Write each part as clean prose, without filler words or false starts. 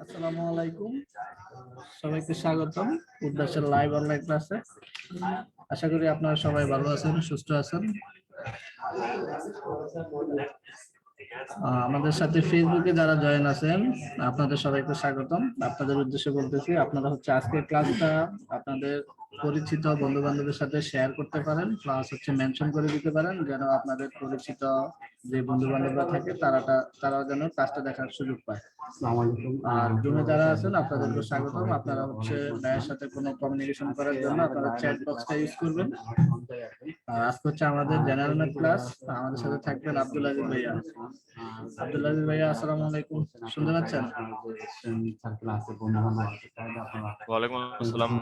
আসসালামু আলাইকুম, সবাইকে স্বাগতম উদ্দেশ্যের লাইভ অনলাইন ক্লাসে। আশা করি আপনারা সবাই ভালো আছেন, সুস্থ আছেন। আমাদের সাথে ফেসবুকে যারা জয়েন আছেন আপনাদের সবাইকে স্বাগতম। আপনাদের উদ্দেশ্যে বলতেছি, আপনারা হচ্ছে আজকের ক্লাসটা আপনাদের পরিচিত বন্ধু বান্ধবের সাথে শেয়ার করতে পারেন, প্লাস হচ্ছে মেনশন করে দিতে পারেন, যেন আপনাদের পরিচিত যে বন্ধু বান্ধবরা থাকে তারা যেন ক্লাসটা দেখার সুযোগ পায়। আর রুমে যারা আছেন আপনাদেরকে স্বাগতম। আপনারা হচ্ছে ভাইয়ের সাথে কোনো কমিউনিকেশন করার জন্য আপনারা চ্যাট বক্সটা ইউজ করবেন। আর আজকে হচ্ছে আমাদের জেনারেল ম্যাথ ক্লাস। আমাদের সাথে থাকবেন আব্দুল আজিজ ভাইয়া। আব্দুল আজিজ ভাইয়া, আসসালামু আলাইকুম, শুনতে পাচ্ছেন? ওয়ালাইকুম আসসালাম।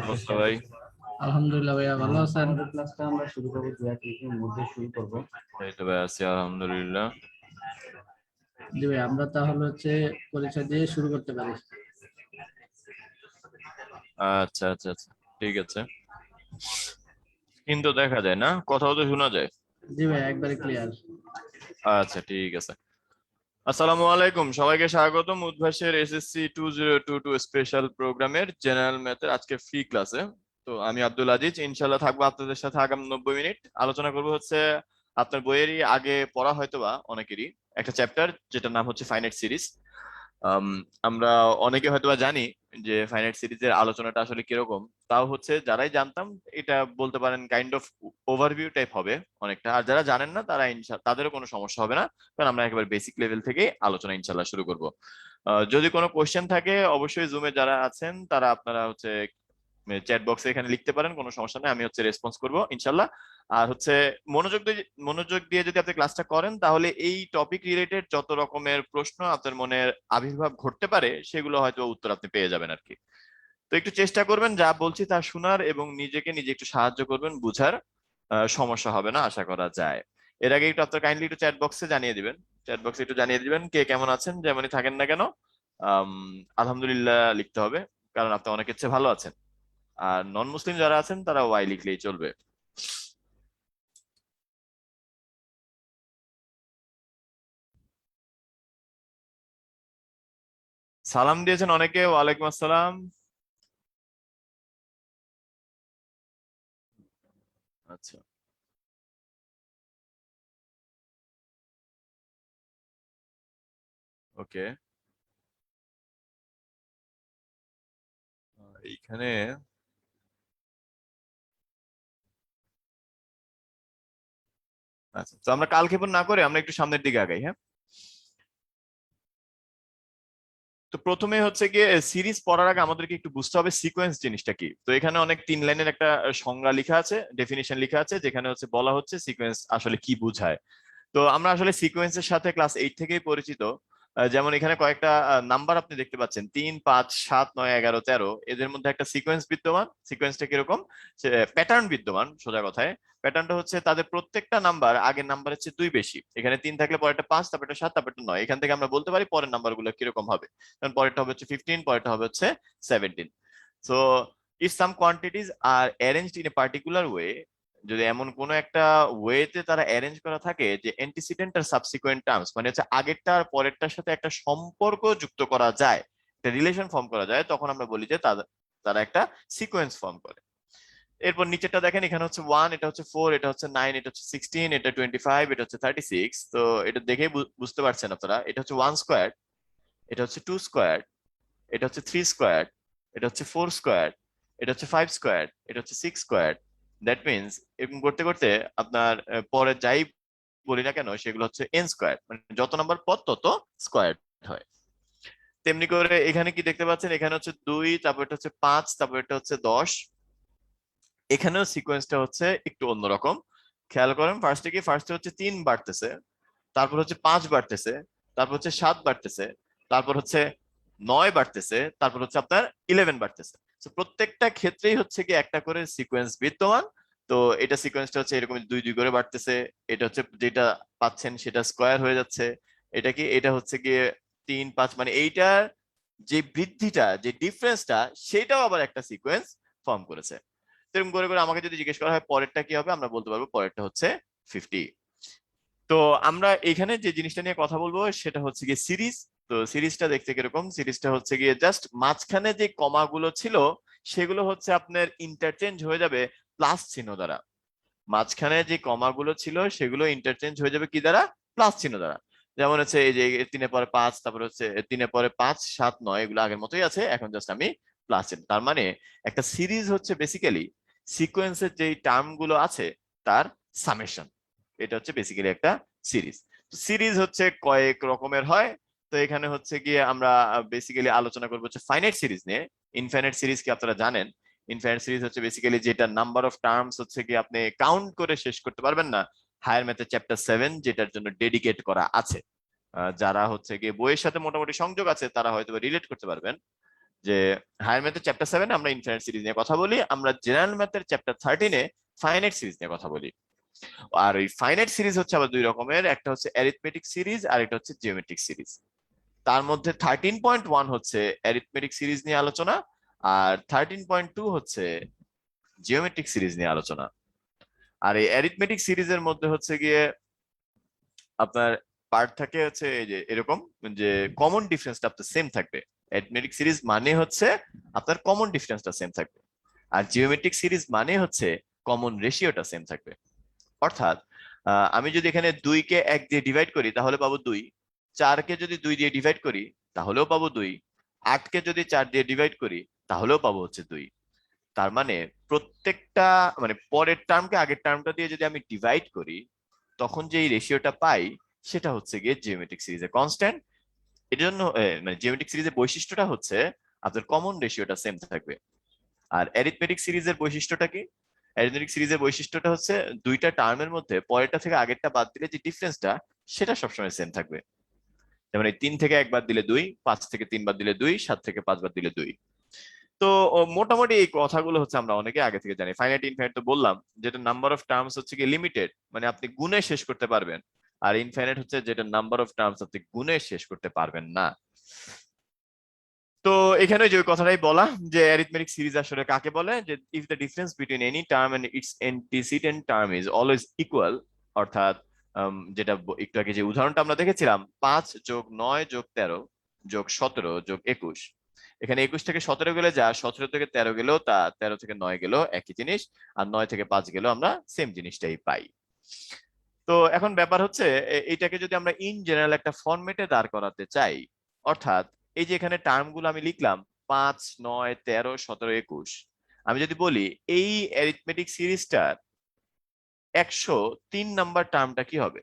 অবস্থা ভাই? আলহামদুলিল্লাহ ভাইয়া, ভালো আছেন? ক্লাসটা আমরা শুরু করব, 2-3 মিনিটের মধ্যে শুরু করব। এই তো ভাই আছি আলহামদুলিল্লাহ। জি ভাই, আমরা তাহলে হচ্ছে পরিচয় দিয়ে শুরু করতে পারি। আচ্ছা আচ্ছা আচ্ছা, ঠিক আছে। কিন্তু দেখা যায় না, কথাও তো শোনা যায়। জি ভাই, একবারে ক্লিয়ার। আচ্ছা ঠিক আছে। আসসালামু আলাইকুম, সবাইকে স্বাগতম উদ্ভাসের এসএসসি 2022 স্পেশাল প্রোগ্রামের জেনারেল ম্যাথের আজকে ফ্রি ক্লাসে। তো আমি আব্দুল আজিজ, ইনশাল্লাহ থাকবো আপনাদের সাথে আগামী 90 মিনিট। আলোচনা করবো হচ্ছে আপনার বইয়েরই আগে পড়া হয়তো বা অনেকেরই একটা চ্যাপ্টার, যেটার নাম হচ্ছে ফাইনাইট সিরিজ। আমরা অনেকে হয়তো জানি যে ফাইনাইট সিরিজের আলোচনাটা আসলে কিরকম। তাও হচ্ছে যারাই জানতাম, এটা বলতে পারেন কাইন্ড অফ ওভারভিউ টাইপ হবে অনেকটা। আর যারা জানেন না তারা তাদেরও কোনো সমস্যা হবে না, কারণ আমরা একেবারে বেসিক লেভেল থেকে আলোচনা ইনশাল্লাহ শুরু করব। যদি কোনো কোশ্চেন থাকে অবশ্যই জুমে যারা আছেন তারা আপনারা হচ্ছে চ্যাট বক্সে এখানে লিখতে পারেন, কোনো সমস্যা নেই, আমি হচ্ছে রেসপন্স করবো ইনশাল্লাহ। আর হচ্ছে মনোযোগ দিয়ে যদি আপনি ক্লাসটা করেন, তাহলে এই টপিক রিলেটেড যত রকমের প্রশ্ন আপনার মনের আবির্ভাব ঘটতে পারে সেগুলো হয়তো উত্তর আপনি পেয়ে যাবেন আর কি। তো একটু চেষ্টা করবেন যা বলছি তা শোনার, এবং নিজে একটু সাহায্য করবেন বুঝার। সমস্যা হবে না আশা করা যায়। এর আগে একটু আপনার কাইন্ডলি একটু চ্যাট বক্সে জানিয়ে দিবেন, চ্যাট বক্সে একটু জানিয়ে দিবেন কে কেমন আছেন, যেমনই থাকেন না কেন। আম, আলহামদুলিল্লাহ লিখতে হবে, কারণ আপনি অনেকের চেয়ে ভালো আছেন। আর নন মুসলিম যারা আছেন তারা ওয়াই লিখলেই চলবে। সালাম দিয়েছেন অনেকে, ওয়ালাইকুম আসসালাম। আচ্ছা, ওকে। এইখানে আচ্ছা, তো আমরা কালক্ষেপণ না করে আমরা একটু সামনের দিকে আগাই, হ্যাঁ। তো প্রথমে হচ্ছে গিয়ে সিরিজ পড়ার আগে আমাদেরকে একটু বুঝতে হবে সিকোয়েন্স জিনিসটা কি। তো এখানে অনেক 3 লাইনের একটা সংজ্ঞা লেখা আছে, ডেফিনিশন লেখা আছে, যেখানে হচ্ছে বলা হচ্ছে সিকোয়েন্স আসলে কি বোঝায়। তো আমরা আসলে সিকোয়েন্সের সাথে ক্লাস 8 থেকেই পরিচিত। যেমন এখানে কয়েকটা নাম্বার আপনি দেখতে পাচ্ছেন, 3, 5, 7, 9, 11, 13। এদের মধ্যে একটা সিকোয়েন্স বিদ্যমান। সিকোয়েন্সটা কিরকম? প্যাটার্ন বিদ্যমান, সোজা কথায়। প্যাটার্নটা হচ্ছে তাদের প্রত্যেকটা নাম্বার আগের নাম্বারের চেয়ে 2 বেশি। এখানে 3 থাকলে পরেরটা 5, তারপরটা 7, তারপরটা 9। এখান থেকে আমরা বলতে পারি পরের নাম্বারগুলো কিরকম হবে। কারণ পরেরটা হবে হচ্ছে 15, পরেরটা হবে হচ্ছে 17। So if some quantities are arranged in a particular way, যদি এমন কোন একটা ওয়েতে তারা অ্যারেঞ্জ করা থাকে যে অ্যান্টিসিডেন্ট আর সাবসিকুয়েন্ট টার্মস, মানে হচ্ছে আগেরটা আর পরেরটার সাথে একটা সম্পর্ক যুক্ত করা যায়, একটা রিলেশন ফর্ম করা যায়, তখন আমরা বলি যে তারা একটা সিকোয়েন্স ফর্ম করে। এরপর নিচেরটা দেখেন, এখানে হচ্ছে 1, এটা হচ্ছে 4, এটা হচ্ছে 9, এটা হচ্ছে 16, এটা 25, এটা হচ্ছে 36। তো এটা দেখেই বুঝতে পারছেন আপনারা, এটা হচ্ছে 1 স্কোয়ার, এটা হচ্ছে 2 স্কোয়ার, এটা হচ্ছে 3 স্কোয়ার, এটা হচ্ছে 4 স্কোয়ার, এটা হচ্ছে 5 স্কোয়ার, এটা হচ্ছে 6 স্কোয়ার। দ্যাট মিনস এরকম করতে করতে আপনার পরে যাই বলি না কেন সেগুলো হচ্ছে এন স্কোয়ার, মানে যত নাম্বার পদ তত স্কোয়ার হয়। তেমনি করে এখানে কি দেখতে পাচ্ছেন, এখানে হচ্ছে 2, তারপর এটা হচ্ছে 5, তারপর এটা হচ্ছে 10। এখানেও সিকোয়েন্সটা হচ্ছে একটু অন্যরকম। খেয়াল করেন, ফার্স্টে হচ্ছে 3 বাড়তেছে, তারপর হচ্ছে 5 বাড়তেছে, তারপর হচ্ছে 7 বাড়তেছে, তারপর হচ্ছে 9 বাড়তেছে, তারপর হচ্ছে আপনার 11 বাড়তেছে। তো প্রত্যেকটা ক্ষেত্রেই হচ্ছে কি একটা করে সিকোয়েন্স বিদ্যমান। তো এটা সিকোয়েন্সটা হচ্ছে এরকম 2 2 করে বাড়তেছে। এটা হচ্ছে যেটা পাচ্ছেন সেটা স্কোয়ার হয়ে যাচ্ছে। এটা কি, এটা হচ্ছে গিয়ে 3, 5, মানে এইটার যে বৃদ্ধিটা, যে ডিফারেন্সটা, সেটাও আবার একটা সিকোয়েন্স ফর্ম করেছে। এরকম করে করে আমাকে যদি জিজ্ঞেস করা হয় পরেরটা কি হবে, আমরা বলতে পারবো পরেরটা হচ্ছে 50। তো আমরা এখানে যে জিনিসটা নিয়ে কথা বলবো সেটা হচ্ছে গিয়ে সিরিজ তো সিরিজটা দেখতে কিরকম, সিরিজটা হচ্ছে গিয়ে জাস্ট মাঝখানে যে কমাগুলো ছিল সেগুলো হচ্ছে আপনার ইন্টারচেঞ্জ হয়ে যাবে প্লাস চিহ্ন দ্বারা। মাঝখানে যে কমাগুলো ছিল সেগুলো ইন্টারচেঞ্জ হয়ে যাবে কি দ্বারা, প্লাস চিহ্ন দ্বারা। যেমন হচ্ছে এই যে 3 পরে 5, তারপর হচ্ছে 3 পরে 5, 7, 9 এগুলো আগের মতোই আছে, এখন জাস্ট আমি প্লাস চিহ্ন। তার মানে একটা সিরিজ হচ্ছে বেসিক্যালি সিকোয়েন্সের যে টার্ম গুলো আছে তার সামেশন। এটা হচ্ছে বেসিক্যালি একটা সিরিজ। সিরিজ হচ্ছে কয়েক রকমের হয়। তো এখানে হচ্ছে গিয়ে আমরা বেসিক্যালি আলোচনা করবো হচ্ছে ফাইনাইট সিরিজ নিয়ে। ইনফাইনাইট সিরিজ কি আপনারা জানেন? ইনফাইনাইট সিরিজ হচ্ছে বেসিক্যালি যেটা নাম্বার অফ টার্মস হচ্ছে কি আপনি কাউন্ট করে শেষ করতে পারবেন না। হায়ার ম্যাথের চ্যাপ্টার 7 যেটার জন্য ডেডিকেট করা আছে, যারা হচ্ছে গিয়ে বইয়ের সাথে মোটামুটি সংযোগ আছে তারা হয়তো রিলেট করতে পারবেন যে হায়ার ম্যাথের চ্যাপ্টার 7 আমরা ইনফাইনাইট সিরিজ নিয়ে কথা বলি, আমরা জেনারেল ম্যাথের চ্যাপ্টার 13 ফাইনাইট সিরিজ নিয়ে কথা বলি। আর এই ফাইনাইট সিরিজ হচ্ছে আবার দুই রকমের, একটা হচ্ছে অ্যারিথমেটিক সিরিজ আর একটা হচ্ছে জিওমেট্রিক সিরিজ। তার মধ্যে 13.1 হচ্ছে অ্যারিথমেটিক সিরিজ নিয়ে আলোচনা, আর 13.2 হচ্ছে জিওমেট্রিক সিরিজ নিয়ে আলোচনা। আর এই অ্যারিথমেটিক সিরিজের মধ্যে হচ্ছে গিয়ে আপনার পার্ট থাকে হচ্ছে এই যে এরকম, যে কমন ডিফারেন্সটা আপনার সেম থাকবে। অ্যারিথমেটিক সিরিজ মানে হচ্ছে আপনার কমন ডিফারেন্সটা সেম থাকবে, আর জিওমেট্রিক সিরিজ মানে হচ্ছে কমন রেশিওটা সেম থাকবে। অর্থাৎ আমি যদি এখানে 2 কে 1 দিয়ে ডিভাইড করি তাহলে পাবো 2, 4 কে যদি 2 দিয়ে ডিভাইড করি তাহলেও পাবো 2, 8 কে যদি 4 দিয়ে ডিভাইড করি তাহলেও পাবো হচ্ছে 2। তার মানে প্রত্যেকটা মানে পরের টার্মকে আগের টার্মটা দিয়ে যদি আমি ডিভাইড করি তখন যে এই রেশিওটা পাই সেটা হচ্ছে গিয়ে জিওমেট্রিক সিরিজের কনস্ট্যান্ট। এর জন্য মানে জিওমেট্রিক সিরিজের বৈশিষ্ট্যটা হচ্ছে আপনার কমন রেশিওটা সেম থাকবে। আর অ্যারিথমেটিক সিরিজের বৈশিষ্ট্যটা কি? অ্যারিথমেটিক সিরিজের বৈশিষ্ট্যটা হচ্ছে দুইটা টার্মের মধ্যে পরেরটা থেকে আগেরটা বাদ দিলে যে ডিফারেন্সটা সেটা সবসময় সেম থাকবে। যেমন এই 3 থেকে 1 বাদ দিলে 2, 5 থেকে 3 বাদ দিলে 2, 7 থেকে 5 বাদ দিলে 2। তো মোটামুটি এই কথাগুলো হচ্ছে আমরা অনেকে আগে থেকে জানি। ফাইনাইট ইনফাইনাইট তো বললাম, যেটা নাম্বার অফ টার্মস হচ্ছে কি লিমিটেড, মানে আপনি গুণে শেষ করতে পারবেন। আর ইনফাইনাইট হচ্ছে যেটা নাম্বার অফ টার্মস আপনি গুণে শেষ করতে পারবেন না। তো এখানে যে কথাটাই বলা যে অ্যারিথমেটিক সিরিজ আসলে কাকে বলে, যে if the difference between any term and it's antecedent term is always equal. অর্থাৎ যেটা একটু আগে যে উদাহরণটা আমরা দেখেছিলাম 5 যোগ 9 যোগ 13 যোগ 17 যোগ 21, এখানে 21 থেকে 17 গেলে যা, 17 থেকে 13 গেলেও তা, 13 থেকে 9 গেলেও একই জিনিস, আর 9 থেকে 5 গেলেও আমরা সেম জিনিসটাই পাই। তো এখন ব্যাপার হচ্ছে এইটাকে যদি আমরা ইন জেনারেল একটা ফরম্যাটে দাঁড় করাতে চাই, অর্থাৎ এই যে এখানে টার্মগুলো আমি লিখলাম 5, 9, 13, 17, 21, আমি যদি বলি এই অ্যারিথমেটিক সিরিজটার 103 নাম্বার টার্মটা কি হবে?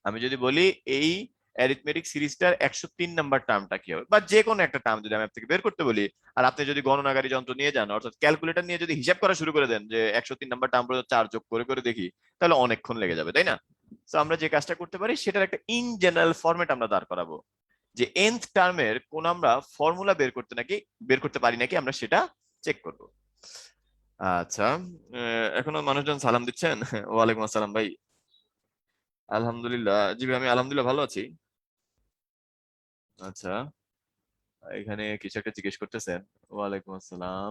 আমি যদি বলি এই অ্যারিথমেটিক সিরিজটার 103 নাম্বার টার্মটা কি হবে, বা যে কোনো একটা টার্ম যদি আমি আপনাকে বের করতে বলি, আর আপনি যদি গণনাকারী যন্ত্র নিয়ে যান অর্থাৎ ক্যালকুলেটর নিয়ে যদি হিসাব করা শুরু করে দেন যে 103 নাম্বার টার্ম পর্যন্ত 4 যোগ করে করে দেখি, তাহলে অনেকক্ষণ লেগে যাবে, তাই না? তো আমরা যে কাজটা করতে পারি সেটার একটা ইন জেনারেল ফরম্যাট আমরা দাঁড় করাবো, যে nth টার্মের কোন আমরা ফর্মুলা বের করতে পারি নাকি আমরা সেটা চেক করব। আচ্ছা, এখনো মানুষজন সালাম দিচ্ছেন? ওয়ালাইকুম আসসালাম ভাই। আলহামদুলিল্লাহ, জি ভাই আমি আলহামদুলিল্লাহ ভালো আছি। আচ্ছা, এখানে কিছু একটা জিজ্ঞেস করতেছেন। ওয়ালাইকুম আসসালাম।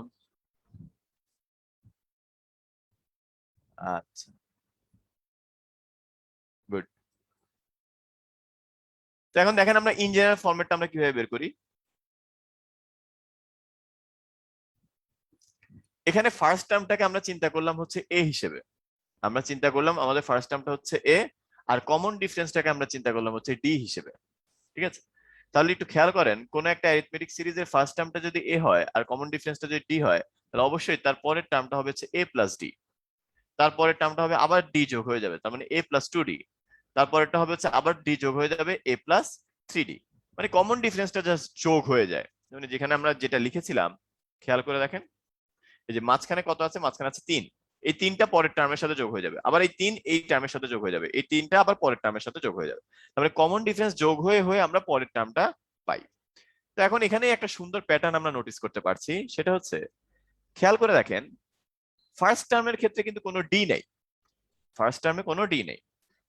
আচ্ছা, গুড। তো এখন দেখেন আমরা ইন জেনারেল ফরম্যাটটা আমরা কিভাবে বের করি। এখানে ফার্স্ট টার্মটাকে আমরা চিন্তা করলাম হচ্ছে এ হিসেবে, আমরা চিন্তা করলাম আমাদের ফার্স্ট টার্মটা হচ্ছে এ, আর কমন ডিফারেন্সটাকে আমরা চিন্তা করলাম হচ্ছে ডি হিসেবে। ঠিক আছে, তাহলে একটু খেয়াল করেন কোন একটা অ্যারিথমেটিক সিরিজের ফার্স্ট টার্মটা যদি এ হয় আর কমন ডিফারেন্সটা যদি ডি হয়, তাহলে অবশ্যই তার পরের টার্মটা হবে হচ্ছে এ প্লাস ডি, তারপরের টার্মটা হবে আবার ডি যোগ হয়ে যাবে, তার মানে এ প্লাস 2ডি, তারপরেরটা হবে হচ্ছে আবার ডি যোগ হয়ে যাবে এ প্লাস 3ডি। মানে কমন ডিফারেন্সটা জাস্ট যোগ হয়ে যায়। মানে যেখানে আমরা যেটা লিখেছিলাম খেয়াল করে দেখেন, এই যে মাঝখানে কত আছে, মাঝখানে আছে 3, এই 3টা পরের টার্মের সাথে যোগ হয়ে যাবে, আবার এই 3 এই টার্মের সাথে যোগ হয়ে যাবে, এই 3টা আবার পরের টার্মের সাথে যোগ হয়ে যাবে। তারপরে কমন ডিফারেন্স যোগ হয়ে হয়ে আমরা পরের টার্মটা পাই। তো এখন এখানে একটা সুন্দর প্যাটার্ন আমরা নোটিস করতে পারছি, সেটা হচ্ছে খেয়াল করে দেখেন ফার্স্ট টার্মের ক্ষেত্রে কিন্তু কোনো ডি নেই, ফার্স্ট টার্মে কোনো ডি নেই।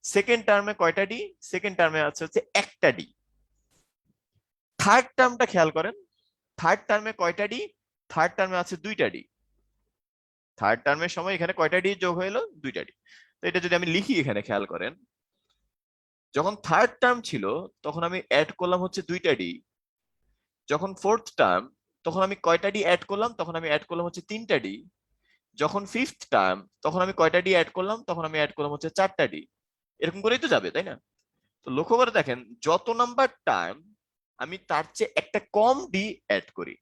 সেকেন্ড টার্মে কয়টা ডি? সেকেন্ড টার্মে আছে হচ্ছে একটা ডি। থার্ড টার্মটা খেয়াল করেন, থার্ড টার্মে কয়টা ডি? থার্ড টার্মে আছে 2টা ডি। থার্ড টার্মের সময় এখানে কয়টা ডি যোগ হয়ে এলো? 2টা ডি। তো এটা যদি আমি লিখি এখানে খেয়াল করেন, যখন থার্ড টার্ম ছিল তখন আমি অ্যাড করলাম হচ্ছে 2টা ডি। যখন ফোর্থ টার্ম তখন আমি কয়টা ডি অ্যাড করলাম, তখন আমি অ্যাড করলাম হচ্ছে 3টা ডি। যখন ফিফথ টার্ম তখন আমি কয়টা ডি অ্যাড করলাম, তখন আমি অ্যাড করলাম হচ্ছে 4টা ডি। এরকম করেই তো যাবে, তাই না? তো লক্ষ্য করে দেখেন, যত নাম্বার টার্ম আমি তার চেয়ে একটা কম ডি অ্যাড করি,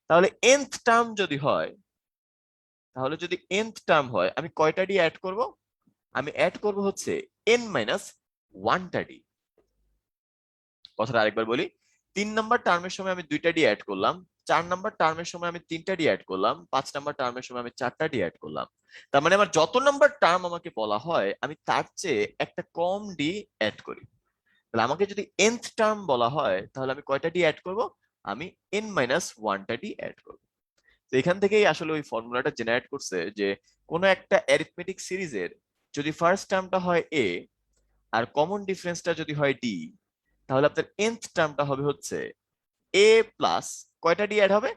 তাহলে nth টার্ম যদি হয়, তাহলে যদি nth টার্ম হয় আমি কয়টা ডি অ্যাড করব? আমি অ্যাড করব হচ্ছে n মাইনাস 1টা ডি। কথাটা আরেকবার বলি, 3 নাম্বার টার্মের সময় আমি 2টা ডি অ্যাড করলাম, 4 নাম্বার টার্মের সময় আমি 3টা ডি অ্যাড করলাম, 5 নাম্বার টার্মের সময় আমি 4টা ডি অ্যাড করলাম। তার মানে আমার যত নাম্বার টার্ম আমাকে বলা হয় আমি তার চেয়ে একটা কম ডি অ্যাড করি। তাহলে আমাকে যদি nth টার্ম বলা হয় তাহলে আমি কয়টা ডি অ্যাড করব? আমি n মাইনাস 1টা ডি অ্যাড করব। তো এখান থেকেই আসলে ওই ফর্মুলাটা জেনারেট করছে যে কোনো একটা অ্যারিথমেটিক সিরিজের যদি ফার্স্ট টার্মটা হয় a আর কমন ডিফারেন্সটা যদি হয় d, তাহলে আপনার nth টার্মটা হবে হচ্ছে a প্লাস কয়টা ডি অ্যাড হবে?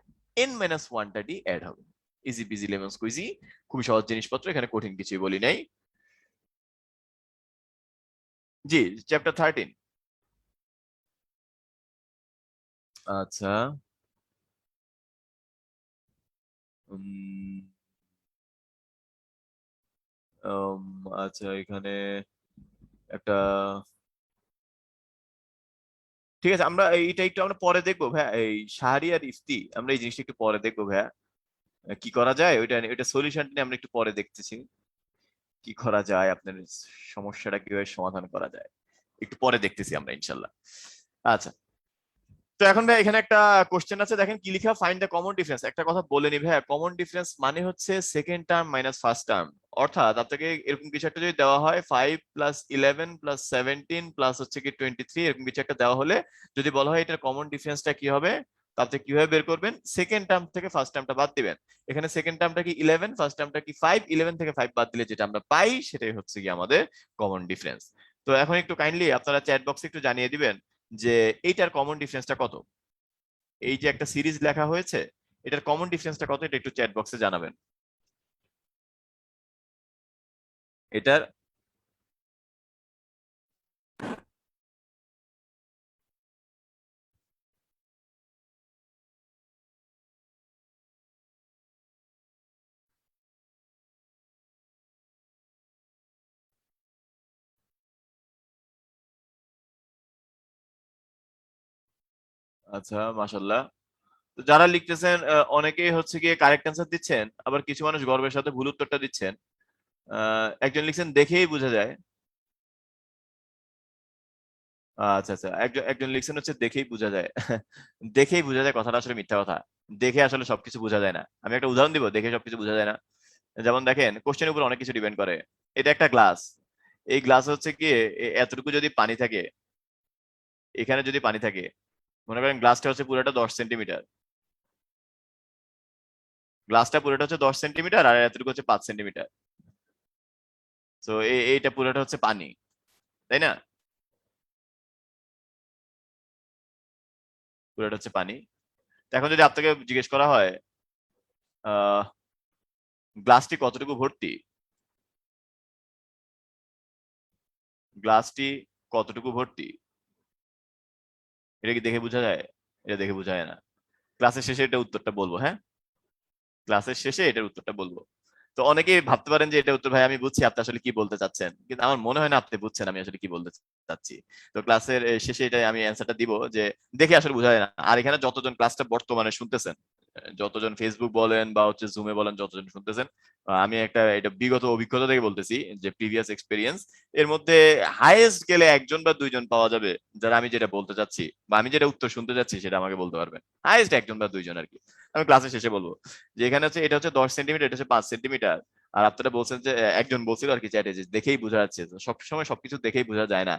n মাইনাস 1টা ডি অ্যাড হবে। ইজি বিজি লেমন স্কুইজি, খুবই সহজ জিনিসপত্র, এখানে কঠিন কিছুই বলি নাই। জি, চ্যাপ্টার 13। আচ্ছা, উম, আচ্ছা এখানে একটা, ঠিক আছে আমরা এইটা একটু আমরা পরে দেখবো ভাইয়া, এই শাহরি আর ইফতি আমরা এই জিনিসটা একটু পরে দেখবো ভাইয়া। কি করা যায় ওইটা ওইটা সলিউশন নিয়ে আমরা একটু পরে দেখতেছি, কি করা যায়, আপনার সমস্যাটা কিভাবে সমাধান করা যায় একটু পরে দেখতেছি আমরা ইনশাল্লাহ। আচ্ছা, তো এখন ভাই এখানে একটা কোশ্চেন আছে, দেখেন কি লিখা, ফাইন্ড দ্য কমন ডিফারেন্স। একটা কথা বলে নি ভাইয়া, কমন ডিফারেন্স মানে হচ্ছে second term minus first term. অর্থাৎ আপনাকে এরকম কিছু একটা যদি দেওয়া হয় 5 প্লাস 11 প্লাস 17 প্লাস হচ্ছে কি 23, এরকম কিছু একটা দেওয়া হলে যদি বলা হয় এটার কমন ডিফারেন্সটা কি হবে, তাতে কিভাবে বের করবেন? সেকেন্ড টার্ম থেকে ফার্স্ট টার্মটা বাদ দিবেন। এখানে সেকেন্ড টার্মটা কি 11, ফার্স্ট টার্মটা কি 5, 11 থেকে 5 বাদ দিলে যেটা আমরা পাই সেটাই হচ্ছে কি আমাদের কমন ডিফারেন্স। তো এখন একটু কাইন্ডলি আপনারা চ্যাট বক্সে একটু জানিয়ে দিবেন যে এইটার কমন ডিফারেন্সটা কত। এই যে একটা সিরিজ লেখা হয়েছে, এটার কমন ডিফারেন্সটা কত, এটা একটু চ্যাট বক্সে জানাবেন। এটার আচ্ছা মাশাআল্লাহ, তো যারা লিখতেছেন অনেকেই হচ্ছে গিয়ে কারেক্ট অ্যান্সার দিচ্ছেন, আবার কিছু মানুষ গর্বের সাথে ভুল উত্তরটা দিচ্ছেন। একজন লিখছেন দেখেই বোঝা যায়। আচ্ছা আচ্ছা, একজন একজন লিখছেন হচ্ছে দেখেই বোঝা যায়। দেখেই বোঝা যায় কথাটা আসলে মিথ্যা কথা। দেখে আসলে সবকিছু বোঝা যায় না। আমি একটা উদাহরণ দিব, দেখে সবকিছু বোঝা যায় না। যেমন দেখেন, কোশ্চেনের উপর অনেক কিছু ডিপেন্ড করে। এটা একটা গ্লাস, এই গ্লাস হচ্ছে গিয়ে এতটুকু যদি পানি থাকে, এখানে যদি পানি থাকে, মনে করেন গ্লাসটা হচ্ছে পুরোটা 10 সেন্টিমিটার, গ্লাসটা পুরোটা হচ্ছে 10 সেন্টিমিটার আর এতটুকু হচ্ছে 5 সেন্টিমিটার। তো এইটা পুরোটা হচ্ছে পানি, তাই না? পুরোটা হচ্ছে পানি। তো এখন যদি আপনাকে জিজ্ঞেস করা হয় আহ গ্লাসটি কতটুকু ভর্তি, গ্লাসটি কতটুকু ভর্তি, এটা কি দেখে বোঝা যায়? এটা দেখে বোঝা যায় না। ক্লাসের শেষে এটা উত্তরটা বলবো, হ্যাঁ, ক্লাসের শেষে এটার উত্তরটা বলবো। তো অনেকেই ভাবতে পারেন যে এটা উত্তর ভাই আমি বুঝছি আপনি আসলে কি বলতে চাচ্ছেন, কিন্তু আমার মনে হয় না আপনি বুঝছেন আমি আসলে কি বলতে চাচ্ছি। তো ক্লাসের শেষে এটা আমি অ্যান্সারটা দিব যে দেখে আসলে বোঝা যায় না। আর এখানে যতজন ক্লাসটা বর্তমানে শুনতেছেন, যতজন ফেসবুক বলেন বা হচ্ছে জুমে বলেন, যতজন শুনতেছেন, আমি একটা এটা বিগত অভিজ্ঞতা থেকে বলতেছি, যে প্রিভিয়াস এক্সপেরিয়েন্স, এর মধ্যে হাইয়েস্ট গেলে একজন বা দুইজন পাওয়া যাবে যারা আমি যেটা বলতে চাচ্ছি বা আমি যেটা উত্তর শুনতে যাচ্ছি সেটা আমাকে বলতে পারবেন। হাইয়েস্ট একজন বা দুইজন আর কি। আমি ক্লাসের শেষে বলবো যে এখানে হচ্ছে এটা হচ্ছে 10 সেন্টিমিটার, এটা হচ্ছে 5 সেন্টিমিটার। আর আপনারা বলছেন যে একজন বলছিল আর কি চ্যাটে যে দেখেই বোঝা যাচ্ছে, সবসময় সবকিছু দেখেই বোঝা যায় না।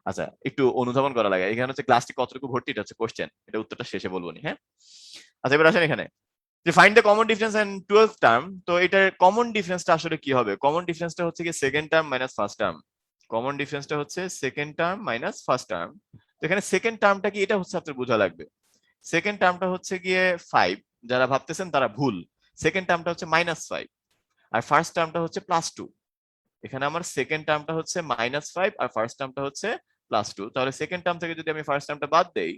আচ্ছা, একটু অনুধাবন করা লাগে। এখানে হচ্ছে ক্লাসটি কতটুকু ভর্তি, এটা হচ্ছে কোশ্চেন, এটা উত্তরটা শেষে বলবো নি, হ্যাঁ। আচ্ছা, এবার আসেন এখানে যে find the common difference and 12th term. তো এটার কমন ডিফারেন্সটা আসলে কি হবে? কমন ডিফারেন্সটা হচ্ছে কি second term minus first term. Common ডিফারেন্সটা হচ্ছে second term minus first term. তো এখানে সেকেন্ড টার্মটা কি, এটা হচ্ছে আপনার বোঝা লাগবে। সেকেন্ড টার্মটা হচ্ছে গিয়ে 5, যারা ভাবতেছেন তারা ভুল। সেকেন্ড টার্মটা হচ্ছে -5 আর ফার্স্ট টার্মটা হচ্ছে +2। এখানে আমার সেকেন্ড টার্মটা হচ্ছে -5 আর ফার্স্ট টার্মটা হচ্ছে +2। তাহলে সেকেন্ড টার্ম থেকে যদি আমি ফার্স্ট টার্মটা বাদ দেই,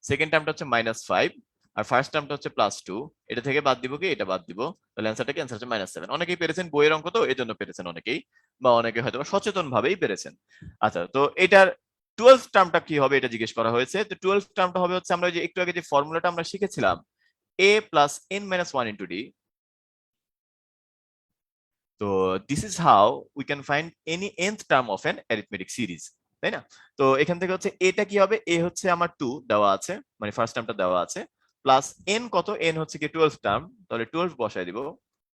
সেকেন্ড টার্মটা হচ্ছে -5 আর ফার্স্ট টার্মটা হচ্ছে +2, এটা থেকে বাদ দিব কি, এটা বাদ দিব, তাহলে অ্যান্সারটা কি, অ্যান্সার হচ্ছে -7। অনেকেই পেরেছেন, বইয়ের অঙ্ক তো এজন্য পেরেছেন অনেকেই, বা অনেকে হয়তো সচেতন ভাবেই পেরেছেন। আচ্ছা, তো এটার 12th টার্মটা কি হবে এটা জিজ্ঞেস করা হয়েছে। তো 12th টার্মটা হবে হচ্ছে, আমরা যে একটু আগে যে ফর্মুলাটা আমরা শিখেছিলাম, a plus n-1 into d. তো this is how we can find any nth term of an arithmetic series, তাই না? তো এখান থেকে হচ্ছে এটা কি হবে, a হচ্ছে আমার 2 দেওয়া আছে, মানে ফার্স্ট টার্মটা দেওয়া আছে, প্লাস n কত, n হচ্ছে কি 12 টার্ম, তাহলে 12 বসাই দিব,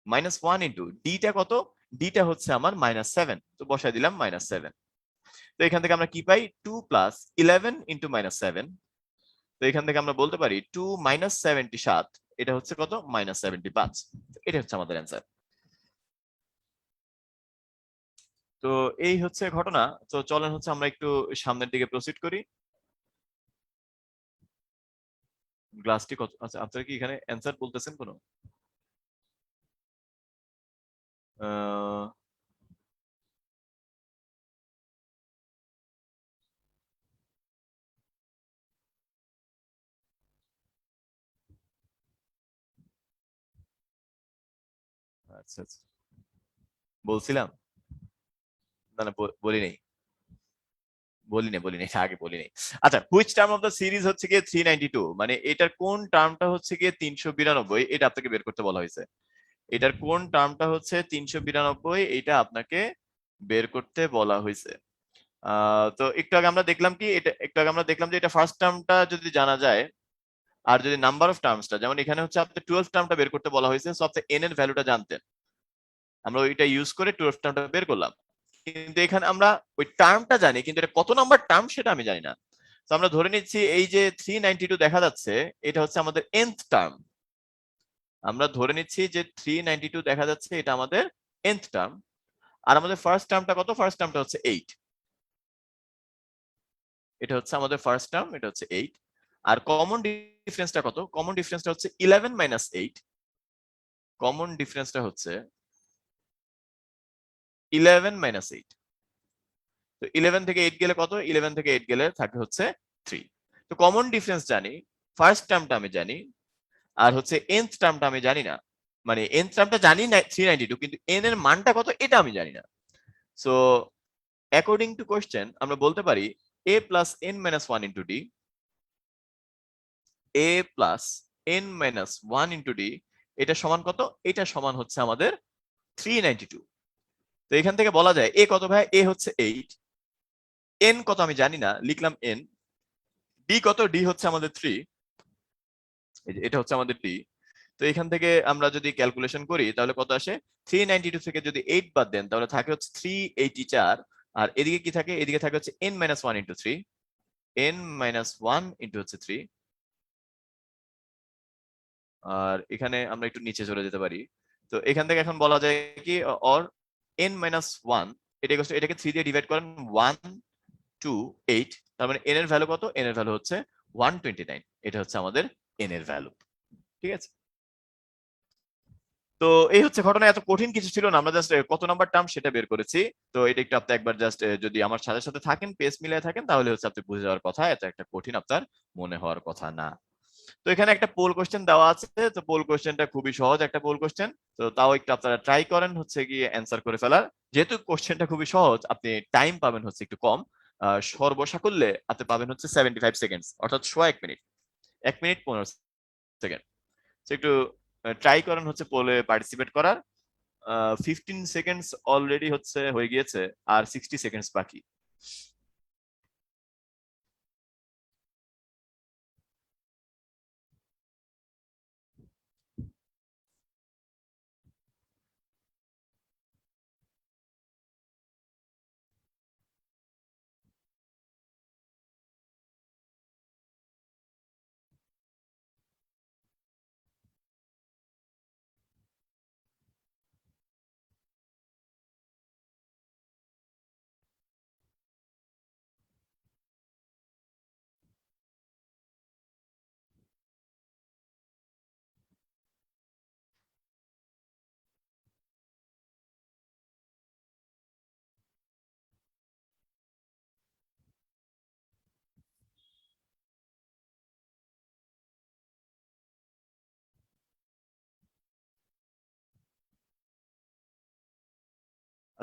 -1 ইন্টু d টা কত, d টা হচ্ছে আমার -7, তো বসাই দিলাম -7। তো এখান থেকে আমরা কি পাই, 2 প্লাস 11 ইন্টু -7। তো এখান থেকে আমরা বলতে পারি 2 মাইনাস 77, এটা হচ্ছে কত, -75। এটা হচ্ছে আমাদের অ্যান্সার। তো এই হচ্ছে ঘটনা। তো চলেন হচ্ছে আমরা একটু সামনের দিকে প্রসিড করি। গ্লাসটি কত, আচ্ছা আপনারা কি এখানে অ্যান্সার বলতেছেন কোনো? আহ, আচ্ছা আচ্ছা, বলছিলাম, না না বলি নাই, বলি নাই, আগে বলি নাই। আচ্ছা, which term of the series হচ্ছে গিয়ে 392, মানে এটার কোন টার্মটা হচ্ছে গিয়ে 392, এটা আপনাকে বের করতে বলা হয়েছে। এটার কোন টার্মটা হচ্ছে 392, এটা আপনাকে বের করতে বলা হয়েছে। তো একটু আগে আমরা দেখলাম কি, এটা একটু আগে আমরা দেখলাম যে এটা ফার্স্ট টার্মটা যদি জানা যায়, আর যদি নাম্বার অফ টার্মসটা, যেমন এখানে হচ্ছে আপনার 12 টার্মটা বের করতে বলা হয়েছে, সো আপনি n এর ভ্যালুটা জানতেন, আমরা ওইটা ইউজ করে 12 টার্মটা বের করলাম। কিন্তু এখানে আমরা ওই টার্মটা জানি, কিন্তু এটা কত নাম্বার টার্ম সেটা আমি জানি না। তো আমরা ধরে নিচ্ছি এই যে 392 দেখা যাচ্ছে, এটা হচ্ছে আমাদের nth টার্ম। আমরা ধরে নিচ্ছি যে 392 দেখা যাচ্ছে, এটা আমাদের nth টার্ম। আর আমাদের ফার্স্ট টার্মটা কত, ফার্স্ট টার্মটা হচ্ছে 8, এটা হচ্ছে আমাদের ফার্স্ট টার্ম, এটা হচ্ছে 8। আর কমন ডিফারেন্সটা কত, কমন ডিফারেন্সটা হচ্ছে 11 মাইনাস 8, কমন ডিফারেন্সটা হচ্ছে 11 মাইনাস 8। তো 11 থেকে 8 গেলে কত, 11 থেকে 8 গেলে থাকে হচ্ছে 3। তো কমন ডিফারেন্স জানি, ফার্স্ট টার্মটা আমি জানি, আর হচ্ছে nth টার্মটা আমি জানি না। মানে nth টার্মটা জানি না 392, কিন্তু n এর মানটা কত এটা আমি জানি না। সো অ্যাকর্ডিং টু কোশ্চেন আমরা বলতে পারি a plus n minus 1 into d, a plus n minus 1 into d, এটা সমান কত, এটা সমান হচ্ছে আমাদের 392। তো এখান থেকে বলা যায় a কত ভাই, a হচ্ছে 8, n কত আমি জানি না, লিখলাম n, d কত, d হচ্ছে আমাদের 3, এটা হচ্ছে আমাদের d। তো এখান থেকে আমরা যদি ক্যালকুলেশন করি তাহলে কত আসে, 392 থেকে যদি 8 বাদ দেন তাহলে থাকে হচ্ছে 384। আর এদিকে কি থাকে, এদিকে থাকে হচ্ছে n minus 1 into 3, n minus 1 into হচ্ছে 3। আর এখানে আমরা একটু নিচে চলে যেতে পারি। তো এখান থেকে এখন বলা যায় কি, অর n মাইনাস 1, এটাকে 3 দিয়ে ডিভাইড করেন, 1 2 8, তার মানে n এর ভ্যালু কত, n এর ভ্যালু হচ্ছে 129, এটা হচ্ছে আমাদের n এর ভ্যালু। ঠিক আছে, তো এই হচ্ছে ঘটনা, এত কঠিন কিছু ছিল না, আমরা জাস্ট কত নাম্বার টার্ম সেটা বের করেছি। তো এটা একটু আপনি একবার জাস্ট যদি আমার সাথে সাথে থাকেন, পেস মিলিয়ে থাকেন, তাহলে হচ্ছে আপনি বুঝে যাওয়ার কথা, এত একটা কঠিন আপনার মনে হওয়ার কথা না। তো এখানে একটা পোল কোশ্চেন দেওয়া আছে, তো পোল কোশ্চেনটা খুবই সহজ একটা পোল কোশ্চেন, তো তাও একটু আপনারা ট্রাই করেন হচ্ছে গিয়ে অ্যান্সার করে ফেলার। যেহেতু কোশ্চেনটা খুবই সহজ, আপনি টাইম পাবেন হচ্ছে একটু কম, সর্বসাকুল্যে আপনি পাবেন হচ্ছে 75 সেকেন্ডস, অর্থাৎ 1 মিনিট, 1 মিনিট 15 সেকেন্ড। একটু ট্রাই করেন হচ্ছে পোলে পার্টিসিপেট করার। 15 সেকেন্ডস অলরেডি হচ্ছে হয়ে গিয়েছে, আর 60 সেকেন্ডস বাকি।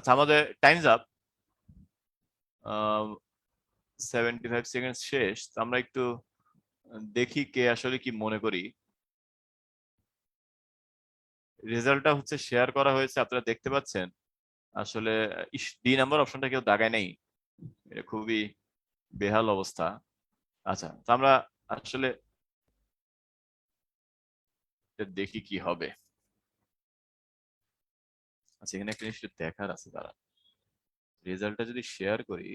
আচ্ছা, আমাদের টাইমস আপ, 75 সেকেন্ড শেষ। তো আমরা একটু দেখি কে আসলে কি মনে করি। রেজাল্টটা হচ্ছে শেয়ার করা হয়েছে, আপনারা দেখতে পাচ্ছেন। আসলে ডি নাম্বার অপশনটা কেউ দাগায় নেই, এটা খুবই বেহাল অবস্থা। আচ্ছা, তো আমরা আসলে দেখি কি হবে। আচ্ছা, এখানে একটা জিনিস দেখার আছে, তারা রেজাল্টটা যদি শেয়ার করি।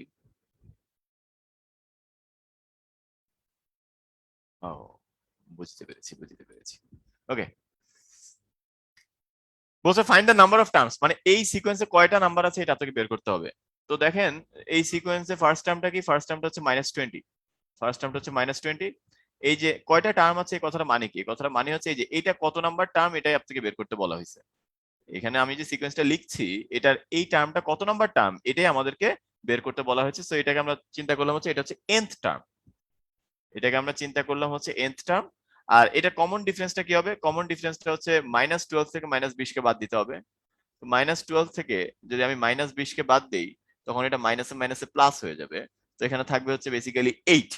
ও, বুঝতে পেরেছি। ওকে, বলছে find the number of terms, মানে এই সিকোয়েন্সে কয়টা নাম্বার আছে এটা আপনাকে বের করতে হবে। তো দেখেন এই সিকোয়েন্সে ফার্স্ট টার্মটা কি, ফার্স্ট টার্মটা হচ্ছে -20, ফার্স্ট টার্মটা হচ্ছে -20। এই যে কয়টা টার্ম আছে এই কথাটা মানে কি, এই কথাটা মানে হচ্ছে এই যে এটা কত নাম্বার টার্ম এটাই আপনাকে বের করতে বলা হয়েছে। এখানে আমি যে সিকোয়েন্সটা লিখছি এটার এই টার্মটা কত নাম্বার টার্ম এটাই আমাদেরকে বের করতে বলা হয়েছে। সো এটাকে আমরা চিন্তা করলাম হচ্ছে এটা হচ্ছে nth টার্ম, এটাকে আমরা চিন্তা করলাম হচ্ছে nth টার্ম। আর এটা কমন ডিফারেন্সটা কি হবে, কমন ডিফারেন্সটা হচ্ছে -12 থেকে -20 কে বাদ দিতে হবে। তো -12 থেকে যদি আমি -20 কে বাদ দেই তখন এটা মাইনাসে মাইনাসে প্লাস হয়ে যাবে। তো এখানে থাকবে হচ্ছে বেসিক্যালি 8।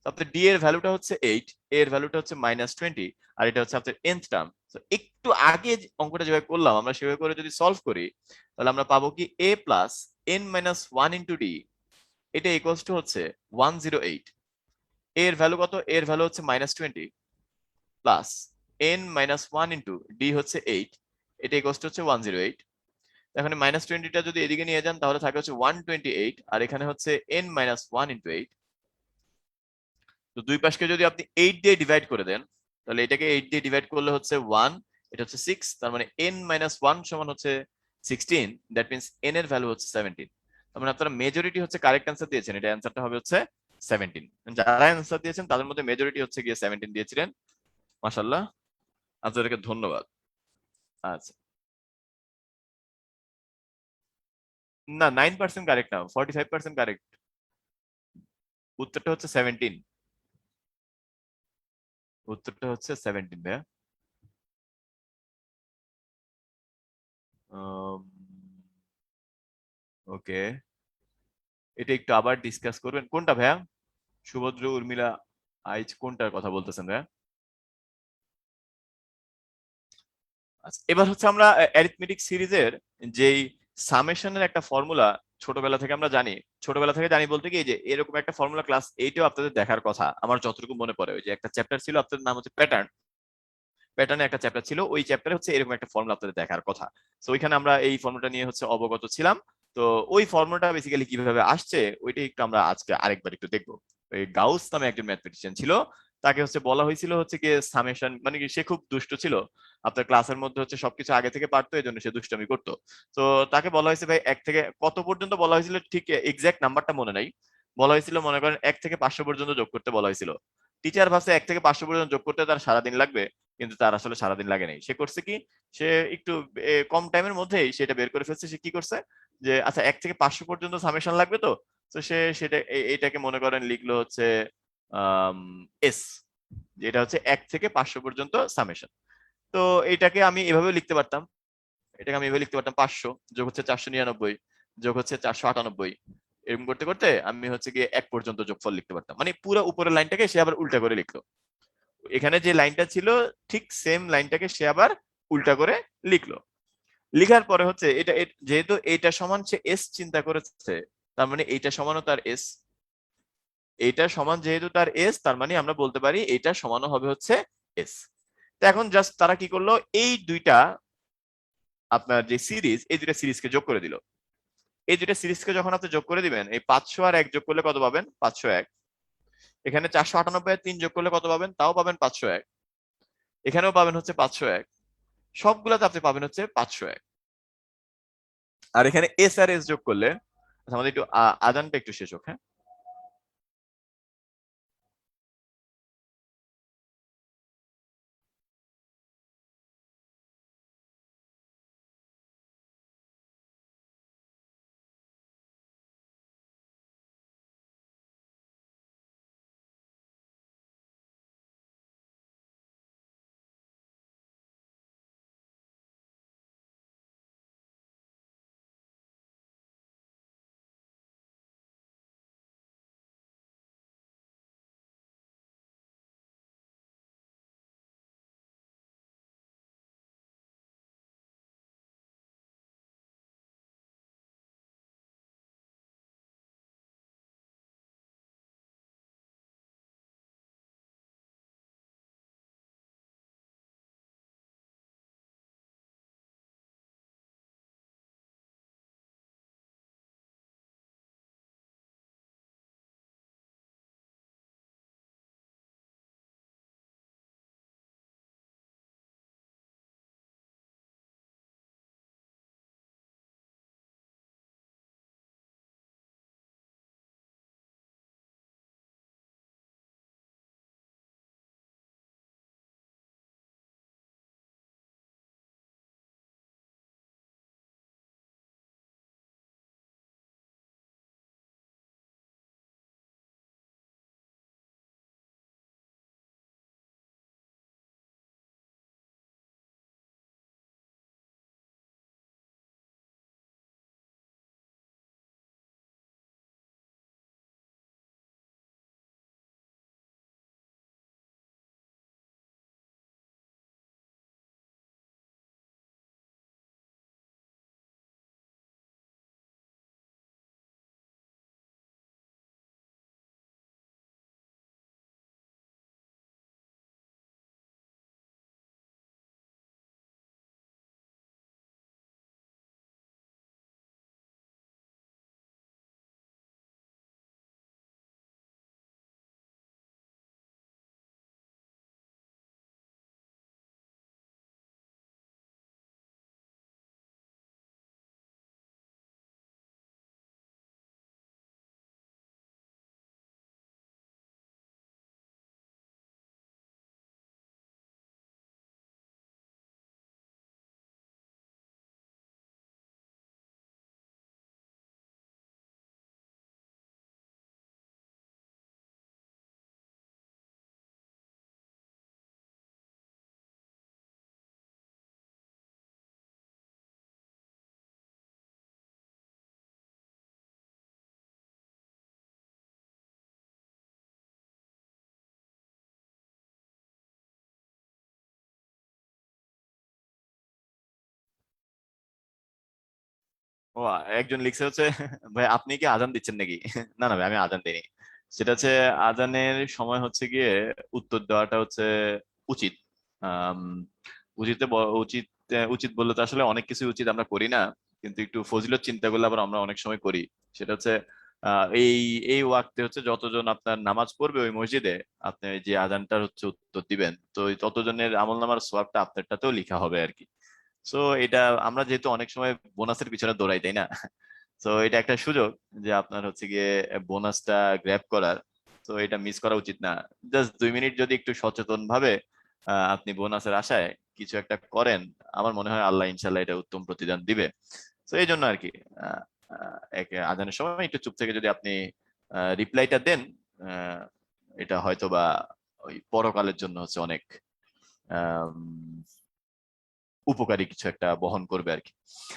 তো আপনার ডি এর ভ্যালুটা হচ্ছে 8, এর ভ্যালুটা হচ্ছে -20, আর এটা হচ্ছে আপনার nth টার্ম। তো একটু আগে যে অঙ্কটা যেভাবে করলাম আমরা সেভাবে করে যদি সলভ করি তাহলে আমরা পাবো কি a plus n minus 1 into D, এটা ইকুয়ালস টু হচ্ছে 108। এর ভ্যালু কত, এর ভ্যালু হচ্ছে -20 plus n minus 1 into D হচ্ছে 8, এটা ইকুয়ালস টু হচ্ছে 108। এখন -20টা যদি এদিকে নিয়ে যান তাহলে থাকে হচ্ছে 128, আর এখানে হচ্ছে n মাইনাস 1 ইন্টু 8। তো দুই পাশকে যদি আপনি 8 দিয়ে ডিভাইড করে দেন তাহলে এটাকে 8 দিয়ে ডিভাইড করলে হচ্ছে 1, এটা হচ্ছে 6, তার মানে n মাইনাস 1 সমান হচ্ছে 16, দ্যাট মিন্স n এর ভ্যালু হচ্ছে 17। তার মানে আপনারা মেজরিটি হচ্ছে কারেক্ট অ্যান্সার দিয়েছেন, এটা অ্যান্সারটা হবে হচ্ছে 17। যারা অ্যান্সার দিয়েছেন তাদের মধ্যে মেজরিটি হচ্ছে গিয়ে 17 দিয়েছিলেন। মাশাআল্লাহ, আপনাদেরকে ধন্যবাদ। আচ্ছা, না 9% কারেক্ট না, 45% কারেক্ট, উত্তরটা হচ্ছে 17, উত্তরটা হচ্ছে 17 ভাইয়া। ওকে, এটা একটু আবার ডিসকাস করবেন কোনটা ভাইয়া, সুভদ্র উর্মিলা আইচ কোনটার কথা বলতেছেন ভাইয়া? আচ্ছা, এবার হচ্ছে আমরা অ্যারিথমেটিক সিরিজের যেই সামেশনের একটা ফর্মুলা ছোটবেলা থেকে আমরা জানি, ছোটবেলা থেকে জানি বলতে কি যে এরকম একটা ফর্মুলা ক্লাস 8এও আপনাদের দেখার কথা। আমার যতটুকু মনে পড়ে ওই যে একটা চ্যাপ্টার ছিল আপনাদের নাম হচ্ছে প্যাটার্ন, প্যাটার্নে একটা চ্যাপ্টার ছিল, ওই চ্যাপ্টারে হচ্ছে এরকম একটা ফর্মুলা আপনাদের দেখার কথা। তো ওইখানে আমরা এই ফর্মুলাটা নিয়ে হচ্ছে অবগত ছিলাম। তো ওই ফর্মুলাটা বেসিক্যালি কিভাবে আসছে ওইটাই একটু আমরা আজকে আরেকবার একটু দেখবো। ওই গাউস নামে একজন ম্যাথমেটিশিয়ান ছিল, তাকে হচ্ছে বলা হয়েছিল হচ্ছে কি সামেশন, মানে কি সে খুব দুষ্ট ছিল, আপনার ক্লাসের মধ্যে হচ্ছে সবকিছু আগে থেকে পারতো, এই জন্য সে দুষ্টামি করতো। তো তাকে বলা হয়েছে ভাই 1 থেকে কত পর্যন্ত বলা হয়েছিল ঠিক এক্সাক্ট নাম্বারটা মনে নাই, বলা হয়েছিল মনে করেন 1 থেকে 500 পর্যন্ত যোগ করতে বলা হয়েছিল। টিচার ভাবছে 1 থেকে 500 পর্যন্ত যোগ করতে তার সারাদিন লাগবে, কিন্তু তার আসলে সারাদিন লাগে নাই। সে করছে কি, সে একটু কম টাইমের মধ্যেই সেটা বের করে ফেলছে। সে কি করছে যে আচ্ছা 1 থেকে 500 পর্যন্ত সামেশন লাগবে, তো তো সে সেটা এইটাকে মনে করেন লিখলো হচ্ছে এস, যেটা হচ্ছে 1 থেকে 500 পর্যন্ত সামেশন। তো এটাকে আমি এভাবে লিখতে পারতাম, এটাকে আমি এভাবে লিখতে পারতাম 500 যোগ হচ্ছে 499 যোগ হচ্ছে 498, এরকম করতে করতে আমি হচ্ছে গিয়ে 1 পর্যন্ত যোগফল লিখতে পারতাম। মানে পুরো উপরের লাইনটাকে সে আবার উল্টা করে লিখলো, এখানে যে লাইনটা ছিল ঠিক সেম লাইনটাকে সে আবার উল্টা করে লিখলো। লিখার পরে হচ্ছে এটা যেহেতু এইটা সমান সে এস চিন্তা করেছে, তার মানে এইটা সমানও তার এস, এইটা সমান যেহেতু তার এস তার মানে আমরা বলতে পারি এইটা সমানও হবে হচ্ছে এস। তো এখন জাস্ট তারা কি করলো, এই দুইটা আপনার যে সিরিজ এই দুইটা সিরিজকে যোগ করে দিল। এই দুইটা সিরিজকে যখন আপনি যোগ করে দিবেন, এই 500 আর 1 যোগ করলে কত পাবেন, 501। এখানে 498 আর 3 যোগ করলে কত পাবেন, তাও পাবেন 501। এখানেও পাবেন হচ্ছে 501, সবগুলাতে আপনি পাবেন হচ্ছে 501। আর এখানে এস আর এস যোগ করলে, আচ্ছা আমাদের একটু আজানটা একটু শেষ হোক, হ্যাঁ। ও একজন লিখছে হচ্ছে ভাই আপনি কি আজান দিচ্ছেন নাকি? না না ভাই আমি আজান দিইনি। সেটা হচ্ছে আজানের সময় হচ্ছে গিয়ে উত্তর দেওয়াটা হচ্ছে উচিত। আম, উচিত উচিত বললে তো আসলে অনেক কিছু উচিত আমরা করি না, কিন্তু একটু ফজিলত চিন্তা করলে আবার আমরা অনেক সময় করি। সেটা হচ্ছে এই এই ওয়াক্তে হচ্ছে যতজন আপনার নামাজ পড়বে ওই মসজিদে, আপনি ওই যে আজানটার হচ্ছে উত্তর দিবেন, তো ওই ততজনের আমলনামার সোয়াবটা আপনারটাতেও লিখা হবে আর কি। সো এটা আমরা যেহেতু অনেক সময় বোনাসের পিছনে দৌড়াই, তাই না? তো এটা একটা সুযোগ যে আপনার হচ্ছে গিয়ে বোনাসটা গ্র্যাব করার। তো এটা মিস করা উচিত না। জাস্ট 2 মিনিট যদি একটু সচেতন ভাবে আপনি বোনাসের আশায় কিছু একটা করেন, আমার মনে হয় আল্লাহ ইনশাল্লাহ এটা উত্তম প্রতিদান দিবে। তো এই জন্য আর কি আজানের সময় একটু চুপ থেকে যদি আপনি রিপ্লাইটা দেন, আহ, এটা হয়তো বা ওই পরকালের জন্য হচ্ছে অনেক আহ উপকারী কিছু একটা বহন করবে আর কি।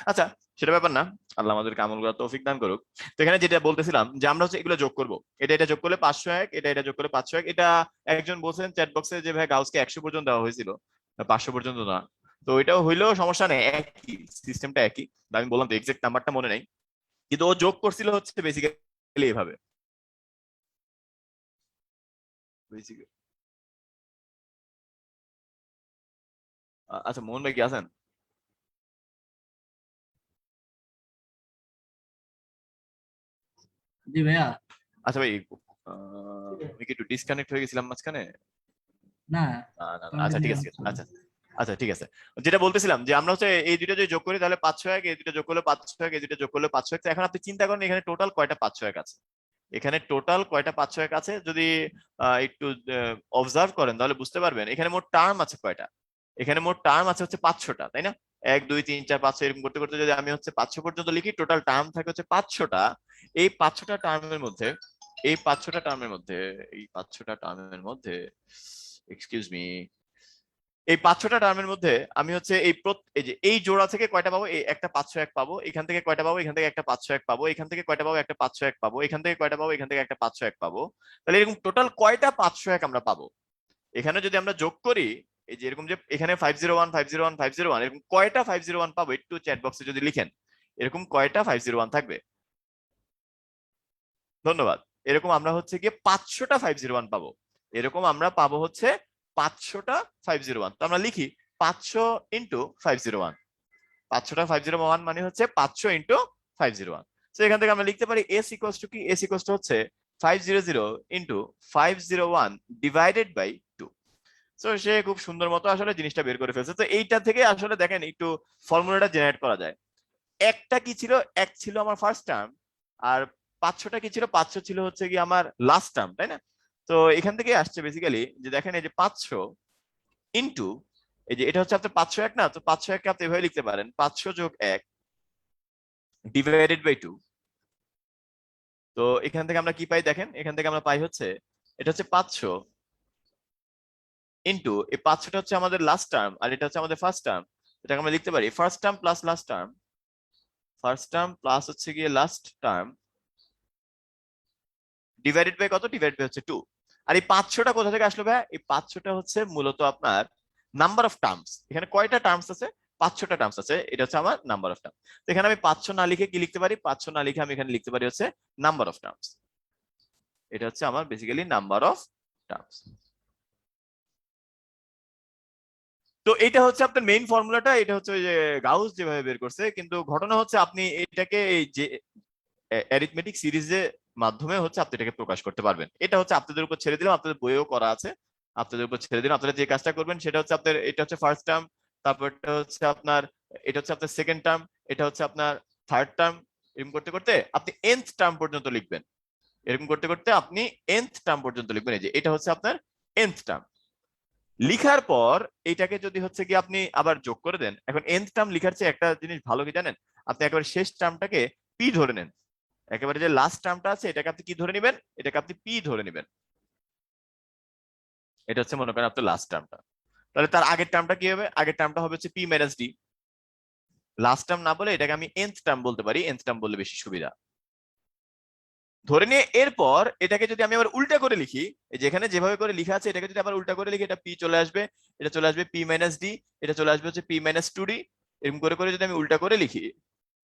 আচ্ছা, সেটা ব্যাপার না, আল্লাহ আমাদেরকে আমল করার তৌফিক দান করুক। তো এখানে যেটা বলতেছিলাম যে আমরা হচ্ছে এগুলো যোগ করব, এটা যোগ করলে 501, এটা যোগ করলে 501। এটা একজন বলছেন চ্যাট বক্সে যে ভাই গাউসকে 100 পর্যন্ত দেওয়া হয়েছিল, 500 পর্যন্ত না। তো ওইটাও হইলেও সমস্যা নেই, একই সিস্টেমটা একই। আমি বললাম তো এক্সাক্ট নাম্বারটা মনে নেই, কিন্তু ও যোগ করছিল হচ্ছে বেসিক্যালি এইভাবে। আচ্ছা মোহন ভাই কি আছেন? জি ভাইয়া। আচ্ছা ভাই, আমি কি একটু ডিসকানেক্ট হয়ে গেছিলাম মাঝখানে? না, আচ্ছা ঠিক কন্টিনিউ আছে, হচ্ছে। আচ্ছা আচ্ছা ঠিক আছে। যেটা বলতেছিলাম যে আমরা হচ্ছে এই দুটো যদি যোগ করি তাহলে 501, এই দুটো যোগ করলে 501, এই দুটো যোগ করলে 501। এখন আপনি চিন্তা করেন এখানে টোটাল কয়টা 501 আছে। এখানে টোটাল কয়টা 501 আছে যদি একটু অবজার্ভ করেন তাহলে বুঝতে পারবেন এখানে মোট টার্ম আছে কয়টা। এখানে মোট টার্ম আছে হচ্ছে 500টা, তাই না? 1 2 3 4 5 এরকম করতে করতে যদি আমি হচ্ছে 500 পর্যন্ত লিখি, টোটাল টার্ম থাকে হচ্ছে 500টা। এই 500টা টার্মের মধ্যে এই 500টা টার্মের মধ্যে এই 500টা টার্মের মধ্যে এক্সকিউজ মি, এই 500টা টার্মের মধ্যে আমি হচ্ছে এই যে এই জোড়া থেকে কয়টা পাবো, এই একটা 501 পাবো, এখান থেকে কয়টা পাবো, এখান থেকে একটা 501 পাবো, এখান থেকে কয়টা পাবো, একটা 501 পাবো, এখান থেকে কয়টা পাবো, এখান থেকে একটা 501 পাবো। তাহলে এরকম টোটাল কয়টা 501 আমরা পাবো? এখানে যদি আমরা যোগ করি, এই যে এরকম যে এখানে 501 501 501, এরকম কয়টা 501 পাবো একটু চ্যাট বক্সে যদি লিখেন, এরকম কয়টা 501 থাকবে? ধন্যবাদ। এরকম আমরা হচ্ছে গিয়ে 500টা 501 পাবো। এরকম আমরা পাবো হচ্ছে 500টা 501। তো আমরা লিখি 500 ইন্টু 501। 500টা 501 মানে হচ্ছে 500 ইন্টু 501। তো এখান থেকে আমরা লিখতে পারি এস ইকুয়ালস টু কি, এস ইকুয়ালস টু হচ্ছে 500 ইন্টু 501 ডিভাইডেড বাই 2। তো সে খুব সুন্দর মতো আসলে জিনিসটা বের করে ফেলছে। তো এইটা থেকে আসলে দেখেন একটু ফর্মুলাটা জেনারেট করা যায়। একটা কি ছিল, এক ছিল আমার ফার্স্ট টার্ম, আর 500টা কি ছিল, 500 ছিল হচ্ছে কি আমার লাস্ট টার্ম, তাই না? তো এখান থেকে আসছে বেসিক্যালি যে দেখেন এই যে 500 ইন্টু এই যে এটা হচ্ছে আপনার 501 না, তো 501 কে আপনি এভাবে লিখতে পারেন 500 যোগ 1 ডিভাইডেড বাই 2। তো এখান থেকে আমরা কি পাই দেখেন, এখান থেকে আমরা পাই হচ্ছে এটা হচ্ছে 500 ইন্টু এই 500টা হচ্ছে আমাদের লাস্ট টার্ম আর এটা হচ্ছে আমাদের ফার্স্ট টার্ম। এটাকে আমরা লিখতে পারি first term plus last term, first term plus হচ্ছে গিয়ে লাস্ট টার্ম ডিভাইডেড বাই কত, ডিভাইড বাই হচ্ছে 2। আর এই 500টা কোথা থেকে আসলো ভাই? এই 500টা হচ্ছে মূলত আপনার নাম্বার অফ টার্মস। এখানে কয়টা টার্মস আছে? 500টা টার্মস আছে, এটা হচ্ছে আমার নাম্বার অফ টার্ম। তো এখানে আমি 500 না লিখে কি লিখতে পারি, 500 না লিখে আমি এখানে লিখতে পারি হচ্ছে নাম্বার অফ টার্মস। এটা হচ্ছে আমার বেসিক্যালি নাম্বার অফ টার্মস। তো এটা হচ্ছে আপনার মেইন ফর্মুলাটা, এটা হচ্ছে ওই যে গাউস যেভাবে বের করছে। কিন্তু ঘটনা হচ্ছে আপনি এটাকে এই যে অ্যারিথমেটিক সিরিজের মাধ্যমে হচ্ছে আপনি এটাকে প্রকাশ করতে পারবেন। এটা হচ্ছে আপনাদের উপর ছেড়ে দিলাম, আপনাদের বইয়েও করা আছে, আপনাদের উপর ছেড়ে দিলাম। আপনারা যে কাজটা করবেন সেটা হচ্ছে আপনার এটা হচ্ছে ফার্স্ট টার্ম, তারপর এটা হচ্ছে আপনার সেকেন্ড টার্ম, এটা হচ্ছে আপনার থার্ড টার্ম। এরকম করতে করতে আপনি nth টার্ম পর্যন্ত লিখবেন। এরকম করতে করতে আপনি nth টার্ম পর্যন্ত লিখবেন। এই যে এটা হচ্ছে আপনার nth টার্ম। লিখার পর এটাকে যদি হচ্ছে কি আপনি আবার যোগ করে দেন, এখন nth টার্ম লিখার চেয়ে একটা জিনিস ভালো কি জানেন, আপনি একেবারে শেষ টার্মটাকে পি ধরে নেন। একেবারে যে লাস্ট টার্মটা আছে এটাকে আপনি কি ধরে নেবেন, এটাকে আপনি পি ধরে নেবেন। এটা হচ্ছে মনে করেন আপনার লাস্ট টার্মটা। তাহলে তার আগের টার্মটা কি হবে? আগের টার্মটা হবে হচ্ছে P minus D. Last term না বলে এটাকে আমি nth টার্ম বলতে পারি, nth টার্ম বললে বেশি সুবিধা। ধরে নিয়ে এরপর এটাকে যদি আমি আবার উল্টা করে লিখি, যেখানে যেভাবে করে লেখা আছে এটাকে যদি আবার উল্টা করে লিখি, এটা পি চলে আসবে, এটা চলে আসবে পি মাইনাস ডি, এটা চলে আসবে হচ্ছে পি মাইনাস টু ডি। এরকম করে করে যদি আমি উল্টা করে লিখি,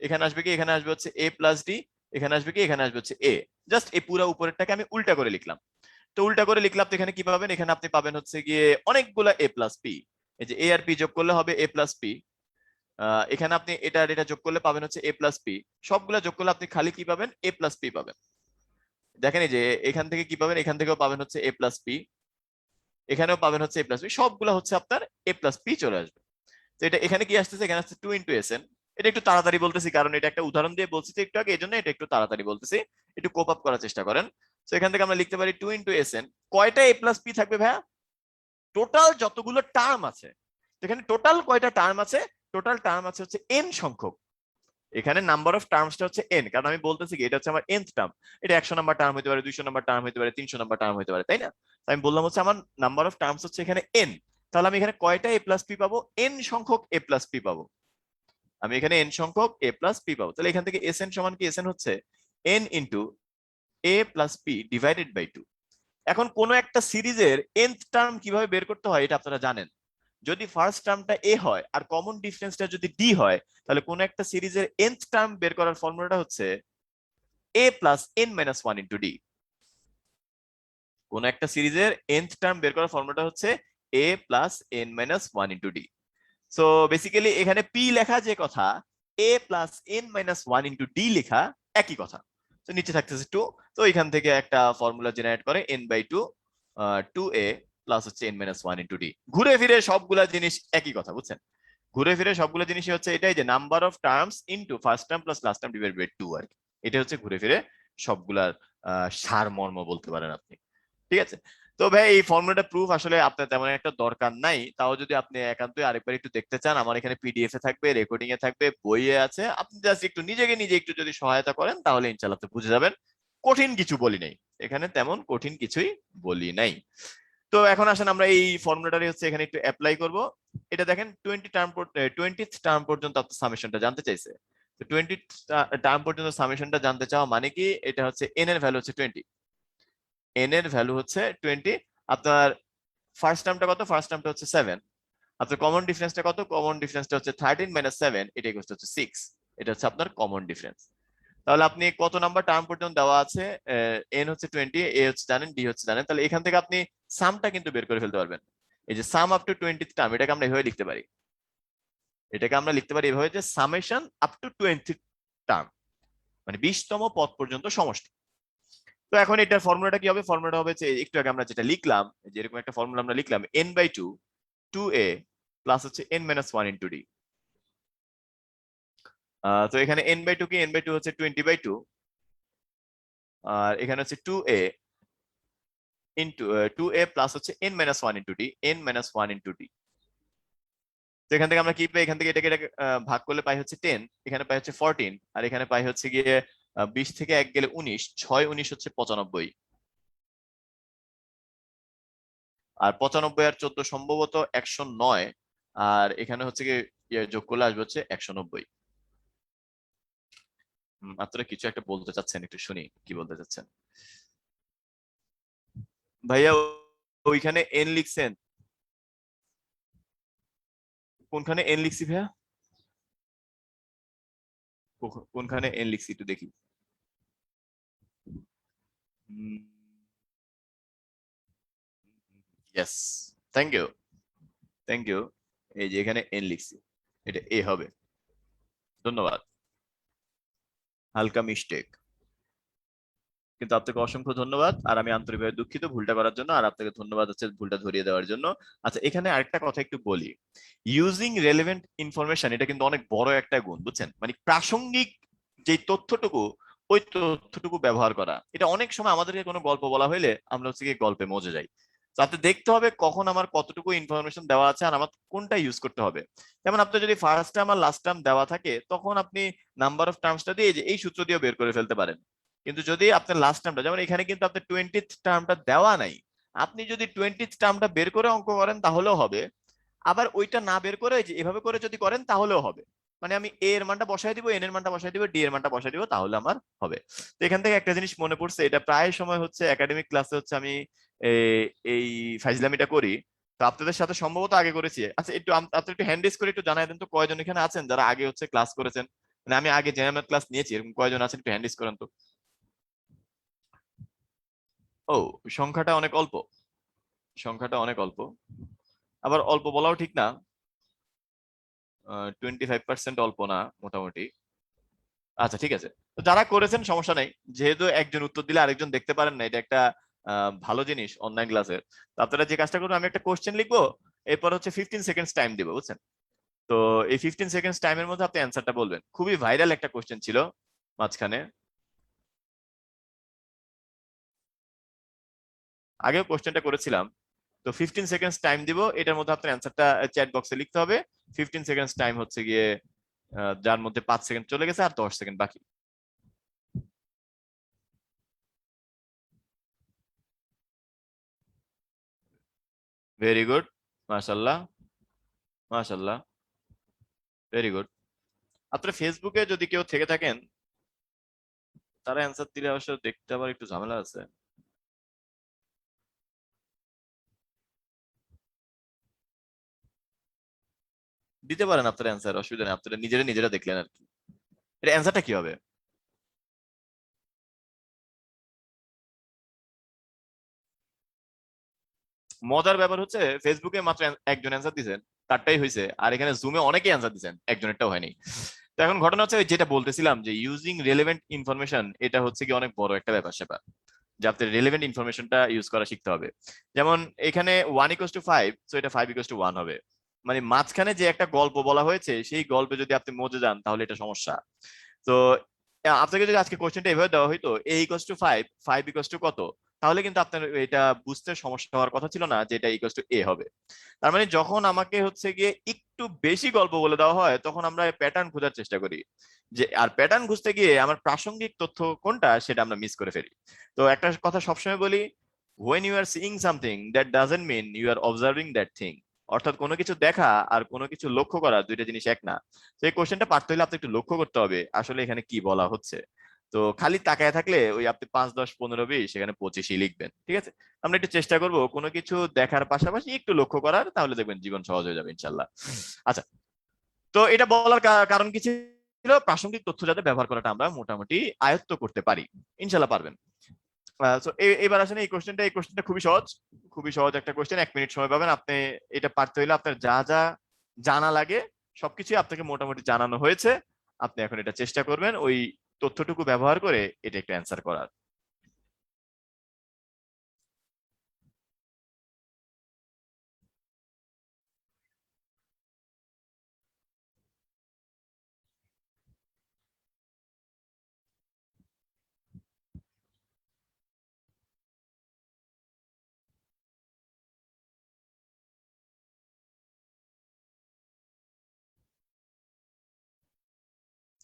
এখানে আসবে কি, এখানে আসবে হচ্ছে a প্লাস ডি, এখানে আসবে কি, এখানে আসবে হচ্ছে a। জাস্ট এই পুরো উপরেরটাকে আমি উল্টা করে লিখলাম। তো উল্টা করে লিখলাম, তো এখানে কি পাবেন, এখানে আপনি পাবেন হচ্ছে গিয়ে অনেকগুলা a প্লাস p। এই যে a আর p যোগ করলে হবে a প্লাস p। এখানে আপনি এটা আর এটা যোগ করলে পাবেন হচ্ছে a প্লাস p। সবগুলা যোগ করলে আপনি খালি কি পাবেন, a প্লাস p পাবেন। দেখেন এই যে এখান থেকে কি পাবেন, এখান থেকেও পাবেন হচ্ছে a প্লাস p, এখানেও পাবেন হচ্ছে a প্লাস p, সবগুলা হচ্ছে আপনার a প্লাস p চলে আসবে। তো এটা এখানে কি আসতেছে, এখানে আসছে 2 ইন্টু এস এন। এটা একটু তাড়াতাড়ি বলতেছি কারণ এটা একটা উদাহরণ দিয়ে বলছি তো একটু আগে, এই জন্য এটা একটু তাড়াতাড়ি বলতেছি, একটু কোপ আপ করার চেষ্টা করেন। তো এখান থেকে আমরা লিখতে পারি 2 ইন্টু এস এন। কয়টা a প্লাস p থাকবে ভাইয়া, টোটাল যতগুলো টার্ম আছে। এখানে টোটাল কয়টা টার্ম আছে, টোটাল টার্ম আছে হচ্ছে n সংখ্যক। এখানে নাম্বার অফ টার্মসটা হচ্ছে n, কারণ আমি বলতেছি কি এটা হচ্ছে আমার nth টার্ম। এটা 100 নাম্বার টার্ম হতে পারে, 200 নাম্বার টার্ম হতে পারে, 300 নাম্বার টার্ম হতে পারে, তাই না? তাই আমি বললাম হচ্ছে আমার নাম্বার অফ টার্মস হচ্ছে এখানে n। তাহলে আমি এখানে কয়টা a প্লাস p পাবো, n সংখ্যক a প্লাস p পাবো। আমি এখানে n সংখ্যক a প্লাস p পাবো। তাহলে এখান থেকে sn সমান কি, sn হচ্ছে n into a plus p divided by 2। এখন কোন একটা সিরিজের nth টার্ম কিভাবে বের করতে হয় এটা আপনারা জানেন। যদি ফার্স্ট টার্মটা a হয় আর কমন ডিফারেন্সটা যদি d হয়, তাহলে কোন একটা সিরিজের nth টার্ম বের করার ফর্মুলাটা হচ্ছে a plus n minus 1 into d। কোন একটা সিরিজের nth টার্ম বের করার ফর্মুলাটা হচ্ছে a plus n minus 1 into d। So basically এখানে p লেখা যে কথা, a plus n minus 1 into d লেখা একই কথা। তো নিচে থাকতেছে 2, তো এখান থেকে একটা ফর্মুলা জেনারেট করে n বাই 2 2a প্লাস হচ্ছে n মাইনাস 1 ইন্টু d। ঘুরে ফিরে সবগুলা জিনিস একই কথা, বুঝছেন? ঘুরে ফিরে সবগুলো জিনিসই হচ্ছে এটাই যে number of terms into first term plus last term divided by 2 আর কি। এটা হচ্ছে ঘুরে ফিরে সবগুলার সারমর্ম বলতে পারেন আপনি। ঠিক আছে? তো ভাই এই ফর্মুলাটা প্রুফ আসলে আপনার তেমন একটা দরকার নাই, তাও যদি আপনি একান্তই আরেকবার একটু দেখতে চান, আমার এখানে পিডিএফ এ থাকবে, রেকর্ডিং এ থাকবে, বইয়ে আছে। আপনি জাস্ট একটু নিজেকে নিজে একটু যদি সহায়তা করেন তাহলে ইনশাআল্লাহ আপনি বুঝে যাবেন। কঠিন কিছু বলি নাই এখানে, তেমন কঠিন কিছুই বলি নাই। তো এখন আসেন আমরা এই ফর্মুলাটারই হচ্ছে এখানে একটু অ্যাপ্লাই করব। এটা দেখেন 20th টার্ম পর্যন্ত আপনার সামেশনটা জানতে চাইছে। তো 20th টার্ম পর্যন্ত সামেশনটা জানতে চাওয়া মানে কি, এটা হচ্ছে n এর ভ্যালু হচ্ছে 20, n এর ভ্যালু হচ্ছে 20। আপনার ফার্স্ট টার্মটা কত, ফার্স্ট টার্মটা হচ্ছে 7। আপনার কমন ডিফারেন্সটা কত, কমন ডিফারেন্সটা হচ্ছে 13 মাইনাস 7, এটা ইকুয়াল হচ্ছে 6। এটা হচ্ছে আপনার কমন ডিফারেন্স। তাহলে আপনি কত নাম্বার টার্ম পর্যন্ত দেওয়া আছে, n হচ্ছে 20, a হচ্ছে জানেন, d হচ্ছে জানেন, তাহলে এখান থেকে আপনি সামটা কিন্তু বের করে ফেলতে পারবেন। এই যে sum up to 20th term, এটাকে আমরা এভাবে লিখতে পারি, এটাকে আমরা লিখতে পারি এভাবে যে summation up to 20th term, মানে 20তম পদ পর্যন্ত সমষ্টি। তো এখন এটার ফর্মুলাটা কি হবে, ফর্মুলাটা হবে যে একটু আগে আমরা যেটা লিখলাম, যে এরকম একটা ফর্মুলা আমরা লিখলাম, n বাই 2 2a প্লাস হচ্ছে n মাইনাস 1 ইন্টু d। তো এখানে n বাই 2 কি, n বাই 2 হচ্ছে 20 বাই 2, আর এখানে হচ্ছে 2a ইন্টু 2a প্লাস হচ্ছে n minus 1 into d, n minus 1 into d। তো এখান থেকে আমরা কি পাই, এখান থেকে এটাকে ভাগ করলে পাই হচ্ছে 10, এখানে পাই হচ্ছে 14, আর এখানে পাই হচ্ছে গিয়ে 20 থেকে 1 গেলে 19, 6 19 হচ্ছে 95, আর 95 আর 14 সম্ভবত 109, আর এখানে হচ্ছে গিয়ে যোগ করলে আসবে হচ্ছে 190। আপনারা কিছু একটা বলতে চাচ্ছেন, একটু শুনি কি বলতে চাচ্ছেন ভাইয়া। ওইখানে এন লিখছেন, কোনখানে এন লিখছি ভাইয়া, কোনখানে এন লিখছি একটু দেখি। Yes, thank you, thank you. এই যে এখানে এন লিখছি, এটা এ হবে, ধন্যবাদ। হালকা মিস্টেক, কিন্তু আপনাকে অসংখ্য ধন্যবাদ, আর আমি আন্তরিকভাবে দুঃখিত ভুলটা করার জন্য, আর আপনাকে ধন্যবাদ হচ্ছে ভুলটা ধরিয়ে দেওয়ার জন্য। আচ্ছা, এখানে আরেকটা কথা একটু বলি, ইউজিং রেলেভেন্ট ইনফরমেশন, এটা কিন্তু অনেক বড় একটা গুণ, বুঝছেন? মানে প্রাসঙ্গিক যে তথ্যটুকু, ওই তথ্যটুকু ব্যবহার করা। এটা অনেক সময় আমাদেরকে কোনো গল্প বলা হইলে আমরা হচ্ছে গিয়ে গল্পে মজে যাই। তাতে দেখতে হবে কখন আমার কতটুকু ইনফরমেশন দেওয়া আছে আর আমার কোনটা ইউজ করতে হবে। যেমন আপনার যদি ফার্স্ট টার্ম আর লাস্ট টার্ম দেওয়া থাকে, তখন আপনি নাম্বার অফ টার্মসটা দিয়ে যে এই সূত্র দিয়ে বের করে ফেলতে পারেন। কিন্তু যদি আপনার লাস্ট টার্মটা, যেমন এখানে কিন্তু আপনার 20th টার্মটা দেওয়া নাই, আপনি যদি 20th টার্মটা বের করে অঙ্ক করেন তাহলেও হবে, আবার ওইটা না বের করে যে এভাবে করে যদি করেন তাহলেও হবে। মানে আমি a এর মানটা বসাই দিব, n এর মানটা বসাই দিব, d এর মানটা বসাই দিব, তাহলে আমার হবে। তো এখান থেকে একটা জিনিস মনে পড়ছে, এটা প্রায় সময় হচ্ছে একাডেমিক ক্লাসে হচ্ছে আমি এই ফাইজলামিটা করি। তো আপনাদের সাথে সম্ভবত আগে করেছি। আচ্ছা, একটু আপনারা একটু হ্যান্ড রেজ করে একটু জানাই দেন তো কয়জন এখানে আছেন যারা আগে হচ্ছে ক্লাস করেছেন, মানে আমি আগে জেনারেল ক্লাস নিয়েছি, এরকম কয়জন আছেন একটু হ্যান্ড রেজ করেন তো। ও, সংখ্যাটা অনেক অল্প, সংখ্যাটা অনেক অল্প, আবার অল্প বলাও ঠিক না, 25% অল্প না মোটামুটি। আচ্ছা ঠিক আছে, তো যারা করেছেন সমস্যা নাই, যেহেতু একজন উত্তর দিলে আরেকজন দেখতে পারেন না, এটা একটা ভালো জিনিস অনলাইন ক্লাসের। তো আপনারা যে কাজটা করবেন, আমি একটা কোশ্চেন লিখবো, এরপর হচ্ছে 15 সেকেন্ডস টাইম দিব, বুঝছেন? তো এই 15 সেকেন্ডস টাইমের মধ্যে আপনি অ্যান্সারটা বলবেন। খুবই ভাইরাল একটা কোশ্চেন ছিল মাঝখানে, আগেও কোশ্চেনটা করেছিলাম। তো 15 সেকেন্ডস টাইম দিব, এটার মধ্যে আপনার অ্যান্সারটা চ্যাট বক্সে লিখতে হবে। 15 সেকেন্ডস টাইম হচ্ছে গিয়ে যার মধ্যে 5 সেকেন্ড চলে গেছে আর 10 সেকেন্ড বাকি। ভেরি গুড, মাশাআল্লাহ মাশাআল্লাহ, ভেরি গুড। আপনার ফেসবুকে যদি কেউ থেকে থাকেন, তারা অ্যান্সার দিলে অবশ্য দেখতে আবার একটু ঝামেলা আছে। দিতে পারেন আপনার অ্যান্সার, অসুবিধা নেই, আপনারা নিজেরা দেখলেন আর কি। এটা অ্যান্সারটা কি হবে? মজার ব্যাপার হচ্ছে ফেসবুকে মাত্র একজন অ্যান্সার দিয়েছেন, তারটাই হয়েছে, আর এখানে জুমে অনেকেই অ্যান্সার দিয়েছেন, একজনেরটাও হয়নি। তো এখন ঘটনা হচ্ছে ওই যেটা বলতেছিলাম, যে ইউজিং রেলেভেন্ট ইনফরমেশন, এটা হচ্ছে কি অনেক বড় একটা ব্যাপার স্যাপার, যে আপনার রেলেভেন্ট ইনফরমেশনটা ইউজ করা শিখতে হবে। যেমন এখানে 1 = 5, তো এটা 5 = 1 হবে। মানে মাঝখানে যে একটা গল্প বলা হয়েছে, সেই গল্পে যদি আপনি মজে যান তাহলে এটা সমস্যা। তো আপনাকে যদি আজকে কোশ্চেনটা এভাবে দেওয়া হইতো a = 5, 5 = কত, তাহলে কিন্তু আপনার এটা বুঝতে সমস্যা হওয়ার কথা ছিল না যে এটা a হবে। তার মানে যখন আমাকে হচ্ছে গিয়ে একটু বেশি গল্প বলে দেওয়া হয়, তখন আমরা প্যাটার্ন খোঁজার চেষ্টা করি, যে আর প্যাটার্ন খুঁজতে গিয়ে আমার প্রাসঙ্গিক তথ্য কোনটা সেটা আমরা মিস করে ফেলি। তো একটা কথা সবসময় বলি, when you are seeing something that doesn't mean you are observing that thing। অর্থাৎ কোনো কিছু দেখা আর কোনো কিছু লক্ষ্য করা দুইটা জিনিস এক না। তো এই কোশ্চেনটা পারতে হলে আপনি একটু লক্ষ্য করতে হবে আসলে এখানে কি বলা হচ্ছে। তো খালি তাকায় থাকলে ওই আপনি 5, 10, 15, 20 সেখানে 25ই লিখবেন, ঠিক আছে? আমরা একটু চেষ্টা করব কোনো কিছু দেখার পাশাপাশি একটু লক্ষ্য করার, তাহলে দেখবেন জীবন সহজ হয়ে যাবে ইনশাল্লাহ। আচ্ছা, তো এটা বলার কারণ কি ছিল, প্রাসঙ্গিক তথ্য যাতে ব্যবহার করাটা আমরা মোটামুটি আয়ত্ত করতে পারি, ইনশাল্লাহ পারবেন। তো এবার আসলে এই কোশ্চেনটা খুবই সহজ, খুবই সহজ একটা কোশ্চেন, 1 মিনিট সময় পাবেন আপনি। এটা পারতে হলে আপনার যা যা জানা লাগে সবকিছুই আপনাকে মোটামুটি জানানো হয়েছে। আপনি এখন এটা চেষ্টা করবেন ওই তথ্যটুকু ব্যবহার করে এটা একটা অ্যান্সার করার।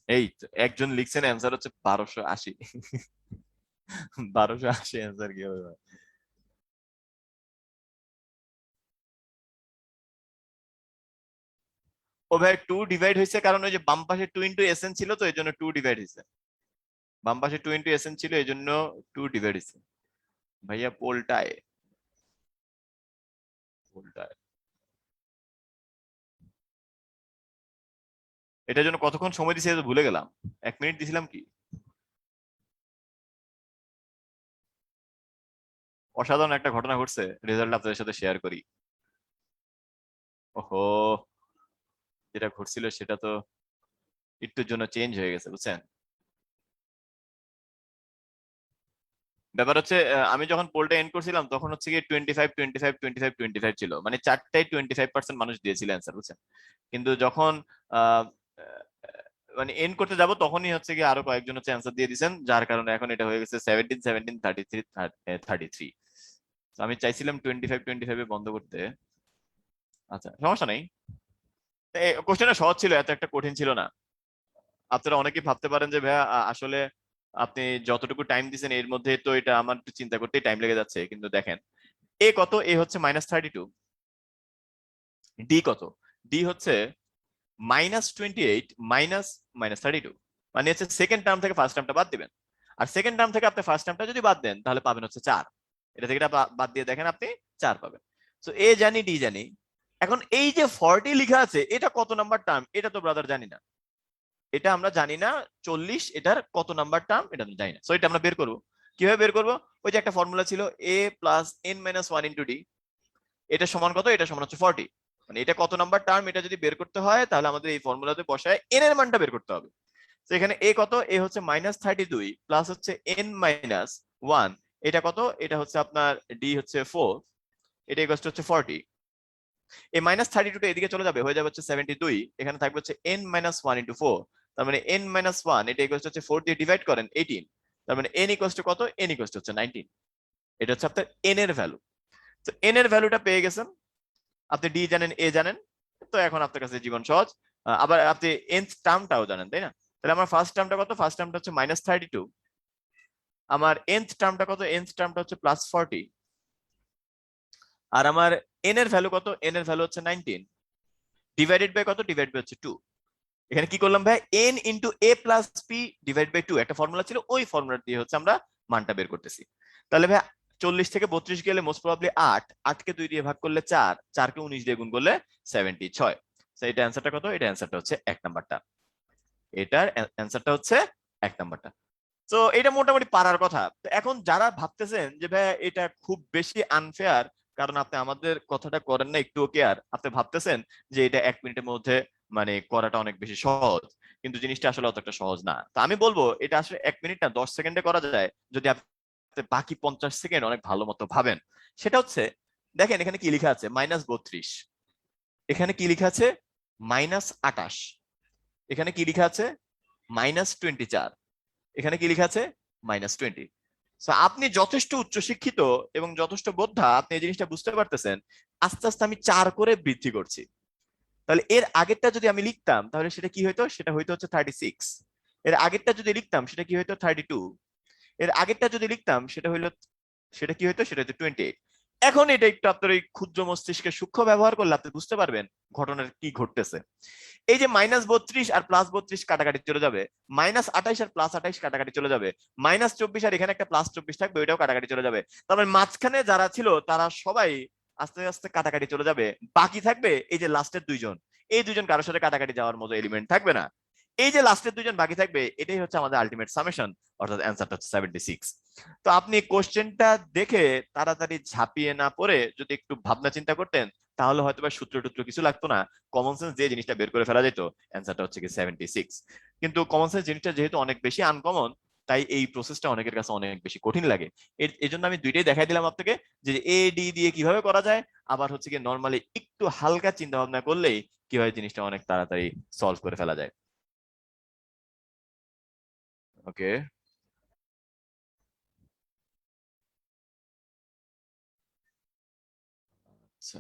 এই তো একজন লিখছেন অ্যান্সার হচ্ছে 1280। 1280 অ্যান্সার কি হবে ভাই? ও ভাই 2 ডিভাইড হয়েছে, কারণ ওই যে বাম পাশে 2 * SN ছিল, তো এই জন্য 2 ডিভাইড হয়েছে। বাম পাশে 2 * SN ছিল, এই জন্য 2 ডিভাইড হয়েছে। ভাইয়া পোলটায়, পোলটায় এটার জন্য কতক্ষণ সময় দিছে এটা ভুলে গেলাম। 1 মিনিট দিছিলাম কি? অসাধারণ একটা ঘটনা ঘটছে, রেজাল্ট আপনাদের সাথে শেয়ার করি। ওহো, যেটা ঘটছিল সেটা তো একটুর জন্য চেঞ্জ হয়ে গেছে, বুঝছেন? ব্যাপার হচ্ছে আমি যখন পোলটা এন্ড করছিলাম তখন হচ্ছে কি 25, 25, 25, 25 ছিল, মানে চারটায় 25% মানুষ দিয়েছিল অ্যান্সার, বুঝছেন? কিন্তু যখন আহ, মানে এন্ড করতে যাব তখনই হচ্ছে কি আরো কয়েকজন হচ্ছে অ্যান্সার দিয়ে দিয়েছেন, যার কারণে এখন এটা হয়ে গেছে 17, 17, 33, 33। আমি চাইছিলাম 25, 25 বন্ধ করতে। আচ্ছা সমস্যা নেই, কোশ্চেনটা সহজ ছিল, এত একটা কঠিন ছিল না। আপনারা অনেকেই ভাবতে পারেন যে ভাইয়া আসলে আপনি যতটুকু টাইম দিচ্ছেন এর মধ্যে তো এটা আমার একটু চিন্তা করতেই টাইম লেগে যাচ্ছে, কিন্তু দেখেন এ কত, এ হচ্ছে -32, ডি কত, ডি হচ্ছে -28 মাইনাস -32। মানে হচ্ছে সেকেন্ড টার্ম থেকে ফার্স্ট টার্মটা বাদ দিবেন, আর সেকেন্ড টার্ম থেকে আপনি ফার্স্ট টার্মটা যদি বাদ দেন তাহলে পাবেন হচ্ছে 4। এটা থেকে এটা বাদ দিয়ে দেখেন আপনি 4 পাবেন। তো এ জানি, ডি জানি। এখন এই যে 40 লেখা আছে, এটা কত নাম্বার টার্ম এটা তো ব্রাদার জানি না। এটা আমরা জানি না 40 এটার কত নাম্বার টার্ম এটা আমরা জানি না, সো এটা আমরা বের করব। কিভাবে বের করব? ওই যে একটা ফর্মুলা ছিল a plus n minus 1 into d, এটা সমান কত? এটা সমান হচ্ছে 40। মানে এটা কত নাম্বার টার্ম এটা যদি বের করতে হয় তাহলে আমাদের এই ফর্মুলাতে বসায় n এর মানটা বের করতে হবে। তো এখানে a কত? a হচ্ছে -32 প্লাস হচ্ছে n মাইনাস 1, এটা কত? এটা হচ্ছে আপনার d হচ্ছে 4, এটা ইকুয়াল টু হচ্ছে 40। এই -32 টা এদিকে চলে যাবে, হয়ে যাবে হচ্ছে 72, এখানে থাকবে হচ্ছে n মাইনাস 1 ইন্টু 4, তার মানে n মাইনাস 1 এটা ইকুয়াল টু হচ্ছে 4 দিয়ে ডিভাইড করেন 18, তার মানে n ইকুয়াল টু কত? n ইকুয়াল টু হচ্ছে 19। এটা হচ্ছে আপনার n এর ভ্যালু। তো n এর ভ্যালুটা পেয়ে গেছেন, আপনি d জানেন, a জানেন, তো এখন আপনার কাছে জীবন সহজ। আবার আপনি nth টার্মটাও জানেন, তাই না? তাহলে আমার ফার্স্ট টার্মটা কত? ফার্স্ট টার্মটা হচ্ছে -32, আমার nth টার্মটা কত? nth টার্মটা হচ্ছে +40, আর আমার n এর ভ্যালু কত? n এর ভ্যালু হচ্ছে 19, ডিভাইডেড বাই কত? ডিভাইড বাই হচ্ছে 2। এখানে কি করলাম ভাই? n into a plus p divide by 2 একটা ফর্মুলা ছিল, ওই ফর্মুলা দিয়ে হচ্ছে আমরা মানটা বের করতেছি। তাহলে ভাই 40 থেকে 32 গেলে মোস্ট প্রবাবলি 8, 8 কে 2 দিয়ে ভাগ করলে 4, 4 কে 19 দিয়ে গুণ করলে 76। তো এটা অ্যান্সারটা কত? এটা অ্যান্সারটা হচ্ছে 1 নাম্বারটা, এটার অ্যান্সারটা হচ্ছে 1 নাম্বারটা। তো এটা মোটামুটি পারার কথা। তো এখন যারা ভাবতেছেন যে ভাই এটা খুব বেশি আনফেয়ার, কারণ আপনি আমাদের কথাটা করেন না একটু কেয়ার, আপনি ভাবতেছেন যে এটা 1 মিনিটের মধ্যে মানে করাটা অনেক বেশি সহজ, কিন্তু জিনিসটা আসলে অতটা সহজ না। তো আমি বলবো এটা আসলে 1 মিনিট না 10 সেকেন্ডে করা যায়, যদি আপনি বাকি 50 সেকেন্ড অনেক ভালো মতো ভাবেন। সেটা হচ্ছে, দেখেন এখানে কি লেখা আছে? -32, এখানে কি লেখা আছে? -28, এখানে কি লেখা আছে? -24, এখানে কি লেখা আছে? -20। আপনি যথেষ্ট উচ্চশিক্ষিত এবং যথেষ্ট বোদ্ধা, আপনি এই জিনিসটা বুঝতে পারতেছেন। আস্তে আস্তে আমি 4 করে বৃদ্ধি করছি, তাহলে এর আগেরটা যদি আমি লিখতাম তাহলে সেটা কি হইতো? সেটা হইতো হচ্ছে 36। এর আগেরটা যদি লিখতাম সেটা কি হইতো? 32। এর আগেরটা যদি লিখতাম সেটা হইলো, সেটা কি হইতো? সেটা হইতো 28। এখন এটা একটু আপনার ওই ক্ষুদ্র মস্তিষ্কের সূক্ষ্ম ব্যবহার করলে আপনি বুঝতে পারবেন ঘটনার কি ঘটতেছে। এই যে -32 আর +32 কাটাকাটি চলে যাবে, -28 আর +28 কাটাকাটি চলে যাবে, -24 আর এখানে একটা +24 থাকবে, ওইটাও কাটাকাটি চলে যাবে। তারপরে মাঝখানে যারা ছিল তারা সবাই আস্তে আস্তে কাটাকাটি চলে যাবে, বাকি থাকবে এই যে লাস্টের দুইজন, এই দুইজন কারোর সাথে কাটাকাটি যাওয়ার মতো এলিমেন্ট থাকবে না। এই যে লাস্টের দুইজন বাকি থাকবে, এটাই হচ্ছে আমাদের আলটিমেট সামেশন, অর্থাৎ অ্যান্সারটা হচ্ছে 76। তো আপনি কোশ্চেনটা দেখে তাড়াতাড়ি ঝাঁপিয়ে না পড়ে যদি একটু ভাবনা চিন্তা করতেন, তাহলে হয়তো বা সূত্র টুত্র কিছু লাগতো না, কমন সেন্স দিয়ে জিনিসটা বের করে ফেলা যেত। অ্যান্সারটা হচ্ছে কি 76। কিন্তু কমন সেন্স জিনিসটা যেহেতু অনেক বেশি আনকমন, তাই এই প্রসেসটা অনেকের কাছে অনেক বেশি কঠিন লাগে। এর জন্য আমি দুইটাই দেখাই দিলাম আপনাকে, যে এ ডি দিয়ে কিভাবে করা যায়, আবার হচ্ছে কি নর্মালি একটু হালকা চিন্তা ভাবনা করলেই কিভাবে জিনিসটা অনেক তাড়াতাড়ি সলভ করে ফেলা যায়। ওকে, আচ্ছা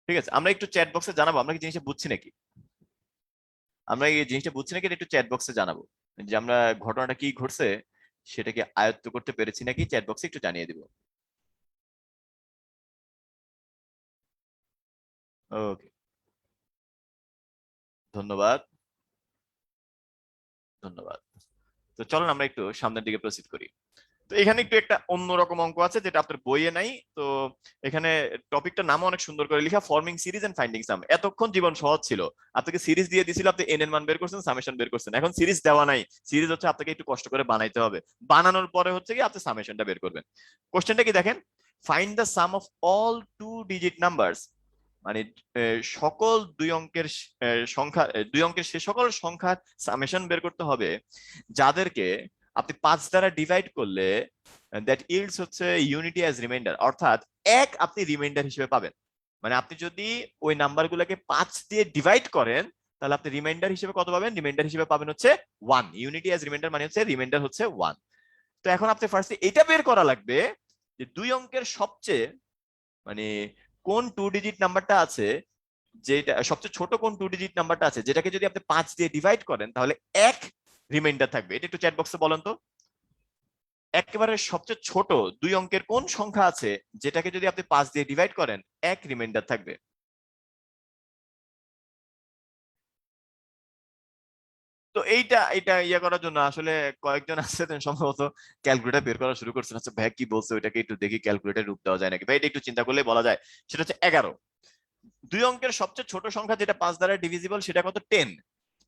ঠিক আছে, আমরা একটু চ্যাট বক্সে জানাবো আমরা কি জিনিসটা বুঝছি নাকি, আমরা এই জিনিসটা বুঝছি নাকি, এটা একটু চ্যাট বক্সে জানাবো, যে আমরা ঘটনাটা কি ঘটছে সেটাকে আয়ত্ত করতে পেরেছি নাকি, চ্যাট বক্সে একটু জানিয়ে দিব। ওকে, ধন্যবাদ, ধন্যবাদ। তো চলুন আমরা একটু সামনের দিকে প্রসিড করি। তো এখানে একটু একটা অন্যরকম অঙ্ক আছে যেটা আপনার বইয়ে নাই। তো এখানে টপিকটার নাম অনেক সুন্দর করে লেখা, ফর্মিং সিরিজ এন্ড ফাইন্ডিং সাম। এতক্ষণ জীবন সহজ ছিল, আপনাকে সিরিজ দিয়ে দিছিল, আপনি এন এর মান বের করছেন, সামেশন বের করছেন। এখন সিরিজ দেওয়া নাই, সিরিজ হচ্ছে আপনাকে একটু কষ্ট করে বানাইতে হবে, বানানোর পরে হচ্ছে কি আপনি সামেশনটা বের করবেন। কোশ্চেনটা কি দেখেন, find the sum of all 2 digit numbers, মানে সকল 2 অঙ্কের সংখ্যা, 2 অঙ্কের সে সকল সংখ্যার সামেশন বের করতে হবে যাদেরকে আপনি 5 দ্বারা ডিভাইড করলে দ্যাট ইল্ডস হচ্ছে ইউনিটি অ্যাজ রিমাইন্ডার, অর্থাৎ 1 আপনি রিমাইন্ডার হিসেবে পাবেন। মানে আপনি যদি ওই নাম্বারগুলোকে 5 দিয়ে ডিভাইড করেন তাহলে আপনি রিমাইন্ডার হিসেবে কত পাবেন? রিমাইন্ডার হিসেবে পাবেন হচ্ছে 1। ইউনিটি অ্যাজ রিমাইন্ডার মানে হচ্ছে রিমাইন্ডার হচ্ছে 1। তো এখন আপনি ফার্স্টে এটা বের করা লাগবে যে 2 অঙ্কের সবচেয়ে মানে কোন 2 ডিজিট নাম্বারটা আছে, যেটা সবচেয়ে ছোট কোন 2 ডিজিট নাম্বারটা আছে যেটাকে যদি আপনি 5 দিয়ে ডিভাইড করেন তাহলে 1 রিমাইন্ডার থাকবে। এটা একটু চ্যাট বক্সে বলেন তো, একেবারে সবচেয়ে ছোট 2 অঙ্কের কোন সংখ্যা আছে যেটাকে যদি আপনি 5 দিয়ে ডিভাইড করেন 1 রিমাইন্ডার থাকবে। তো এইটা এটা ইয়া করার জন্য আসলে কয়েকজন আছে সম্ভবত ক্যালকুলেটর বের করা শুরু করছেন। আচ্ছা ভাই কি বলছে ওইটাকে একটু দেখি ক্যালকুলেটর রূপ দেওয়া যায় নাকি, ভাই এটা একটু চিন্তা করলে বলা যায়। সেটা হচ্ছে 11। 2 অঙ্কের সবচেয়ে ছোট সংখ্যা যেটা 5 দ্বারা ডিভিজিবল সেটা কত? 10।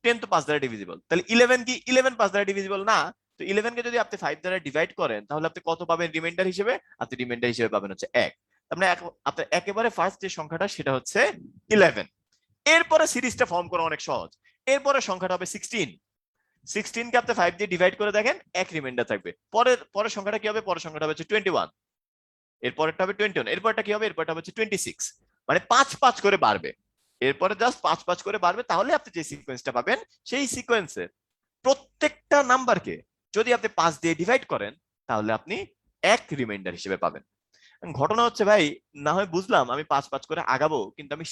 10 তো 5 দ্বারা ডিভিজিবল, তাহলে 11 কি 11 5 দ্বারা ডিভিজিবল না। তো 11 কে যদি আপনি 5 দ্বারা ডিভাইড করেন তাহলে আপনি কত পাবেন রিমাইন্ডার হিসেবে? আপনি রিমাইন্ডার হিসেবে পাবেন হচ্ছে 1। তারপরে আপনার একেবারে ফার্স্ট যে সংখ্যাটা সেটা হচ্ছে 11। এরপরে সিরিজটা ফর্ম করা অনেক সহজ। এরপরে সংখ্যাটা হবে 16। 16 কে আপনি 5 দিয়ে ডিভাইড করে দেখেন, এক রিমাইন্ডার থাকবে। পরের সংখ্যাটা কি হবে? পরের সংখ্যাটা হচ্ছে 21। এরপরেরটা হবে 21। এরপরটা কি হবে? এরপরটা হচ্ছে 26। মানে 5 5 করে বাড়বে। এরপরে জাস্ট 5 5 করে বাড়বে। তাহলে আপনি যে সিকোয়েন্সটা পাবেন সেই সিকোয়েন্সের প্রত্যেকটা নাম্বারকে যদি আপনি 5 দিয়ে ডিভাইড করেন তাহলে আপনি এক রিমাইন্ডার হিসেবে পাবেন। ঘটনা হচ্ছে ভাই, না হয় বুঝলাম আমি 5 5 করে আগাবো, কিন্তু আমি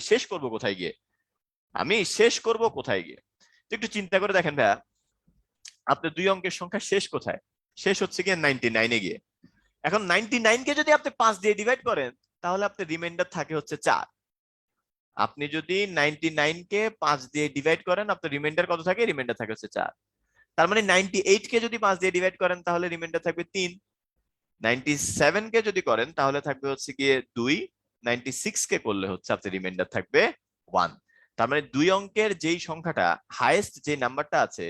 শেষ করব কোথায় গিয়ে? আমি শেষ করব কোথায় গিয়ে? তো একটু চিন্তা করে দেখেন ভাইয়া, আপনার দুই অঙ্কের সংখ্যা শেষ কোথায়? শেষ হচ্ছে গিয়ে 99 এ গিয়ে। এখন 99 কে যদি আপনি 5 দিয়ে ডিভাইড করেন তাহলে আপনার রিমাইন্ডার থাকে হচ্ছে 4। আপনি যদি 99 কে 5 দিয়ে ডিভাইড করেন আপনার রিমাইন্ডার কত থাকে? রিমাইন্ডার থাকে হচ্ছে 4। তার মানে 98 কে যদি 5 দিয়ে ডিভাইড করেন তাহলে রিমাইন্ডার থাকবে 3। 97 কে যদি করেন তাহলে থাকবে হচ্ছে গিয়ে 2। 96 কে করলে হচ্ছে আপনার রিমাইন্ডার থাকবে 1। তার মানে দুই অঙ্কের যেই সংখ্যাটা হাইয়েস্ট যে নাম্বারটা আছে,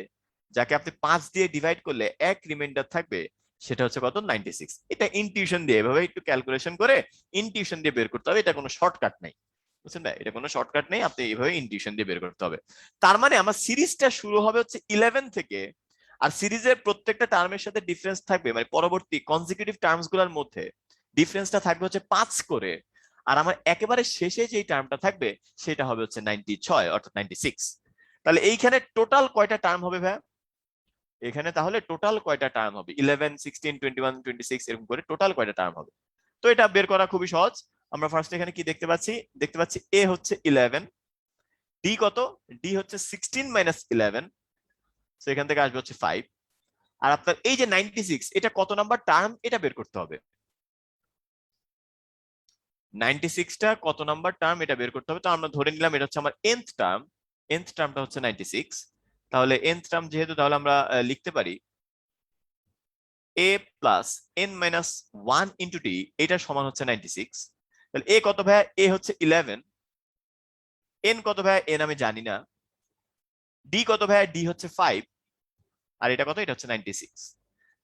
যাকে আপনি 5 দিয়ে ডিভাইড করলে এক রিমাইন্ডার থাকবে, সেটা হচ্ছে কত? 96। এটা ইনটিউশন দিয়ে এভাবে একটু ক্যালকুলেশন করে ইনটিউশন দিয়ে বের করতে হবে। এটা কোনো শর্টকাট নাই, বুঝছেন ভাই? এটা কোনো শর্টকাট নেই, আপনি এইভাবে ইনটিউশন দিয়ে বের করতে হবে। তার মানে আমার সিরিজটা শুরু হবে হচ্ছে 11 থেকে, আর সিরিজের প্রত্যেকটা টার্মের সাথে ডিফারেন্স থাকবে, মানে পরবর্তী কনজিকিউটিভ টার্মস গুলোর মধ্যে ডিফারেন্সটা থাকবে হচ্ছে 5 করে। আর আমার একেবারে শেষে যেই টার্মটা থাকবে সেটা হবে হচ্ছে 96 অর্থাৎ 96। তাহলে এইখানে টোটাল কয়টা টার্ম হবে ভাই? এখানে তাহলে টোটাল কয়টা টার্ম হবে? 11 16 21 26 এরকম করে টোটাল কয়টা টার্ম হবে? তো এটা বের করা খুবই সহজ। আমরা ফার্স্ট এখানে কি দেখতে পাচ্ছি? দেখতে পাচ্ছি এ হচ্ছে 11, ডি কত? ডি হচ্ছে 16 মাইনাস 11, তো এখান থেকে আসবে হচ্ছে 5। আর আপনার এই যে 96 এটা কত নাম্বার টার্ম এটা বের করতে হবে। 96টা কত নাম্বার টার্ম এটা বের করতে হবে। তো আমরা ধরে নিলাম এটা হচ্ছে আমার nth টার্ম। nth টার্মটা হচ্ছে 96। তাহলে nth টার্ম যেহেতু, তাহলে আমরা লিখতে পারি a plus n minus 1 into t, এটা সমান হচ্ছে 96। তাহলে a কত ভাইয়া? a হচ্ছে 11। n কত ভাইয়া? n আমি জানি না। d কত ভাইয়া? d হচ্ছে 5। আর এটা কত? এটা হচ্ছে 96।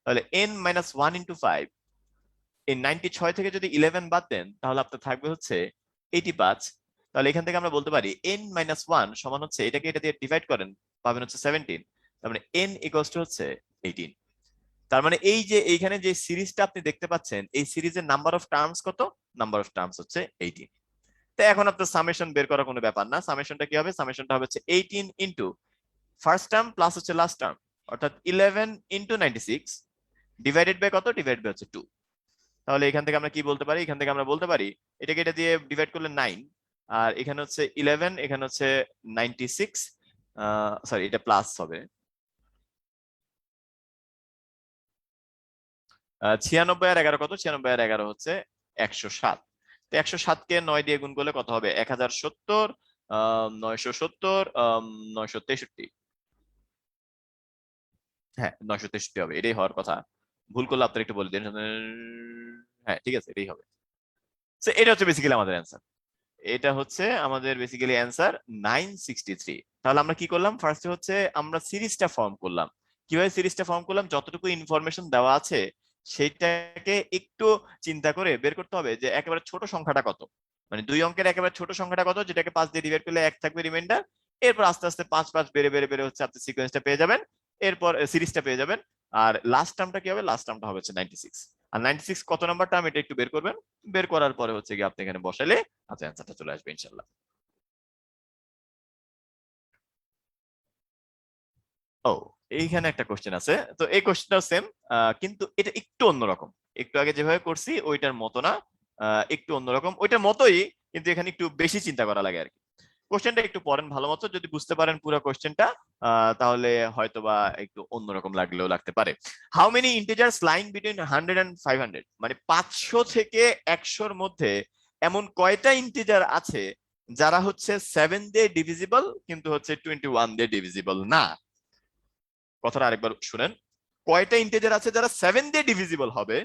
তাহলে n মাইনাস 1 ইন্টু 5, এই 96 থেকে যদি 11 বাদ দেন তাহলে আপনার থাকবে হচ্ছে 85। তাহলে এখান থেকে আমরা বলতে পারি n মাইনাস 1 সমান হচ্ছে, এটাকে এটা দিয়ে ডিভাইড করেন পাবেন হচ্ছে 17। তার মানে n ইকুয়ালস টু হচ্ছে 18। তার মানে এই যে এইখানে যে সিরিজটা আপনি দেখতে পাচ্ছেন, এই সিরিজের নাম্বার অফ টার্মস কত? নাম্বার অফ টার্মস হচ্ছে 18। তো এখন আপনার সামেশন বের করার কোনো ব্যাপার না। সামেশনটা কি হবে? সামেশনটা হবে হচ্ছে 18 ইন্টু ফার্স্ট টার্ম প্লাস হচ্ছে লাস্ট টার্ম, অর্থাৎ 11 ইন্টু 96 ডিভাইডেড বাই কত? ডিভাইড বাই হচ্ছে 2। তাহলে এখান থেকে আমরা কি বলতে পারি? এখান থেকে আমরা বলতে পারি এটাকে এটা দিয়ে ডিভাইড করলে 9, আর এখানে হচ্ছে 11, এখানে হচ্ছে 96, সরি এটা প্লাস হবে 96 আর 11 কত? 96 আর 11 হচ্ছে 107। তো 107 কে 9 দিয়ে গুণ করলে কত হবে? 1070, 970, 963। হ্যাঁ 963 হবে, এটাই হওয়ার কথা। ভুল করলে আপনারা একটু বলে দিন। হ্যাঁ ঠিক আছে, এটাই হবে। তো এটা হচ্ছে বেসিক্যালি আমাদের অ্যান্সার। এটা হচ্ছে আমাদের বেসিক্যালি অ্যান্সার 963। তাহলে আমরা কি করলাম? ফার্স্টে হচ্ছে আমরা সিরিজটা ফর্ম করলাম। কিভাবে সিরিজটা ফর্ম করলাম? যতটুকু ইনফরমেশন দেওয়া আছে সেটাকে একটু চিন্তা করে বের করতে হবে যে একেবারে ছোট সংখ্যাটা কত, মানে দুই অঙ্কের একেবারে ছোট সংখ্যাটা কত, যেটাকে 5 দিয়ে ডিভাইড করলে 1 থাকবে রিমাইন্ডার। এরপর আস্তে আস্তে 5 5 বেড়ে বেড়ে বেড়ে হচ্ছে আপনি সিকোয়েন্সটা পেয়ে যাবেন, এরপর সিরিজটা পেয়ে যাবেন। আর লাস্ট টার্মটা কি হবে? লাস্ট টার্মটা হবে হচ্ছে 96। আর 96 কত নাম্বার টার্ম এটা একটু বের করবেন। বের করার পরে হচ্ছে কি আপনি এখানে বসালে আচ্ছা অ্যান্সারটা চলে আসবে ইনশাআল্লাহ। ও, এইখানে একটা কোশ্চেন আছে। তো এই কোশ্চেনটাও সেম, কিন্তু এটা একটু অন্যরকম। একটু আগে যেভাবে করছি ওইটার মতো না, একটু অন্যরকম। ওইটার মতোই, কিন্তু এখানে একটু বেশি চিন্তা করা লাগে আর কি। কোশ্চেনটা একটু পড়েন ভালো মতো, যদি বুঝতে পারেন পুরো কোশ্চেনটা তাহলে হয়তোবা একটু অন্যরকম লাগলেও লাগতে পারে। How many integers lying between 100 and 500, মানে 500 থেকে 100 এর মধ্যে এমন কয়টা ইন্টিজার আছে যারা হচ্ছে 7 দিয়ে ডিভিজিবল কিন্তু হচ্ছে 21 দিয়ে ডিভিজিবল না? কথাটা আরেকবার শুনেন। কয়টা ইন্টিজার আছে যারা 7 দিয়ে ডিভিজিবল হবে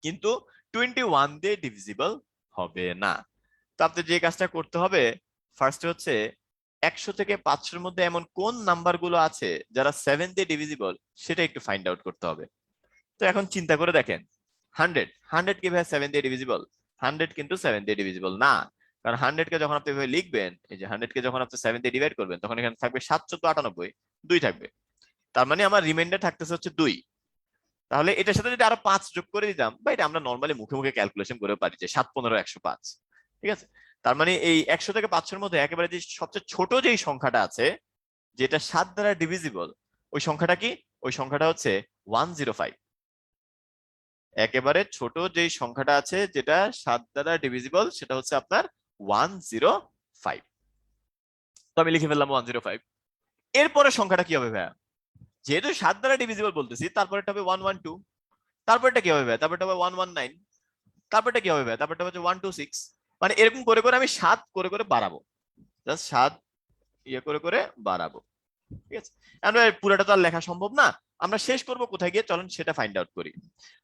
কিন্তু 21 দিয়ে ডিভিজিবল হবে না? তো আপনি যে কাজটা করতে হবে, ফার্স্টে হচ্ছে 100 থেকে 500 মধ্যে এমন কোন নাম্বার গুলো আছে যারা 7 দিয়ে ডিভিজিবল, সেটা একটু ফাইন্ড আউট করতে হবে। তো এখন চিন্তা করে দেখেন, 100 কি ভাই 7 দিয়ে ডিভিজিবল? 100 কিন্তু 7 দিয়ে ডিভিজিবল না, কারণ 100 কে যখন আপনি এভাবে লিখবেন, এই যে 100 কে যখন আপনি 7 দিয়ে ডিভাইড করবেন, তখন এখানে থাকবে 7 14 98, 2 থাকবে। তার মানে আমার রিমাইন্ডার থাকতেছে হচ্ছে 2। তাহলে এটার সাথে যদি আরো 5 যোগ করে দিতাম, বা এটা আমরা নরমালি মুখে মুখে ক্যালকুলেশন করেও পারি যে 7 15 105, ঠিক আছে। তার মানে এই 100 থেকে 500 মধ্যে একেবারে যে সবচেয়ে ছোট যেই সংখ্যাটা আছে, যেটা 7 দ্বারা ডিভিজিবল, ওই সংখ্যাটা কি? ওই সংখ্যাটা হচ্ছে 105। একেবারে ছোট যেই সংখ্যাটা আছে যেটা 7 দ্বারা ডিভিজিবল, সেটা হচ্ছে আপনার 105। তো আমি লিখে ফেললাম 105। এরপরে সংখ্যাটা কি হবে ভাইয়া? যেহেতু 7 দ্বারা ডিভিজিবল বলতেছি, তারপরেটা হবে 112, তারপরটা কি হবে ভাইয়া? তারপরটা হবে 119, তারপরটা কি হবে ভাইয়া? তারপরটা হচ্ছে 126। মানে এরকম করে করে আমি 7 করে করে বাড়াবো, জাস্ট 7 ইয়ে করে করে বাড়াবো, ঠিক আছে। আমরা পুরোটা তো আর লেখা সম্ভব না। আমরা শেষ করব কোথায় গিয়ে, চলুন সেটা ফাইন্ড আউট করি।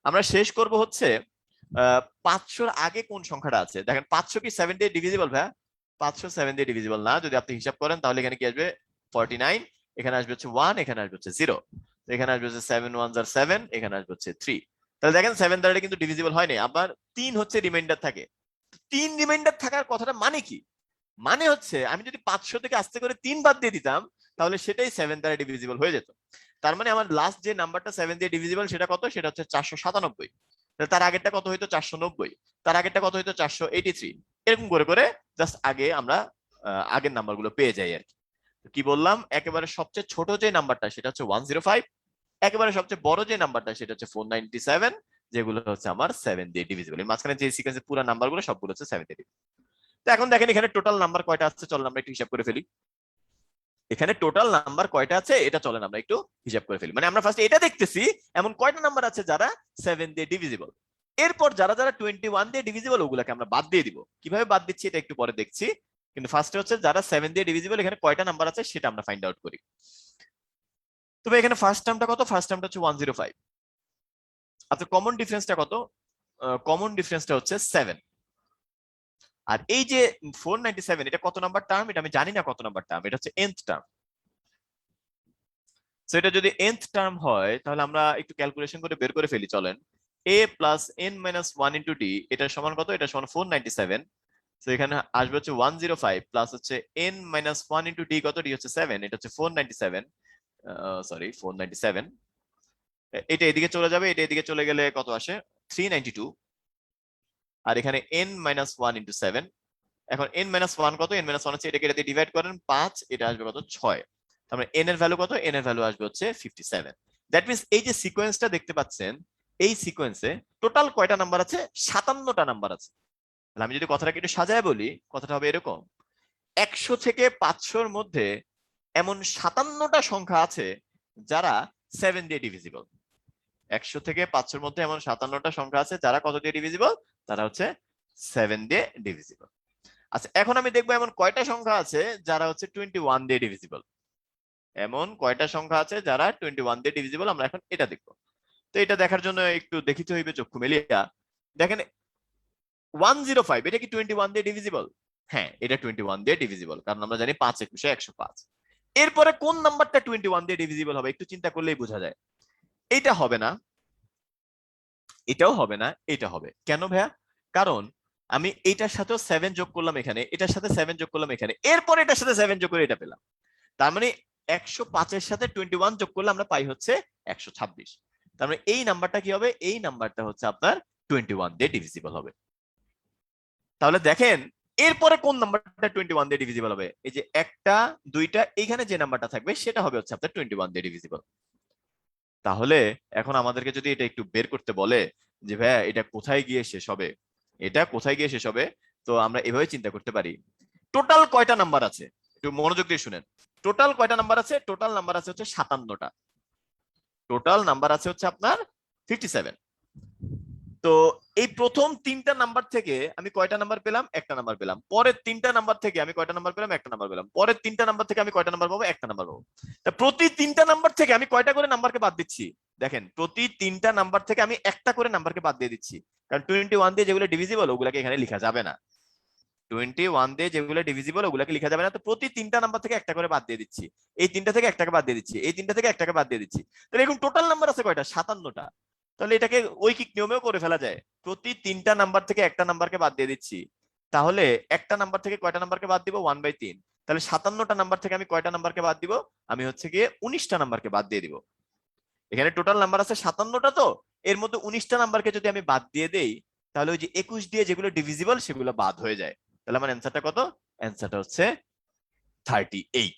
আমরা শেষ করব হচ্ছে 500-র আগে কোন সংখ্যাটা আছে। দেখেন 500 কি 7 দিয়ে ডিভিজিবল ভাইয়া? 500 7 দিয়ে ডিভিজিবল না। যদি আপনি হিসাব করেন তাহলে এখানে কি আসবে? 49, এখানে আসবে হচ্ছে 1, এখানে আসবে হচ্ছে 0, এখানে আসবে হচ্ছে 7 1s are 7, এখানে আসবে হচ্ছে 3। তাহলে দেখেন 7 দ্বারা কিন্তু ডিভিজিবল হয়নি, আবার 3 হচ্ছে রিমাইন্ডার থাকে। 3 রিমাইন্ডার থাকার কথাটা মানে কি? মানে হচ্ছে আমি যদি 500 থেকে আস্তে করে 3 বাদ দিয়ে দিতাম, তাহলে সেটাই 7 দ্বারা ডিভিজিবল হয়ে যেত। তার মানে আমার লাস্ট যে নাম্বারটা 7 দিয়ে ডিভিজিবল সেটা কত? সেটা হচ্ছে 497। তার আগেরটা কত হইতো? 490। তার আগেরটা কত হইতো? 483। এরকম করে করে জাস্ট আগে আমরা আগের নাম্বারগুলো পেয়ে যাই আর কি। কি বললাম? একেবারে সবচেয়ে ছোট যে নাম্বারটা সেটা হচ্ছে 105, একেবারে সবচেয়ে বড় যে নাম্বারটা সেটা হচ্ছে 497, যেগুলো হচ্ছে আমার 7 দিয়ে ডিভিজিবল। এর মাঝখানে যে সিকোয়েন্সের পুরো নাম্বারগুলো সবগুলো হচ্ছে 7 দিয়ে ডিভিজিবল। তো এখন দেখেন এখানে টোটাল নাম্বার কয়টা আছে, চলেন আমরা একটু হিসাব করে ফেলি। এখানে টোটাল নাম্বার কয়টা আছে এটা চলেন আমরা একটু হিসাব করে ফেলি। মানে আমরা ফার্স্ট এটা দেখতেছি এমন কয়টা নাম্বার আছে যারা 7 দিয়ে ডিভিজিবল। এরপর যারা যারা 21 দিয়ে ডিভিজিবল, ওগুলাকে আমরা বাদ দিয়ে দিব। কিভাবে বাদ দিচ্ছি এটা একটু পরে দেখছি, কিন্তু ফার্স্টে হচ্ছে যারা 7 দিয়ে ডিভিজিবল, এখানে কয়টা নাম্বার আছে সেটা আমরা ফাইন্ড আউট করি। তবে এখানে ফার্স্ট টার্মটা কত? ফার্স্ট টার্মটা হচ্ছে 105। আচ্ছা, কমন ডিফারেন্সটা কত? কমন ডিফারেন্সটা হচ্ছে 7। আর এই যে 497, এটা কত নাম্বার টার্ম? এটা আমি জানি না কত নাম্বার টার্ম, এটা হচ্ছে nth টার্ম। সো এটা যদি nth টার্ম হয়, তাহলে আমরা একটু ক্যালকুলেশন করে বের করে ফেলি, চলেন। a plus n minus 1 into d, এটা সমান কত? এটা সমান 497। তো এখানে আসবে হচ্ছে 105 প্লাস হচ্ছে n মাইনাস 1 ইন্টু d, কত? d হচ্ছে 7, এটা হচ্ছে 497, সরি 497। এটা এদিকে চলে যাবে, এটা এদিকে চলে গেলে কত আসে? 392। আর এখানে n মাইনাস 1 ইন্টু 7, এখন n মাইনাস 1 কত? n মাইনাস 1 হচ্ছে, এটাকে এটা দিয়ে ডিভাইড করেন 5, এটা আসবে কত? 6। তার মানে n এর ভ্যালু কত? n এর ভ্যালু আসবে হচ্ছে 57। দ্যাট মিন্স এই যে সিকোয়েন্সটা দেখতে পাচ্ছেন, এই সিকোয়েন্সে টোটাল কয়টা নাম্বার আছে? 57টা নাম্বার আছে। তাহলে আমি যদি কথাটাকে একটু সাজায় বলি, কথাটা হবে এরকম: 100 থেকে 500-র মধ্যে এমন 57টা সংখ্যা আছে যারা 7 দিয়ে ডিভিজিবল। 100 থেকে 500-র মধ্যে এমন 57টা সংখ্যা আছে যারা কত দিয়ে ডিভিজিবল? তারা হচ্ছে 7 দিয়ে ডিভিজিবল। আচ্ছা, এখন আমি দেখবো এমন কয়টা সংখ্যা আছে যারা হচ্ছে 21 দিয়ে ডিভিজিবল। এমন কয়টা সংখ্যা আছে যারা 21 দিয়ে ডিভিজিবল, আমরা এখন এটা দেখবো। তো এটা দেখার জন্য একটু দেখিতে হইবে চক্ষু মেলিয়া। দেখেন 105, এটা কি 21 দিয়ে ডিভিজিবল? হ্যাঁ, এটা 21 দিয়ে ডিভিজিবল, কারণ আমরা জানি 5 একুশে 105। এরপরে কোন নাম্বারটা 21 দিয়ে ডিভিজিবল হবে? একটু চিন্তা করলেই বোঝা যায়। এইটা হবে না, এটাও হবে না, এটা হবে। কেন ভাইয়া? কারণ আমি এইটার সাথেও 7 যোগ করলাম এখানে, এটার সাথে 7 যোগ করলাম এখানে, এরপর এটার সাথে 7 যোগ করে এটা পেলাম। তার মানে 105-এর সাথে 21 যোগ করলে আমরা পাই হচ্ছে 126। তার মানে এই নাম্বারটা কি হবে? এই নাম্বারটা হচ্ছে আপনার 21 দিয়ে ডিভিজিবল হবে। তাহলে দেখেন এরপরে কোন নাম্বারটা 21 দিয়ে ডিভিজিবল হবে? এই যে 1টা 2টা, এইখানে যে নাম্বারটা থাকবে সেটা হবে হচ্ছে আপনার 21 দিয়ে ডিভিজিবল। তাহলে এখন আমাদেরকে যদি এটা একটু বের করতে বলে যে ভাইয়া এটা কোথায় গিয়ে শেষ হবে, এটা কোথায় গিয়ে শেষ হবে, তো আমরা এভাবে চিন্তা করতে পারি। টোটাল কয়টা নাম্বার আছে? একটু মনোযোগ দিয়ে শুনেন। টোটাল কয়টা নাম্বার আছে? টোটাল নাম্বার আছে হচ্ছে 57টা। টোটাল নাম্বার আছে হচ্ছে আপনার 57। তো এই প্রথম 3টা নাম্বার থেকে আমি কয়টা নাম্বার পেলাম? একটা নাম্বার পেলাম। পরের 3টা নাম্বার থেকে আমি কয়টা নাম্বার পেলাম? একটা নাম্বার পেলাম। পরের 3টা নাম্বার থেকে আমি কয়টা নাম্বার পাবো? একটা নাম্বার পাবো। তা প্রতি 3টা নাম্বার থেকে আমি কয়টা করে নাম্বারকে বাদ দিচ্ছি? দেখেন, প্রতি 3টা নাম্বার থেকে আমি একটা করে নাম্বারকে বাদ দিয়ে দিচ্ছি, কারণ 21 দিয়ে যেগুলো ডিভিজিবল ওগুলাকে এখানে লেখা যাবে না। 21 দিয়ে যেগুলো ডিভিজিবল ওগুলোকে লেখা যাবে না, তো প্রতি 3টা নাম্বার থেকে একটা করে বাদ দিয়ে দিচ্ছি, এই 3টা থেকে একটাকে বাদ দিয়ে দিচ্ছি, এই 3টা থেকে একটাকে বাদ দিয়ে দিচ্ছি। তাহলে এরকম টোটাল নাম্বার আছে কয়টা? 57টা। তাহলে এটাকে ঐকিক নিয়মেও করে ফেলা যায়, প্রতি 3টা নাম্বার থেকে একটা নাম্বারকে বাদ দিয়ে দিচ্ছি, তাহলে একটা নাম্বার থেকে কয়টা নাম্বারকে বাদ দিব? 1/3। তাহলে 57টা নাম্বার থেকে আমি কয়টা নাম্বারকে বাদ দিব? আমি হচ্ছে গিয়ে 19টা নাম্বারকে বাদ দিয়ে দিব। এখানে টোটাল নাম্বার আছে 57টা, তো এর মধ্যে 19টা নাম্বারকে যদি আমি বাদ দিয়ে দেই, তাহলে ওই যে 21 দিয়ে যেগুলো ডিভিজিবল সেগুলো বাদ হয়ে যায়। তাহলে আমার অ্যান্সারটা কত? অ্যান্সারটা হচ্ছে 38।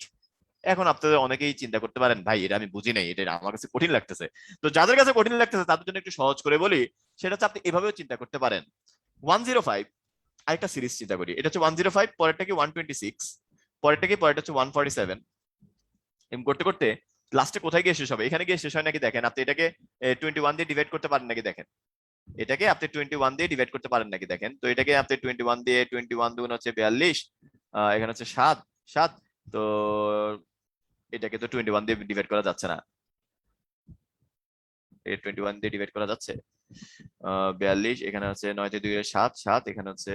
এখন আপনাদের অনেকেই চিন্তা করতে পারেন, ভাই এটা আমি বুঝি নাই, এটা আমার কাছে কঠিন লাগতেছে। তো যাদের কাছে কঠিন লাগতেছে তাদের জন্য একটু সহজ করে বলি, সেটা হচ্ছে আপনি এভাবেও চিন্তা করতে পারেন। 105 আরেকটা সিরিজ চিন্তা করি, এটা হচ্ছে 105, পরেরটা কি 126, পরেরটা হচ্ছে 147। এম করতে করতে লাস্টে কোথায় গিয়ে শেষ হবে? এখানে গিয়ে শেষ হয় নাকি দেখেন। আপনি এটাকে 21 দিয়ে ডিভাইড করতে পারেন নাকি দেখেন, এটাকে আপনি 21 দিয়ে ডিভাইড করতে পারেন নাকি দেখেন। তো এটাকে আপনি 21 দিয়ে, 21 দুগুণ হচ্ছে 42, এখানে হচ্ছে 7 7, তো এটাকে তো 21 দিয়ে ডিভাইড করা যাচ্ছে না, 21 দিয়ে ডিভাইড করা যাচ্ছে? 42, এখানে হচ্ছে 9 দিয়ে 2 এর 7 7, এখানে হচ্ছে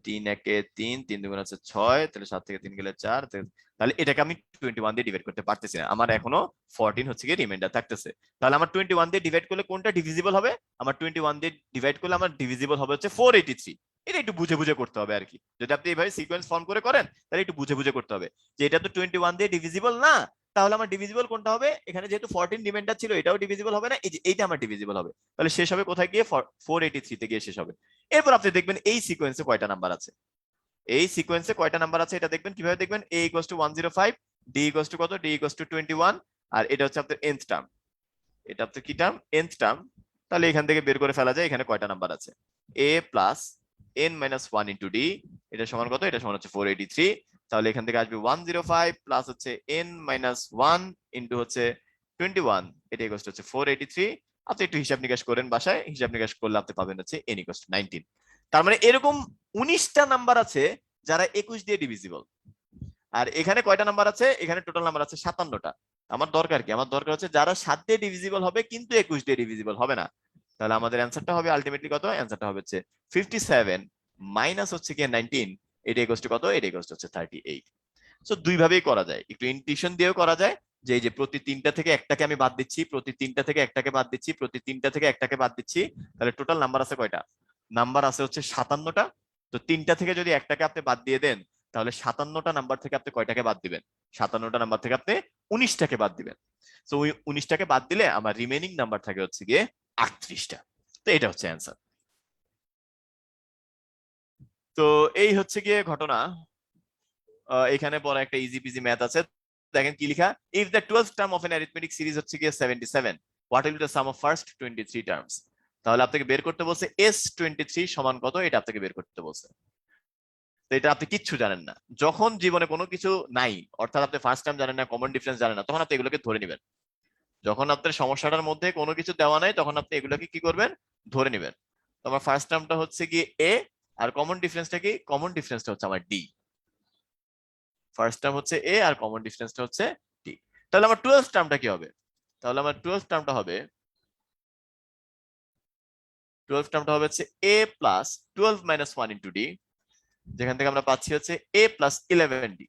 3 একে 3 3 দুগুণ হচ্ছে 6, তাহলে 7 থেকে 3 গেলে 4, তাহলে এটাকে আমি 21 দিয়ে ডিভাইড করতে পারতেছি না, আমার এখনো 14 হচ্ছে গিয়ে রিমাইন্ডার থাকতেছে। তাহলে আমার 21 দিয়ে ডিভাইড করলে কোনটা ডিভিজিবল হবে? আমার 21 দিয়ে ডিভাইড করলে আমার ডিভিজিবল হবে হচ্ছে 483। এটা একটু বুঝে বুঝে করতে হবে আর কি, যদি আপনি এইভাবে সিকোয়েন্স ফর্ম করে করেন তাহলে একটু বুঝে বুঝে করতে হবে যে এটা তো 21 দিয়ে ডিভিজিবল না, তাহলে আমার ডিভিজিবল কোনটা হবে? এখানে যেহেতু 14 রিমাইন্ডার ছিল এটাও ডিভিজিবল হবে না, এই যে এইটা আমার ডিভিজিবল হবে। তাহলে শেষ হবে কোথায় গিয়ে? 483 তে গিয়ে শেষ হবে। এরপর আপনি দেখবেন এই সিকোয়েন্সে কয়টা নাম্বার আছে, এই সিকোয়েন্সে কয়টা নাম্বার আছে এটা দেখবেন কিভাবে দেখবেন? a = 105, d = কত? d = 21, আর এটা হচ্ছে আপনার nth টার্ম, এটা আপনার কি টার্ম? nth term. তাহলে এখান থেকে বের করে ফেলা যায় এখানে কয়টা নাম্বার আছে। a + n - 1 * d, এটা সমান কত? এটা সমান হচ্ছে 483। তাহলে এখান থেকে আসবে 105 প্লাস হচ্ছে n - 1 ইনটু হচ্ছে 21, এটা = হচ্ছে 483। আপনি একটু হিসাব নিকাশ করেন বাসায়, হিসাব নিকাশ করলে আপনি পাবেন হচ্ছে n = 19। তার মানে এরকম 19টা নাম্বার আছে যারা 21 দিয়ে ডিভিজিবল। আর এখানে কয়টা নাম্বার আছে? এখানে টোটাল নাম্বার আছে 57টা। আমার দরকার কি? আমার দরকার হচ্ছে যারা 7 দিয়ে ডিভিজিবল হবে কিন্তু 21 দিয়ে ডিভিজিবল হবে না। তাহলে আমাদের অ্যানসারটা হবে আলটিমেটলি কত? অ্যানসারটা হবে হচ্ছে 57 মাইনাস হচ্ছে কি 19, এটা = কত? এটা = হচ্ছে 38। সো দুই ভাবেই করা যায়, একটু ইনটিউশন দিয়েও করা যায়, যে এই যে প্রতি 3টা থেকে একটাকে আমি বাদ দিচ্ছি, প্রতি 3টা থেকে একটাকে বাদ দিচ্ছি, প্রতি 3টা থেকে একটাকে বাদ দিচ্ছি, তাহলে টোটাল নাম্বার আছে কয়টা? নাম্বার আছে হচ্ছে 57টা। তো 3টা থেকে যদি একটাকে আপনি বাদ দিয়ে দেন, তাহলে 57টা নাম্বার থেকে আপনি কয়টাকে বাদ দিবেন? 57টা নাম্বার থেকে আপনি 19টাকে বাদ দিবেন। তো ওই 19টাকে বাদ দিলে আমার রিমেইনিং নাম্বার থাকে হচ্ছে গিয়ে 38টা। তো এটা হচ্ছে অ্যান্সার। তো এই হচ্ছে গিয়ে ঘটনা। এখানে পরে একটা ইজি পিজি ম্যাথ আছে, দেখেন কি লেখা। If the 12th term of N arithmetic series হচ্ছে গিয়ে 77, what will be the sum of first 23 terms? তাহলে আপনাকে বের করতে বলছে s23 সমান কত, এটা আপনাকে বের করতে বলছে। তো এটা আপনি কিচ্ছু জানেন না, যখন জীবনে কোনো কিছু নাই, অর্থাৎ আপনি ফার্স্ট টার্ম জানেন না, কমন ডিফারেন্স জানেন না, তখন আপনি এগুলোকে ধরে নেবেন। যখন আপনার সমস্যাটার মধ্যে কোনো কিছু দেওয়া নাই তখন আপনি এগুলোকে কি করবেন? ধরে নেবেন। তো আমার ফার্স্ট টার্মটা হচ্ছে কি a, আর কমন ডিফারেন্সটা কি? কমন ডিফারেন্সটা হচ্ছে আমার d। ফার্স্ট টার্ম হচ্ছে a আর কমন ডিফারেন্সটা হচ্ছে d। তাহলে আমার 12th টার্মটা কি হবে? তাহলে আমার 12th টার্মটা হবে, 12th টার্মটা হবে হচ্ছে a + 12 - 1 * d, যেখান থেকে আমরা পাচ্ছি হচ্ছে a + 11d।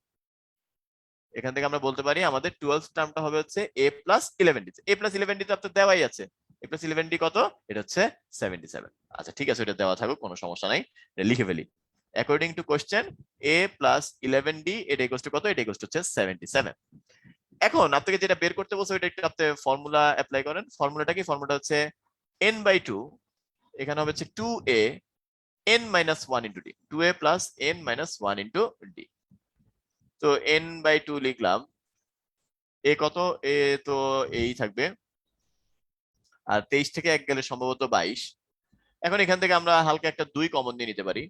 এখান থেকে আমরা বলতে পারি আমাদের 12th টার্মটা হবে হচ্ছে a + 11d। a + 11d তো আপনাদের দেওয়াই আছে, a + 11d কত? এটা হচ্ছে 77। আচ্ছা ঠিক আছে, এটা দেওয়া থাকুক, কোনো সমস্যা নাই, লিখে ফেলি। According to question a + 11d এটা = কত? এটা = হচ্ছে 77। এখন আপনাকে যেটা বের করতে বলছে ওইটা একটু আপনি ফর্মুলা অ্যাপ্লাই করেন। ফর্মুলাটা কি? ফর্মুলা হচ্ছে n/2, এখানে হবে হচ্ছে 2a n - 1 * d, 2a + n - 1 * d। তো n/2 লিখলাম, এ কত? এ তো এই থাকবে, আর 23 থেকে 1 গেলে সম্ভবত 22। এখন এখান থেকে আমরা হালকা একটা 2 কমন নিয়ে নিতে পারি,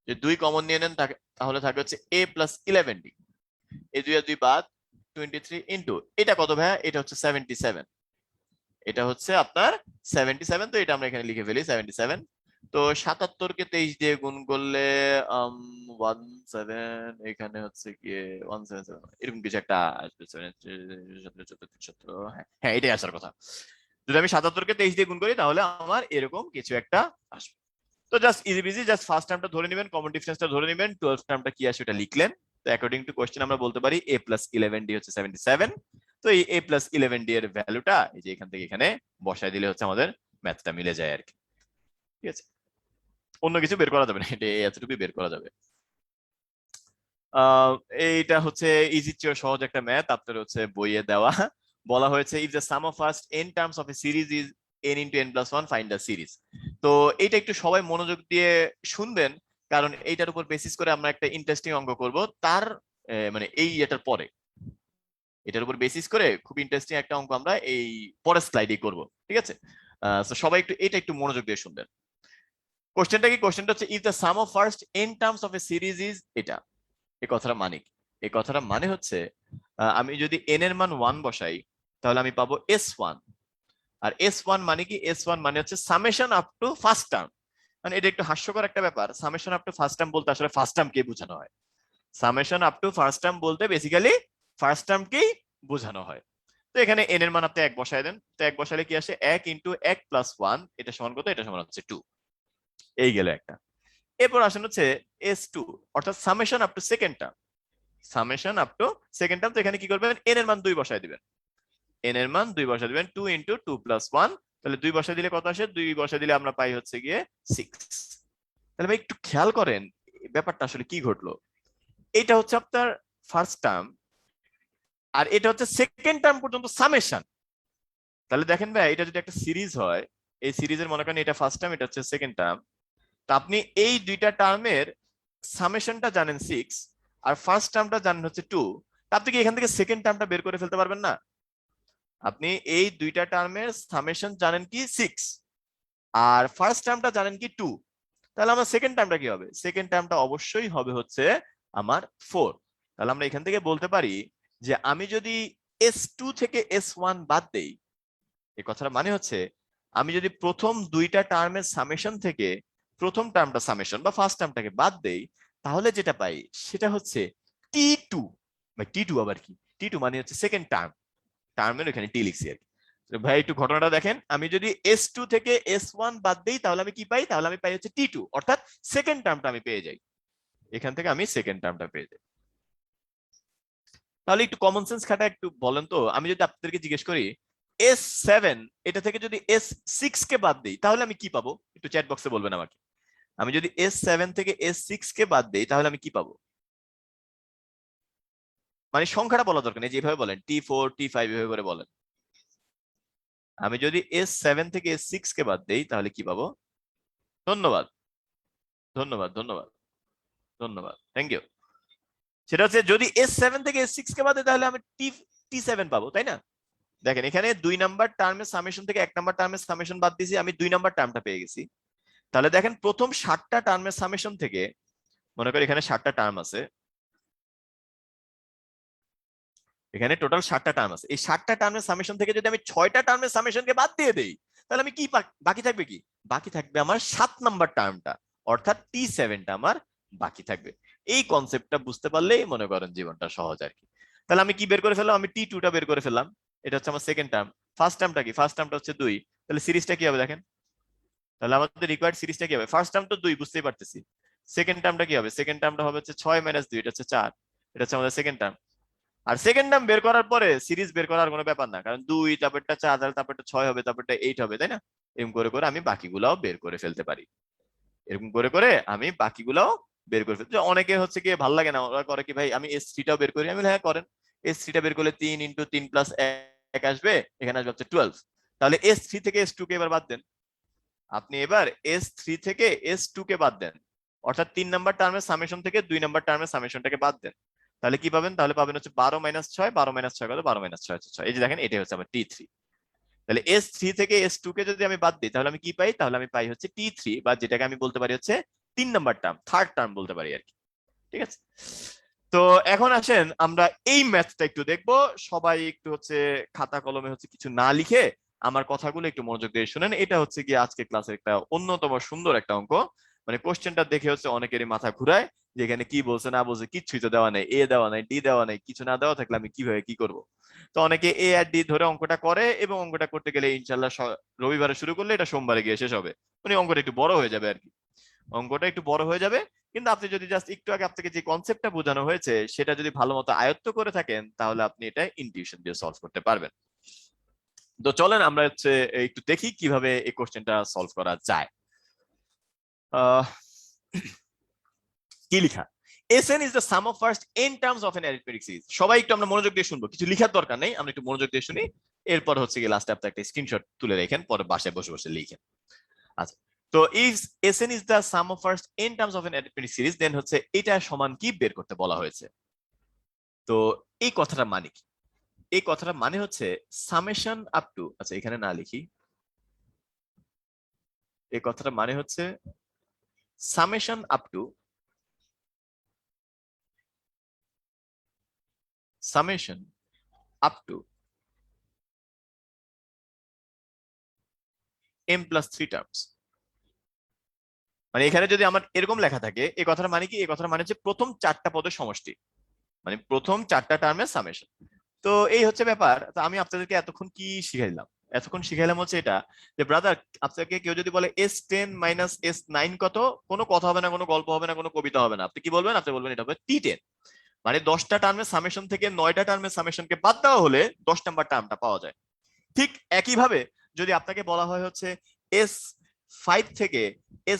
যে 2 কমন নিয়ে নেন তাহলে থাকবে হচ্ছে a + 11d, এই 2 আর 2 বাদ, 23 ইনটু এটা কত ভাইয়া? এটা হচ্ছে 77, এটা হচ্ছে আপনার 77। তো এটা আমরা এখানে লিখে ফেলি 77। তো 77 কে 23 দিয়ে গুণ করলে 17, এখানে হচ্ছে গিয়ে 177 এরকম কিছু একটা আসবে। হ্যাঁ এটাই আসার কথা। যদি আমি 77 কে 23 দিয়ে গুণ করি তাহলে আমার এরকম কিছু একটা আসবে। তো just easy busy, just first টার্মটা ধরে নেবেন, কমন ডিফারেন্সটা ধরে নেবেন, 12 টার্মটা কি আসে ওটা লিখলেন। তো অ্যাকর্ডিং টু কোশ্চেন আমরা বলতে পারি a প্লাস 11d হচ্ছে 77। তো এই a প্লাস 11d এর ভ্যালুটা এই যে এখান থেকে এখানে বসায় দিলে হচ্ছে আমাদের ম্যাথটা মিলে যায় আর কি। ঠিক আছে, অন্য কিছু বের করা যাবে না, এটা এতটুকুই বের করা যাবে। এইটা হচ্ছে ইজি চেয়ে সহজ একটা ম্যাথ, আপনার হচ্ছে বইয়ে দেওয়া। বলা হয়েছে if the sum of first n terms of A series is n into n plus 1 find the series. তো এটা একটু সবাই মনোযোগ দিয়ে শুনবেন, কারণ এইটার উপর বেসিস করে আমরা একটা ইন্টারেস্টিং অঙ্ক করব তার মানে এই এটার পরে, এটার উপর বেসিস করে খুব ইন্টারেস্টিং একটা অঙ্ক আমরা এই পরের স্লাইডে করব। ঠিক আছে, তো সবাই একটু এটা একটু মনোযোগ দিয়ে শুনবেন। কোশ্চেনটা কি? কোশ্চেনটা হচ্ছে if the sum of first n terms of A series is এটা। এই কথাটা মানে কি? এই কথাটা মানে হচ্ছে আমি যদি n এর মান 1 বসাই তাহলে আমি পাবো s1। আর s1 মানে কি? s1 মানে হচ্ছে summation up to first term. মানে এটা একটু হাস্যকর একটা ব্যাপার, summation up to first term বলতে আসলে ফার্স্ট টার্ম কে বোঝানো হয়? Summation up to first term বলতে বেসিক্যালি ফার্স্ট টার্ম কেই বোঝানো হয়। তো এখানে n এর মান আপনি 1 বসায় দেন, তো 1 বসালে কি আসে? 1 ইনটু 1 প্লাস 1, এটা সমান কত? এটা সমান হচ্ছে 2। এই গেল একটা। এরপর আসেন হচ্ছে s2, অর্থাৎ summation up to second term. Summation up to second term, তো এখানে কি করবেন? n এর মান 2 বসায় দিবেন, n এর মান 2 বসায় দিবেন, 2 ইনটু 2 প্লাস 1, তাহলে 2 বসায় দিলে কত আসে? 2 বসায় দিলে আমরা পাই হচ্ছে গিয়ে 6। তাহলে ভাই একটু খেয়াল করেন ব্যাপারটা আসলে কি ঘটলো। এটা হচ্ছে আপনার ফার্স্ট টার্ম, আর এটা হচ্ছে সেকেন্ড টার্ম পর্যন্ত সামেশন। তাহলে দেখেন ভাই, এটা যদি একটা সিরিজ হয়, এই সিরিজের মনে করেন এটা ফার্স্ট টার্ম, এটা হচ্ছে সেকেন্ড টার্ম, তো আপনি এই দুইটা টার্মের সামেশনটা জানেন 6 আর ফার্স্ট টার্মটা জানেন হচ্ছে 2, আপনি কি এখান থেকে সেকেন্ড টার্মটা বের করে ফেলতে পারবেন না? আপনি এই দুইটা টার্মের সামেশন জানেন কি 6 আর ফার্স্ট টার্মটা জানেন কি 2, তাহলে আমার সেকেন্ড টার্মটা কি হবে? সেকেন্ড টার্মটা অবশ্যই হবে হচ্ছে আমার 4। তাহলে আমরা এখান থেকে বলতে পারি যে আমি যদি s2 থেকে s1 বাদ দেই, এই কথাটা মানে হচ্ছে আমি যদি প্রথম দুইটা টার্মের সামেশন থেকে প্রথম টার্মটা সামেশন বা ফার্স্ট টার্মটাকে বাদ দেই, তাহলে যেটা পাই সেটা হচ্ছে t2। ভাই t2 আবার কি? t2 মানে হচ্ছে সেকেন্ড টার্ম, টার্মের এখানে টি লিখছি আর কি। ভাই একটু ঘটনাটা দেখেন, আমি যদি s2 থেকে s1 বাদ দেই তাহলে আমি কি পাই? তাহলে আমি পাই হচ্ছে t2, অর্থাৎ সেকেন্ড টার্মটা আমি পেয়ে যাই, এখান থেকে আমি সেকেন্ড টার্মটা পেয়ে যাই। তাহলে একটু কমন সেন্স খাটা একটু বলেন তো, আমি যদি আপনাদেরকে জিজ্ঞেস করি s7 এটা থেকে যদি s6 কে বাদ দিই তাহলে আমি কি পাবো? একটু চ্যাট বক্সে বলবেন আমাকে। আমি যদি s7 থেকে s6 কে বাদ দিই তাহলে আমি কি পাবো? মানে সংখ্যাটা বলা দরকার নেই, যেভাবে বলেন t4 t5 এভাবে করে বলেন। আমি যদি s7 থেকে s6 কে বাদ দেই তাহলে কি পাবো? ধন্যবাদ, ধন্যবাদ, ধন্যবাদ, ধন্যবাদ, থ্যাংক ইউ। সেটা হচ্ছে যদি s7 থেকে s6 কে বাদ দিই তাহলে আমি t7 পাবো, তাই না? দেখেন এখানে 2 নাম্বার টার্মের সামেশন থেকে 1 নাম্বার টার্মের সামেশন বাদ দিয়েছি, আমি 2 নাম্বার টার্মটা পেয়ে গেছি। তাহলে দেখেন প্রথম 7টা টার্মের সামেশন থেকে, মনে করি এখানে 7টা টার্ম আছে, এখানে টোটাল 7টা টার্ম আছে, এই 7টা টার্মের সামেশন থেকে যদি আমি 6টা টার্মের সামেশনকে বাদ দিয়ে দেই তাহলে আমি কি বাকি থাকবে? কি বাকি থাকবে? আমার 7 নাম্বার টার্মটা, অর্থাৎ t7টা আমার বাকি থাকবে। এই কনসেপ্টটা বুঝতে পারলেই মনে করেন জীবনটা সহজ আর কি। তাহলে আমি কি বের করে ফেললাম? আমি t2টা বের করে ফেললাম, এটা হচ্ছে আমার সেকেন্ড টার্ম। ফার্স্ট টার্মটা কি? ফার্স্ট টার্মটা হচ্ছে 2, তাহলে সিরিজটা কি হবে দেখেন? তাহলে আমাদের রিকোয়ার্ড সিরিজটা কি হবে? ফার্স্ট টার্ম তো 2 বুঝতেই পারতেছি, সেকেন্ড টার্মটা কি হবে? সেকেন্ড টার্মটা হবে হচ্ছে 6 - 2, এটা হচ্ছে 4, এটা হচ্ছে আমাদের সেকেন্ড টার্ম। আর সেকেন্ড টার্ম বের করার পরে সিরিজ বের করার কোনো ব্যাপার না, কারণ 2 তারপরটা 4 তারপরটা 6 হবে, তারপরটা 8 হবে, তাই না? এরকম করে করে আমি বাকিগুলাও বের করে ফেলতে পারি, এরকম করে করে আমি বাকিগুলাও বের করে ফেলতে। অনেকে হচ্ছে কি ভালো লাগে না, ওরা করে কি ভাই আমি s3টাও বের করি, আমি হ্যাঁ করেন। s3টা বের করলে 3 ইনটু 3 প্লাস 1 আসবে, এখানে আসবে হচ্ছে 12। তাহলে s3 থেকে s2 কে এবার বাদ দেন, আপনি এবার s3 থেকে s2 কে বাদ দেন, অর্থাৎ 3 নাম্বার টার্মের সামেশন থেকে 2 নাম্বার টার্মের সামেশনটাকে বাদ দেন, তাহলে কি পাবেন? তাহলে পাবেন হচ্ছে 12 - 6, 12 - 6 কত? 12 - 6 হচ্ছে 6। এই যে দেখেন এটাই হচ্ছে আমার t3। তাহলে s3 থেকে s2 কে যদি আমি বাদ দিই তাহলে আমি কি পাই? তাহলে আমি পাই হচ্ছে t3, বা যেটাকে আমি বলতে পারি হচ্ছে 3 নাম্বার টার্ম, থার্ড টার্ম বলতে পারি আর কি। ঠিক আছে, তো এখন আসেন আমরা এই ম্যাথটা একটু দেখবো। সবাই একটু হচ্ছে খাতা কলমে হচ্ছে কিছু না লিখে আমার কথাগুলো একটু মনোযোগ দিয়ে শুনেন। এটা হচ্ছে গিয়ে আজকে ক্লাসের একটা অন্যতম সুন্দর একটা অঙ্ক। মানে কোশ্চেনটা দেখে হচ্ছে অনেকেরই মাথা ঘুরায় যে এখানে কি বলছে না বলছে, কিচ্ছুই তো দেওয়া নেই, এ দেওয়া নাই, ডি দেওয়া নাই, কিছু না দেওয়া থাকলে আমি কিভাবে কি করব। তো অনেকে এ আর ডি ধরে অঙ্কটা করে, এবং অঙ্কটা করতে গেলে ইনশাল্লাহ রবিবারে শুরু করলে এটা সোমবারে গিয়ে শেষ হবে, মানে অঙ্কটা একটু বড় হয়ে যাবে আর কি। অঙ্কটা একটু বড় হয়ে যাবে, কিন্তু আপনি যদি জাস্ট একটু আগে আপনাকে যে কনসেপ্টটা বোঝানো হয়েছে সেটা যদি ভালো মতো আয়ত্ত করে থাকেন তাহলে আপনি এটা ইনটিউশন দিয়ে সলভ করতে পারবেন। তো চলেন আমরা হচ্ছে একটু দেখি কিভাবে এই কোশ্চেনটা সলভ করা যায়। কি লিখা, Sn is the sum of first n terms of an arithmetic series। সবাই একটু আমরা মনোযোগ দিয়ে শুনবো, কিছু লিখার দরকার নেই, আমরা একটু মনোযোগ দিয়ে শুনি, এরপর হচ্ছে কি লাস্টে আপনি একটা স্ক্রিনশট তুলে রাখেন, পরে বাসায় বসে বসে লিখেন। আচ্ছা, তো if Sn is the sum of first n terms of an arithmetic series, then হচ্ছে এটা সমান কি বের করতে বলা হয়েছে। তো এই কথাটা মানে কি? এই কথাটা মানে হচ্ছে সামেশন আপ টু, আচ্ছা এখানে না লিখি, এই কথাটা মানে হচ্ছে summation up to summation up to m plus 3 terms। মানে এখানে যদি আমার এরকম লেখা থাকে, এই কথাটা মানে কি? এই কথাটা মানে হচ্ছে প্রথম 4টা পদের সমষ্টি, মানে প্রথম 4টা টার্মের সামেশন। তো এই হচ্ছে ব্যাপার। তো আমি আপনাদেরকে এতক্ষণ কি শিখাইলাম? এতক্ষণ শিখাইলাম হচ্ছে এটা যে ব্রাদার, আপনাকে কেউ যদি বলে S10 মাইনাস S9 কত, কোনো কথা হবে না, কোনো গল্প হবে না, কোনো কবিতা হবে না, আপনি কি বলবেন? আপনি বলবেন এটা হবে T10। মানে 10টা টার্মের সামেশন থেকে 9টা টার্মের সামেশনকে বাদ দেওয়া হলে 10 নাম্বার টার্মটা পাওয়া যায়। ঠিক একইভাবে যদি আপনাকে বলা হয় হচ্ছে S5 থেকে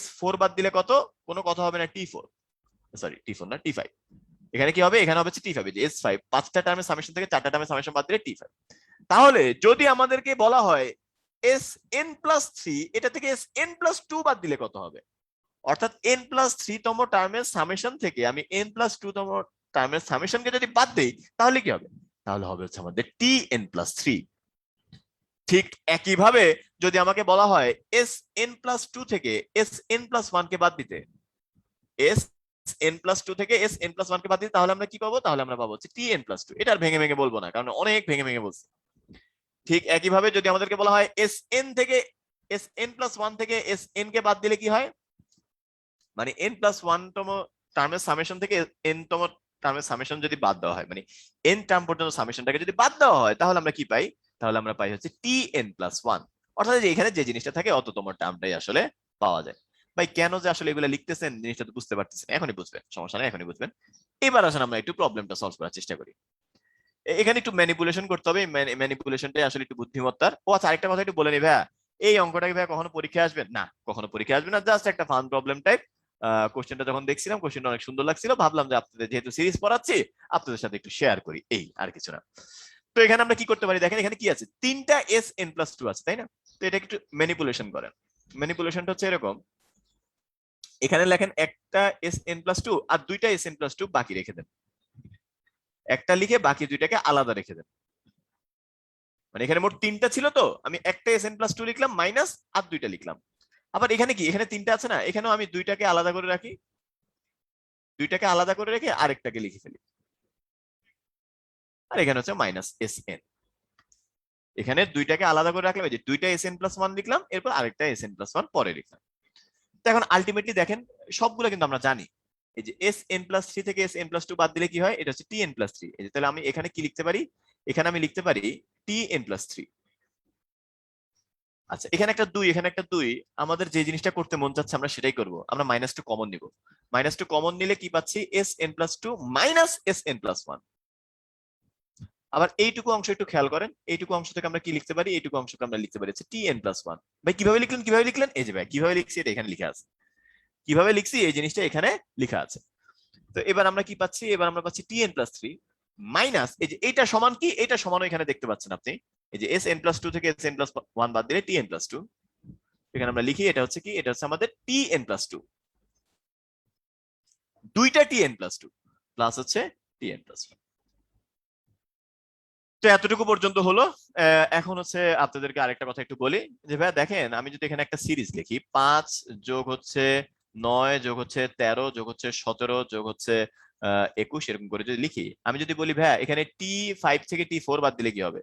S4 বাদ দিলে কত, কোনো কথা হবে না, T4, সরি T4 না T5। এখানে কি হবে? এখানে হবে T5। যে S5 5টা টার্মের সামেশন থেকে 4টা টার্মের সামেশন বাদ দিলে T5। তাহলে যদি আমাদেরকে বলা হয় Sn+3, এটা থেকে Sn+2 বাদ দিলে কত হবে? অর্থাৎ n+3 তম টার্মের সামেশন থেকে আমি n+2 তম টার্মের সামেশনকে যদি বাদ দেই তাহলে কি হবে? তাহলে হবে হচ্ছে আমাদের Tn+3। ঠিক একইভাবে যদি আমাকে বলা হয় Sn+2 থেকে Sn+1 কে বাদ দিতে, Sn+2 থেকে Sn+1 কে বাদ দিতে, তাহলে আমরা কি পাবো? তাহলে আমরা পাবো হচ্ছে Tn+2। এটা আর ভেঙে ভেঙে বলবো না, কারণ অনেক ভেঙে ভেঙে বলছি। ঠিক একইভাবে যদি আমাদেরকে বলা হয় Sn থেকে Sn+1 থেকে Sn কে বাদ দিলে কি হয়? মানে n+1 তম টার্মের সামেশন থেকে n তম টার্মের সামেশন যদি বাদ দেওয়া হয়, মানে n টার্ম পর্যন্ত সামেশনটাকে যদি বাদ দেওয়া হয়, তাহলে আমরা কি পাই? তাহলে আমরা পাই হচ্ছে Tn+1। অর্থাৎ যে এখানে যে জিনিসটা থাকে অততম টার্মটাই আসলে পাওয়া যায়। ভাই কেন যে আসলে এগুলো লিখতেছেন জিনিসটা তো বুঝতে পারতেছেন, এখনই বুঝবেন, সমস্যা নাই, এখনই বুঝবেন। এবার আসলে আমরা একটু প্রবলেমটা সলভ করার চেষ্টা করি। এখানে একটু ম্যানিপুলেশন করতে হবে, ম্যানিপুলেশনটাই আসলে একটু বুদ্ধিমত্তার। ও আচ্ছা, আরেকটা কথা একটু বলে নি ভাইয়া, এই অঙ্কটা কি ভাইয়া কখনো পরীক্ষায় আসবে না? কখনো পরীক্ষায় আসবে না, জাস্ট একটা ফান প্রবলেম টাইপ। কোশ্চেনটা যখন দেখছিলাম, কোশ্চেনটা অনেক সুন্দর লাগছিল, ভাবলাম যে আপনাদের যেহেতু সিরিজ পড়াচ্ছি আপনাদের সাথে একটু শেয়ার করি, এই আর কিছু না। তো এখানে আমরা কি করতে পারি দেখেন, এখানে কি আছে? 3টা Sn+2 আছে, তাই না? তো এটা একটু ম্যানিপুলেশন করেন। ম্যানিপুলেশনটা হচ্ছে এরকম, এখানে লেখেন একটা Sn+2 আর 2টা Sn+2 বাকি রেখে দেন, একটা লিখে বাকি 2টাকে আলাদা রেখে দেন। মানে এখানে মোট 3টা ছিল, তো আমি একটা Sn+2 লিখলাম মাইনাস আর 2টা লিখলাম। আবার এখানে কি, এখানে 3টা আছে না, এখানেও আমি 2টাকে আলাদা করে রাখি, 2টাকে আলাদা করে রেখে আরেকটাকে লিখে ফেলি। আর এখানে হচ্ছে মাইনাস Sn। এখানে 2টাকে আলাদা করে রাখলাম, এই যে 2টা Sn+1 লিখলাম, এরপর আরেকটা Sn+1 পরে লিখলাম। তো এখন আলটিমেটলি দেখেন সবগুলো কিন্তু আমরা জানি, এই যে Sn+3 থেকে Sn+2 বাদ দিলে কি হয়? এটা হচ্ছে Tn+3। এই যে তাহলে আমি এখানে কি লিখতে পারি? এখানে আমি লিখতে পারি Tn+3। আচ্ছা, এখানে একটা 2, এখানে একটা 2, আমাদের যে জিনিসটা করতে মন চাচ্ছে আমরা সেটাই করব, আমরা -2 কমন নিব। -2 কমন নিলে কি পাচ্ছি? Sn+2 minus Sn+1। আবার এইটুকু অংশ একটু খেয়াল করেন, এইটুকু অংশ থেকে আমরা কি লিখতে পারি? এইটুকু অংশকে আমরা লিখতে পারি হচ্ছে Tn+1। ভাই কিভাবে লিখলেন, কিভাবে লিখলেন? এই যে ভাই কিভাবে লিখছি এটা এখানে লেখা আছে, কিভাবে লিখছি এই জিনিসটা এখানে লেখা আছে। তো এবার আমরা কি পাচ্ছি? এবার আমরা পাচ্ছি Tn+3 মাইনাস, এই যে এইটা সমান কি? এইটা সমানও এখানে দেখতে পাচ্ছেন আপনি, এই যে Sn+2 থেকে Sn+1 বাদ দিলে Tn+2। এখানে আমরা লিখি এটা হচ্ছে কি? এটা হচ্ছে আমাদের Tn+2, 2টা Tn+2 প্লাস হচ্ছে Tn+1। তো এতটুকু পর্যন্ত হলো। এখন হচ্ছে আপনাদেরকে আরেকটা কথা একটু বলি, যে ভাইয়া দেখেন আমি যদি এখানে একটা সিরিজ লিখি, 5 যোগ হচ্ছে 9 যোগ হচ্ছে 13 যোগ হচ্ছে 17 যোগ হচ্ছে 21, এরকম করে যদি লিখি, আমি যদি বলি ভাইয়া এখানে T5 থেকে T4 বাদ দিলে কি হবে?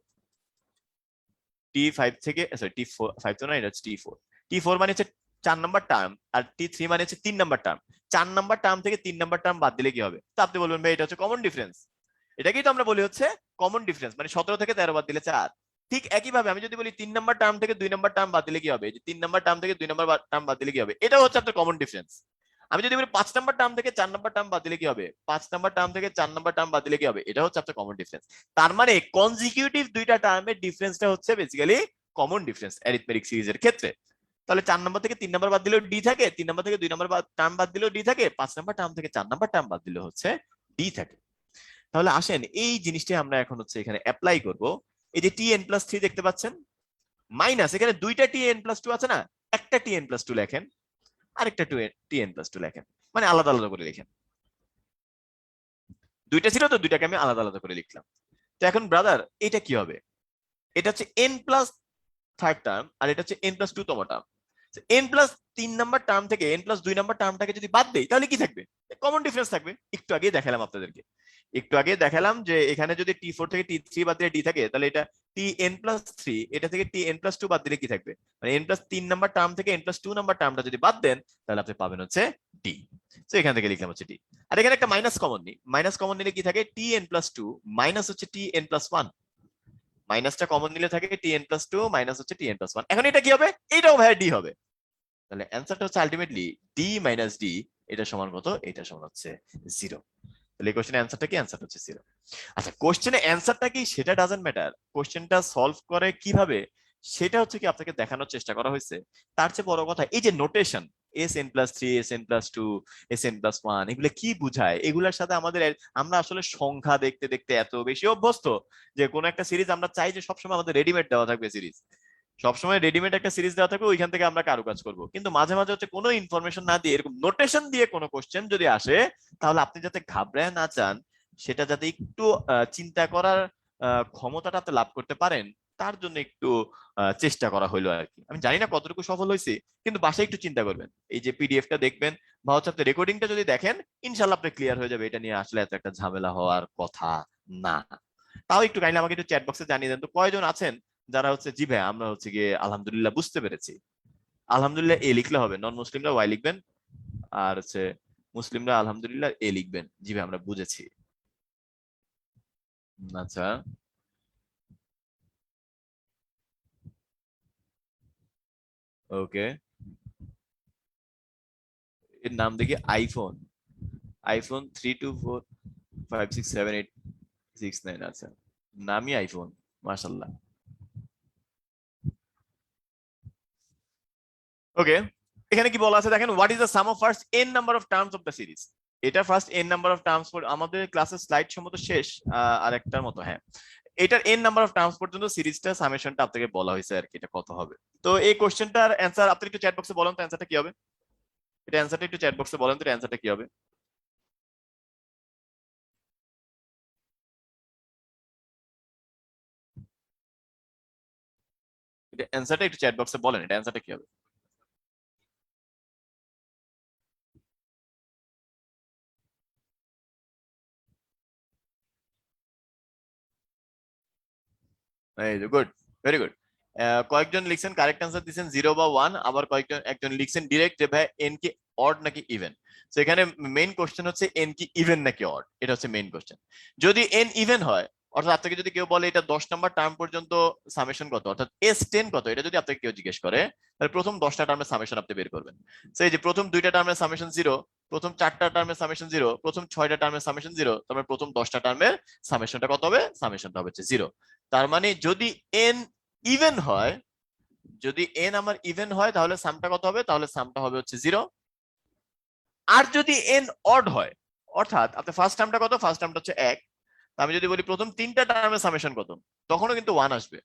T5 থেকে, সরি T5 তো না, এটা হচ্ছে T4। T4 মানে হচ্ছে 4 নাম্বার টার্ম, আর T3 মানে হচ্ছে 3 নাম্বার টার্ম। 4 নাম্বার টার্ম থেকে 3 নাম্বার টার্ম বাদ দিলে কি হবে? তো আপনি বলবেন ভাই এটা হচ্ছে কমন ডিফারেন্স। এটাকেই তো আমরা বলি হচ্ছে কমন ডিফারেন্স, মানে 17 থেকে 13 বাদ দিলে 4। ঠিক একইভাবে আমি যদি বলি 3 নাম্বার টার্ম থেকে 2 নাম্বার টার্ম বাদ দিলে কি হবে? যে 3 নাম্বার টার্ম থেকে 2 নাম্বার টার্ম বাদ দিলে কি হবে? এটা হচ্ছে আপনার কমন ডিফারেন্স। আমি যদি বলি 5 নাম্বার টার্ম থেকে 4 নাম্বার টার্ম বাদ দিলে কি হবে, 5 নাম্বার টার্ম থেকে 4 নাম্বার টার্ম বাদ দিলে কি হবে, এটা হচ্ছে আপনার কমন ডিফারেন্স। তার মানে কনজিকিউটিভ দুইটা টার্মের ডিফারেন্সটা হচ্ছে বেসিক্যালি কমন ডিফারেন্স অ্যারিথমেটিক সিরিজের ক্ষেত্রে। তাহলে 4 নাম্বার থেকে 3 নাম্বার বাদ দিলেও ডি থাকে, 3 নাম্বার থেকে 2 নাম্বার টার্ম বাদ দিলেও ডি থাকে, 5 নাম্বার টার্ম থেকে 4 নাম্বার টার্ম বাদ দিলেও হচ্ছে ডি থাকে। তাহলে আসেন এই জিনিসটা আমরা এখন হচ্ছে এখানে অ্যাপ্লাই করব। এই যে tn+3 দেখতে পাচ্ছেন, মাইনাস এখানে দুইটা tn+2 আছে না, একটা tn+2 লেখেন, আরেকটা tn+2 লেখেন, মানে আলাদা আলাদা করে লিখেন। দুইটা ছিল তো, দুইটাকে আমি আলাদা আলাদা করে লিখলাম। তো এখন ব্রাদার এটা কি হবে, এটা হচ্ছে n+3 টার্ম আর এটা হচ্ছে n+2 তম টার্ম। n+3 নাম্বার টার্ম থেকে n+2 নাম্বার টার্মটাকে যদি বাদ দেই তাহলে কি থাকবে, কমন ডিফারেন্স থাকবে। একটু আগে দেখালাম আপনাদেরকে, একটু আগে দেখালাম যে এখানে যদি t4 থেকে t3 বাদ দিলে d থাকে, তাহলে এটা tn+3, এটা থেকে tn+2 বাদ দিলে কি থাকবে, মানে n+3 নাম্বার টার্ম থেকে n+2 নাম্বার টার্মটা যদি বাদ দেন তাহলে আপনি পাবেন হচ্ছে d। তো এখান থেকে লিখলাম হচ্ছে d। আর এখানে একটা মাইনাস কমন নিই, মাইনাস কমন নিলে কি থাকে, tn+2 মাইনাস হচ্ছে tn+1, মাইনাসটা কমন নিলে থাকে tn+2 মাইনাস হচ্ছে tn+1। এখন এটা কি হবে, এটাও ভাই d হবে। তাহলে অ্যানসারটা হচ্ছে আলটিমেটলি d মাইনাস d, এটা সমান কত, এটা সমান হচ্ছে 0। তাহলে এই কোশ্চেনের অ্যানসারটা কি, অ্যানসারটা হচ্ছে 0। আচ্ছা কোশ্চেনের অ্যানসারটা কি সেটা ডাজন্ট ম্যাটার, কোশ্চেনটা সলভ করে কিভাবে সেটা হচ্ছে কি আপনাকে দেখানোর চেষ্টা করা হয়েছে। তার চেয়ে বড় কথা এই যে নোটেশন sn+3 sn+2 sn+1 এগুলো কি বুঝায়, এগুলোর সাথে আমাদের আমরা আসলে সংখ্যা দেখতে দেখতে এত বেশি অভ্যস্ত যে কোন একটা সিরিজ আমরা চাই যে সবসময় আমাদের রেডিমেড দেওয়া থাকবে সিরিজ, সবসময় রেডিমেড একটা সিরিজ দেওয়া থাকবে, ওইখান থেকে আমরা কারুকাজ করব। কিন্তু মাঝে মাঝে হচ্ছে কোনো ইনফরমেশন না দিয়ে এরকম নোটেশন দিয়ে কোনো কোশ্চেন যদি আসে, তাহলে আপনি যাতে ঘাবড়ায় না যান, সেটা যাতে একটু চিন্তা করার ক্ষমতাটা আপনি লাভ করতে পারেন, তার জন্য একটু চেষ্টা করা হলো আর কি। আমি জানি না কতটুকু সফল হয়েছে, কিন্তু বাসায় একটু চিন্তা করবেন, এই যে পিডিএফটা দেখবেন বা হচ্ছে আপনি রেকর্ডিংটা যদি দেখেন, ইনশাল্লাহ আপনি ক্লিয়ার হয়ে যাবে, এটা নিয়ে আসলে এত একটা ঝামেলা হওয়ার কথা না। তাও একটু কাইন্ডলি আমাকে একটু চ্যাট বক্সে জানিয়ে দেন তো কয়জন আছেন যারা হচ্ছে জি ভাই আমরা হচ্ছে গিয়ে আলহামদুলিল্লাহ বুঝতে পেরেছি। আলহামদুলিল্লাহ এ লিখলে হবে, নন মুসলিমরা ওয়াই লিখবেন, আর হচ্ছে মুসলিমরা আলহামদুলিল্লাহ এ লিখবেন, জি ভাই আমরা বুঝেছি। আচ্ছা ওকে, এর নাম দেখি আইফোন, আইফোন 324567869। আচ্ছা নামই আইফোন, মাশাআল্লাহ। ওকে, এখানে কি বলা আছে দেখেন, what is the sum of first n number of terms of the series. এটা first n number of terms, আমাদের ক্লাসের স্লাইড সম্ভবত শেষ আরেকটার মতো, হ্যাঁ এটার n নাম্বার অফ টার্মস পর্যন্ত সিরিজটা সামেশনটা আপনাকে বলা হয়েছে আর কি, এটা কত হবে। তো এই কোশ্চেনটার অ্যানসার আপনি একটু চ্যাট বক্সে বলেন তো অ্যানসারটা কি হবে, এটা অ্যানসারটা একটু চ্যাট বক্সে বলেন তো অ্যানসারটা কি হবে। এটা অ্যানসারটা একটু চ্যাট বক্সে বলেন, এটা অ্যানসারটা কি হবে। এই গুড, ভেরি গুড। কয়েকজন লিখছেন কারেক্ট অ্যান্সার দিচ্ছেন 0 বা 1, আবার একজন লিখছেন ডিরেক্ট যে ভাই এন কি অড নাকি ইভেন। তো এখানে মেইন কোশ্চেন হচ্ছে এন কি ইভেন নাকি অড, এটা হচ্ছে মেইন কোশ্চেন। যদি এন ইভেন হয়, অর্থাৎ আপনাকে যদি কেউ বলে এটা 10 নাম্বার টার্ম পর্যন্ত সামেশন কত, অর্থাৎ S10 কত, এটা যদি আপনাকে কেউ জিজ্ঞেস করে, তাহলে প্রথম 10টা টার্মের সামেশন আপনি বের করবেন। তো এই যে প্রথম 2টা টার্মের সামেশন 0, প্রথম 4টা টার্মের সামেশন 0, প্রথম 6টা টার্মের সামেশন 0, তারপরে প্রথম 10টা টার্মের সামেশনটা কত হবে, সামেশনটা হবে 0। তার মানে যদি এন ইভেন হয়, যদি এন আমার ইভেন হয় তাহলে সামটা কত হবে, তাহলে সামটা হবে হচ্ছে 0। আর যদি এন অড হয়, অর্থাৎ আপনার ফার্স্ট টার্মটা কত, ফার্স্ট টার্মটা হচ্ছে 1, আমি যদি বলি প্রথম 3টা টার্মের সামেশন কত, তখনও কিন্তু 1 আসবে।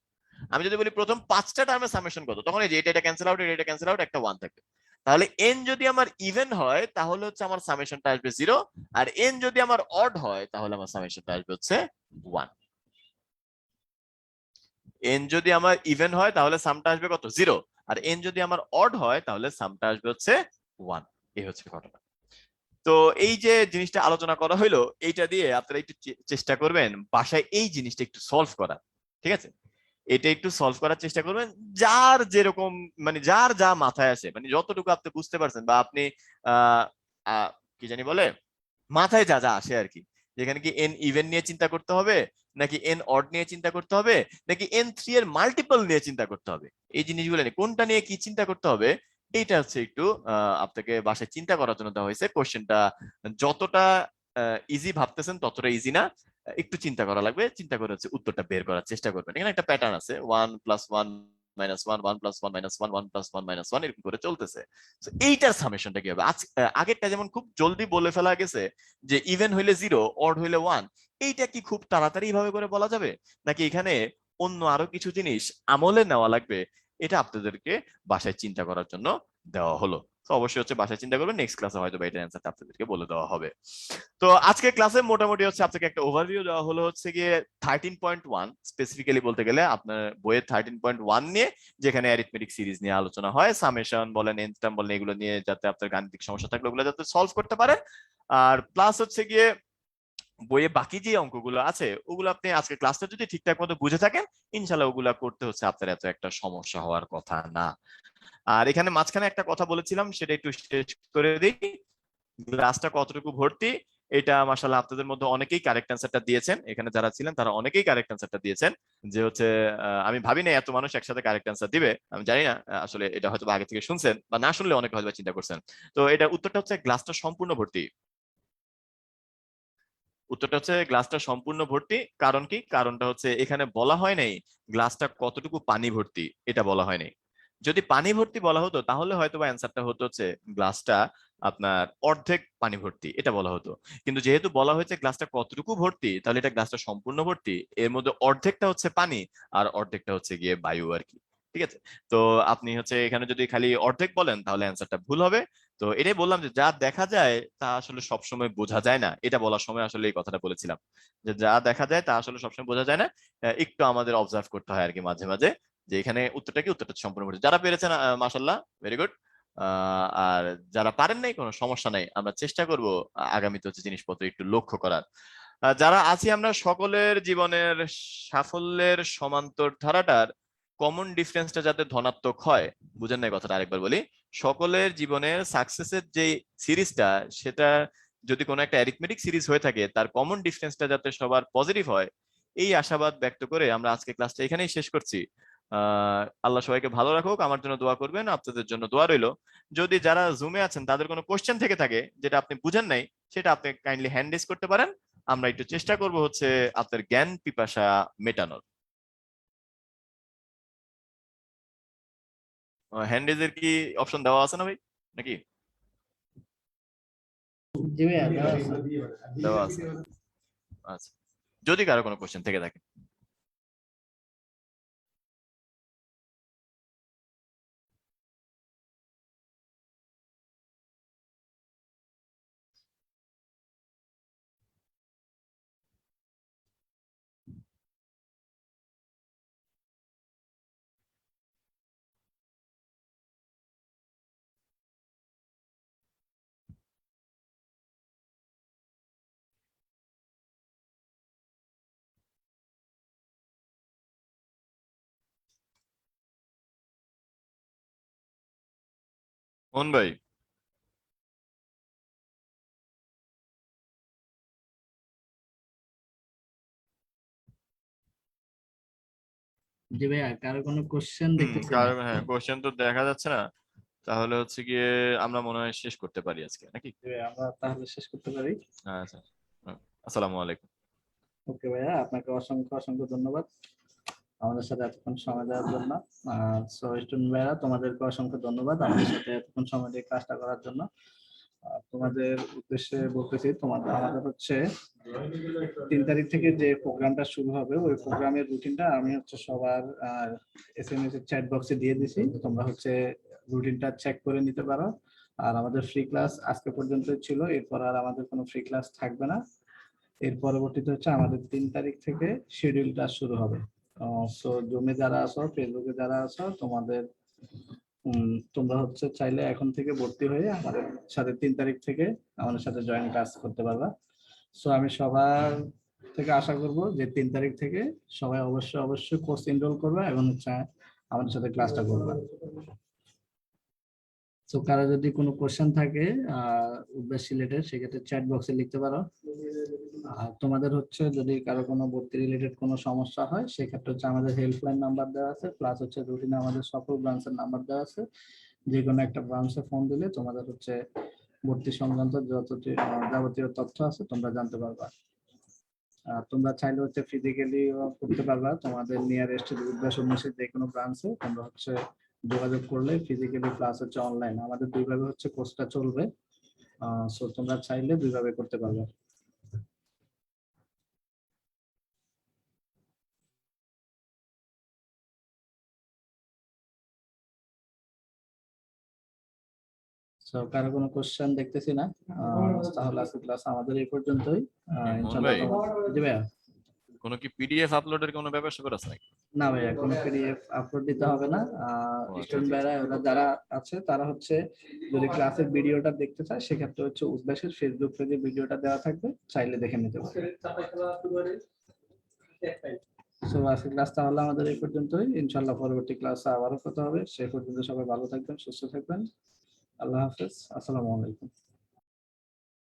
আমি যদি বলি প্রথম 5টা টার্মের সামেশন কত, তখন এই যে এটা ক্যান্সেল আউট, এটা ক্যান্সেল আউট, একটা 1 থাকবে। তাহলে এন যদি আমার ইভেন হয় তাহলে হচ্ছে আমার সামেশনটা আসবে 0, আর এন যদি আমার অড হয় তাহলে আমার সামেশনটা আসবে হচ্ছে 1। এন যদি আমার ইভেন হয় তাহলে সামটা আসবে কত, 0, আর এন যদি আমার অড হয় তাহলে সামটা আসবে হচ্ছে 1। এই হচ্ছে ঘটনা। তো এই যে জিনিসটা আলোচনা করা হইলো, এইটা দিয়ে আপনারা একটু চেষ্টা করবেন বাসায় এই জিনিসটা একটু সলভ করা, ঠিক আছে, এটা একটু সলভ করার চেষ্টা করবেন, যার যেরকম মানে যার যা মাথায় আসে, মানে যতটুকু আপনি বুঝতে পারছেন বা আপনি আহ কি জানি বলে মাথায় যা যা আসে আর কি, যেখানে কি এন ইভেন নিয়ে চিন্তা করতে হবে, নাকি এন অড নিয়ে চিন্তা করতে হবে, নাকি n3 এর মাল্টিপল নিয়ে চিন্তা করতে হবে, এই জিনিসগুলো নিয়ে কোনটা নিয়ে কি চিন্তা করতে হবে, এইটা হচ্ছে একটু আপনাকে বাসায় চিন্তা করার জন্য দেওয়া হয়েছে। কোশ্চেনটা যতটা ইজি ভাবতেছেন ততটা ইজি না, একটু চিন্তা করা লাগবে, চিন্তা করে হচ্ছে উত্তরটা বের করার চেষ্টা করবেন। এখানে একটা প্যাটার্ন আছে, 1+1 -1 1+1 -1 1+1 -1 এরকম করে চলতেছে। তো এইটার সামেশনটা কি হবে? আগেরটা যেমন খুব জলদি বলে ফেলা গেছে যে ইভেন হইলে 0, অড হইলে 1, এইটা কি খুব তাড়াতাড়ি ভাবে করে বলা যাবে, নাকি এখানে অন্য আরো কিছু জিনিস আমলে নেওয়া লাগবে? এটা আপনাদেরকে বাসায় চিন্তা করার জন্য দেওয়া হলো। তো অবশ্যই হচ্ছে বাসায় চিন্তা করবেন, নেক্সট ক্লাসে হয়তো বা এটার অ্যান্সারটা আপনাদেরকে বলে দেওয়া হবে। তো আজকে ক্লাসে মোটামুটি হচ্ছে আপনাকে একটা ওভারভিউ দেওয়া হলো হচ্ছে গিয়ে 13.1, স্পেসিফিক্যালি বলতে গেলে আপনার বইয়ের 13.1 নিয়ে, যেখানে অ্যারিথমেটিক সিরিজ নিয়ে আলোচনা হয়, সামেশন বলেন, এনথ টার্ম বলেন, এগুলো নিয়ে যাতে আপনার গাণিতিক সমস্যা থাকলে ওগুলো যাতে সলভ করতে পারেন। আর প্লাস হচ্ছে গিয়ে বইয়ে বাকি যে অঙ্কগুলো আছে ওগুলো আপনি আজকে ক্লাসটা যদি ঠিকঠাক মতো বুঝে থাকেন, ইনশাল্লাহ ওগুলা করতে হচ্ছে আপনার এত একটা সমস্যা হওয়ার কথা না। আর এখানে মাঝখানে একটা কথা বলেছিলাম, সেটা একটু শেষ করে দিই। গ্লাসটা কতটুকু ভর্তি, এটা মাশাআল্লাহ আপনাদের মধ্যে অনেকেই কারেক্ট অ্যান্সারটা দিয়েছেন। এখানে যারা ছিলেন তারা অনেকেই কারেক্ট অ্যান্সারটা দিয়েছেন। যে হচ্ছে আমি ভাবি না এত মানুষ একসাথে কারেক্ট অ্যান্সার দিবে, আমি জানি না, আসলে এটা হয়তো আগে থেকে শুনছেন বা না শুনলে অনেকে হয়তো চিন্তা করছেন। তো এটা উত্তরটা হচ্ছে গ্লাসটা সম্পূর্ণ ভর্তি। উত্তরটা হচ্ছে গ্লাসটা সম্পূর্ণ ভর্তি। কারণ কি? কারণটা হচ্ছে এখানে বলা হয় নাই গ্লাসটা কতটুকু পানি ভর্তি, এটা বলা হয় নাই। যদি পানি ভর্তি বলা হতো তাহলে হয়তো বা অ্যান্সারটা হতো হচ্ছে গ্লাসটা আপনার অর্ধেক পানি ভর্তি, এটা বলা হতো। কিন্তু যেহেতু বলা হয়েছে গ্লাসটা কতটুকু ভর্তি, তাহলে এটা গ্লাসটা সম্পূর্ণ ভর্তি, এর মধ্যে অর্ধেকটা হচ্ছে পানি আর অর্ধেকটা হচ্ছে গিয়ে বায়ু আর কি। ঠিক আছে? তো আপনি হচ্ছে এখানে যদি খালি অর্ধেক বলেন তাহলে অ্যান্সারটা ভুল হবে। তো এটাই বললাম যে যা দেখা যায় তা আসলে সবসময় বোঝা যায় না, এটা বলার সময় আসলে এই কথাটা বলেছিলাম যে যা দেখা যায় তা আসলে সবসময় বোঝা যায় না, একটু আমাদের অবজার্ভ করতে হয় আর কি মাঝে মাঝে, যে এখানে উত্তরটা কি, উত্তরটা সম্পূর্ণ ভর্তি। যারা পেরেছেন মাশাআল্লাহ, ভেরি গুড। আর যারা পারেন নাই কোনো সমস্যা নাই, আমরা চেষ্টা করব আগামীতে হচ্ছে জিনিসপত্র একটু লক্ষ্য করার। যারা আছি আমরা সকলের জীবনের সাফল্যের সমান্তর ধারাটার কমন ডিফারেন্সটা যাতে ধনাত্মক হয়, বুঝেন নাই কথাটা, আরেকবার বলি। সকলের জীবনের সাকসেসের যে সিরিজটা, সেটা যদি কোনো একটা অ্যারিথমেটিক সিরিজ হয়ে থাকে, তার কমন ডিফারেন্সটা যাতে সবার পজিটিভ হয়, এই আশাবাদ ব্যক্ত করে আমরা আজকে ক্লাসটা এখানেই শেষ করছি। আল্লাহ সবাইকে ভালো রাখুক, আমার জন্য দোয়া করবেন, আপনাদের জন্য দোয়া রইলো। যদি যারা জুমে আছেন তাদের কোনো কোশ্চেন থেকে থাকে যেটা আপনি বুঝেন নাই, সেটা আপনি কাইন্ডলি হ্যান্ড রেজ করতে পারেন। আমরা একটু চেষ্টা করব হচ্ছে আপনার জ্ঞান পিপাসা মেটানোর। হ্যান্ড রেজের কি অপশন দেওয়া আছে না ভাই, নাকি? জি ভাইয়া, দেওয়া আছে। দেওয়া আছে, আচ্ছা। যদি কারো কোনো কোশ্চেন থেকে থাকে। কোন ভাই? জি ভাইয়া, কারো কোনো কোশ্চেন দেখতেছি না। কারো, হ্যাঁ, কোশ্চেন তো দেখা যাচ্ছে না। তাহলে হচ্ছে গিয়ে আমরা মনে হয় শেষ করতে পারি আজকে, নাকি? জি ভাইয়া, আমরা তাহলে শেষ করতে পারি। আচ্ছা। আসসালামু আলাইকুম। ওকে ভাইয়া, আপনাকে অসংখ্য অসংখ্য ধন্যবাদ আমাদের সাথে এতক্ষণ সময় দেওয়ার জন্য। আর সো স্টুডেন্ট ভাইয়া, তোমাদেরকে অসংখ্য ধন্যবাদ আমাদের সাথে এতক্ষণ সময় দিয়ে ক্লাসটা করার জন্য। তোমাদের উদ্দেশ্যে বলতেছি, আমাদের হচ্ছে 3 তারিখ থেকে যে প্রোগ্রামটা শুরু হবে, ওই প্রোগ্রামের রুটিনটা আমি হচ্ছে সবার SMS এর চ্যাট বক্সে দিয়ে দিছি। তোমরা হচ্ছে রুটিনটা চেক করে নিতে পারো। আর আমাদের ফ্রি ক্লাস আজকে পর্যন্ত ছিল, এরপর আর আমাদের কোনো ফ্রি ক্লাস থাকবে না। এর পরবর্তীতে হচ্ছে আমাদের 3 তারিখ থেকে শিডিউলটা শুরু হবে। সো জুমে যারা আছো, ফেসবুকে যারা আছো, তোমরা হচ্ছে চাইলে এখন থেকে ভর্তি হয়ে আমাদের সাথে 3 তারিখ থেকে আমাদের সাথে জয়েন ক্লাস করতে পারবা। সো আমি সবার থেকে আশা করব যে 3 তারিখ থেকে সবাই অবশ্যই অবশ্যই কোর্স এনরোল করবে এবং হচ্ছে আমাদের সাথে ক্লাসটা করবে। তো কারো যদি কোনো কোশ্চেন থাকে উদ্বেশ রিলেটেড, সেক্ষেত্রে চ্যাট বক্সে লিখতে পারো। আর তোমাদের হচ্ছে যদি কারো কোনো ভর্তি রিলেটেড কোনো সমস্যা হয়, সেক্ষেত্রে হচ্ছে আমাদের হেল্পলাইন নাম্বার দেওয়া আছে, প্লাস হচ্ছে রুটিনে আমাদের সকল ব্রাঞ্চের নাম্বার দেওয়া আছে। যে কোনো একটা ব্রাঞ্চে ফোন দিলে তোমাদের হচ্ছে ভর্তি সংক্রান্ত যত যাবতীয় তথ্য আছে তোমরা জানতে পারবা। আর তোমরা চাইলে হচ্ছে ফিজিক্যালি করতে পারবা, তোমাদের নিয়ারেস্ট 10-19 যে কোনো ব্রাঞ্চে তোমরা হচ্ছে যোগাযোগ করলে ফিজিক্যালি প্লাস হচ্ছে অনলাইন, আমাদের দুইভাবে হচ্ছে কোর্সটা চলবে। সো তোমরা চাইলে দুইভাবে করতে পারবে। সো কারো কোনো কোশ্চেন দেখতেছি না, তাহলে আজকে ক্লাস আমাদের এই পর্যন্তই। ইনশাআল্লাহ ভাই, জি ভাইয়া। কোনো কি পিডিএফ আপলোডের কোনো ব্যাপার স্যাপার আছে নাকি? না ভাইয়া, কোনো পিডিএফ আপলোড দিতে হবে না। ও, আচ্ছা, স্টুডেন্ট আচ্ছা, ভাইরা ওরা যারা আছে তারা হচ্ছে যদি ক্লাসের ভিডিওটা দেখতে চায় সেক্ষেত্রে হচ্ছে উদ্ভাসের ফেসবুক পেজে ভিডিওটা দেওয়া থাকবে, চাইলে দেখে নিতে পারবে। সো আজকের ক্লাস তাহলে আমাদের এই পর্যন্তই, ইনশাআল্লাহ পরবর্তী ক্লাসে আবারও কথা হবে। সে পর্যন্ত সবাই ভালো থাকবেন, সুস্থ থাকবেন। আল্লাহ হাফেজ, আসসালামু আলাইকুম।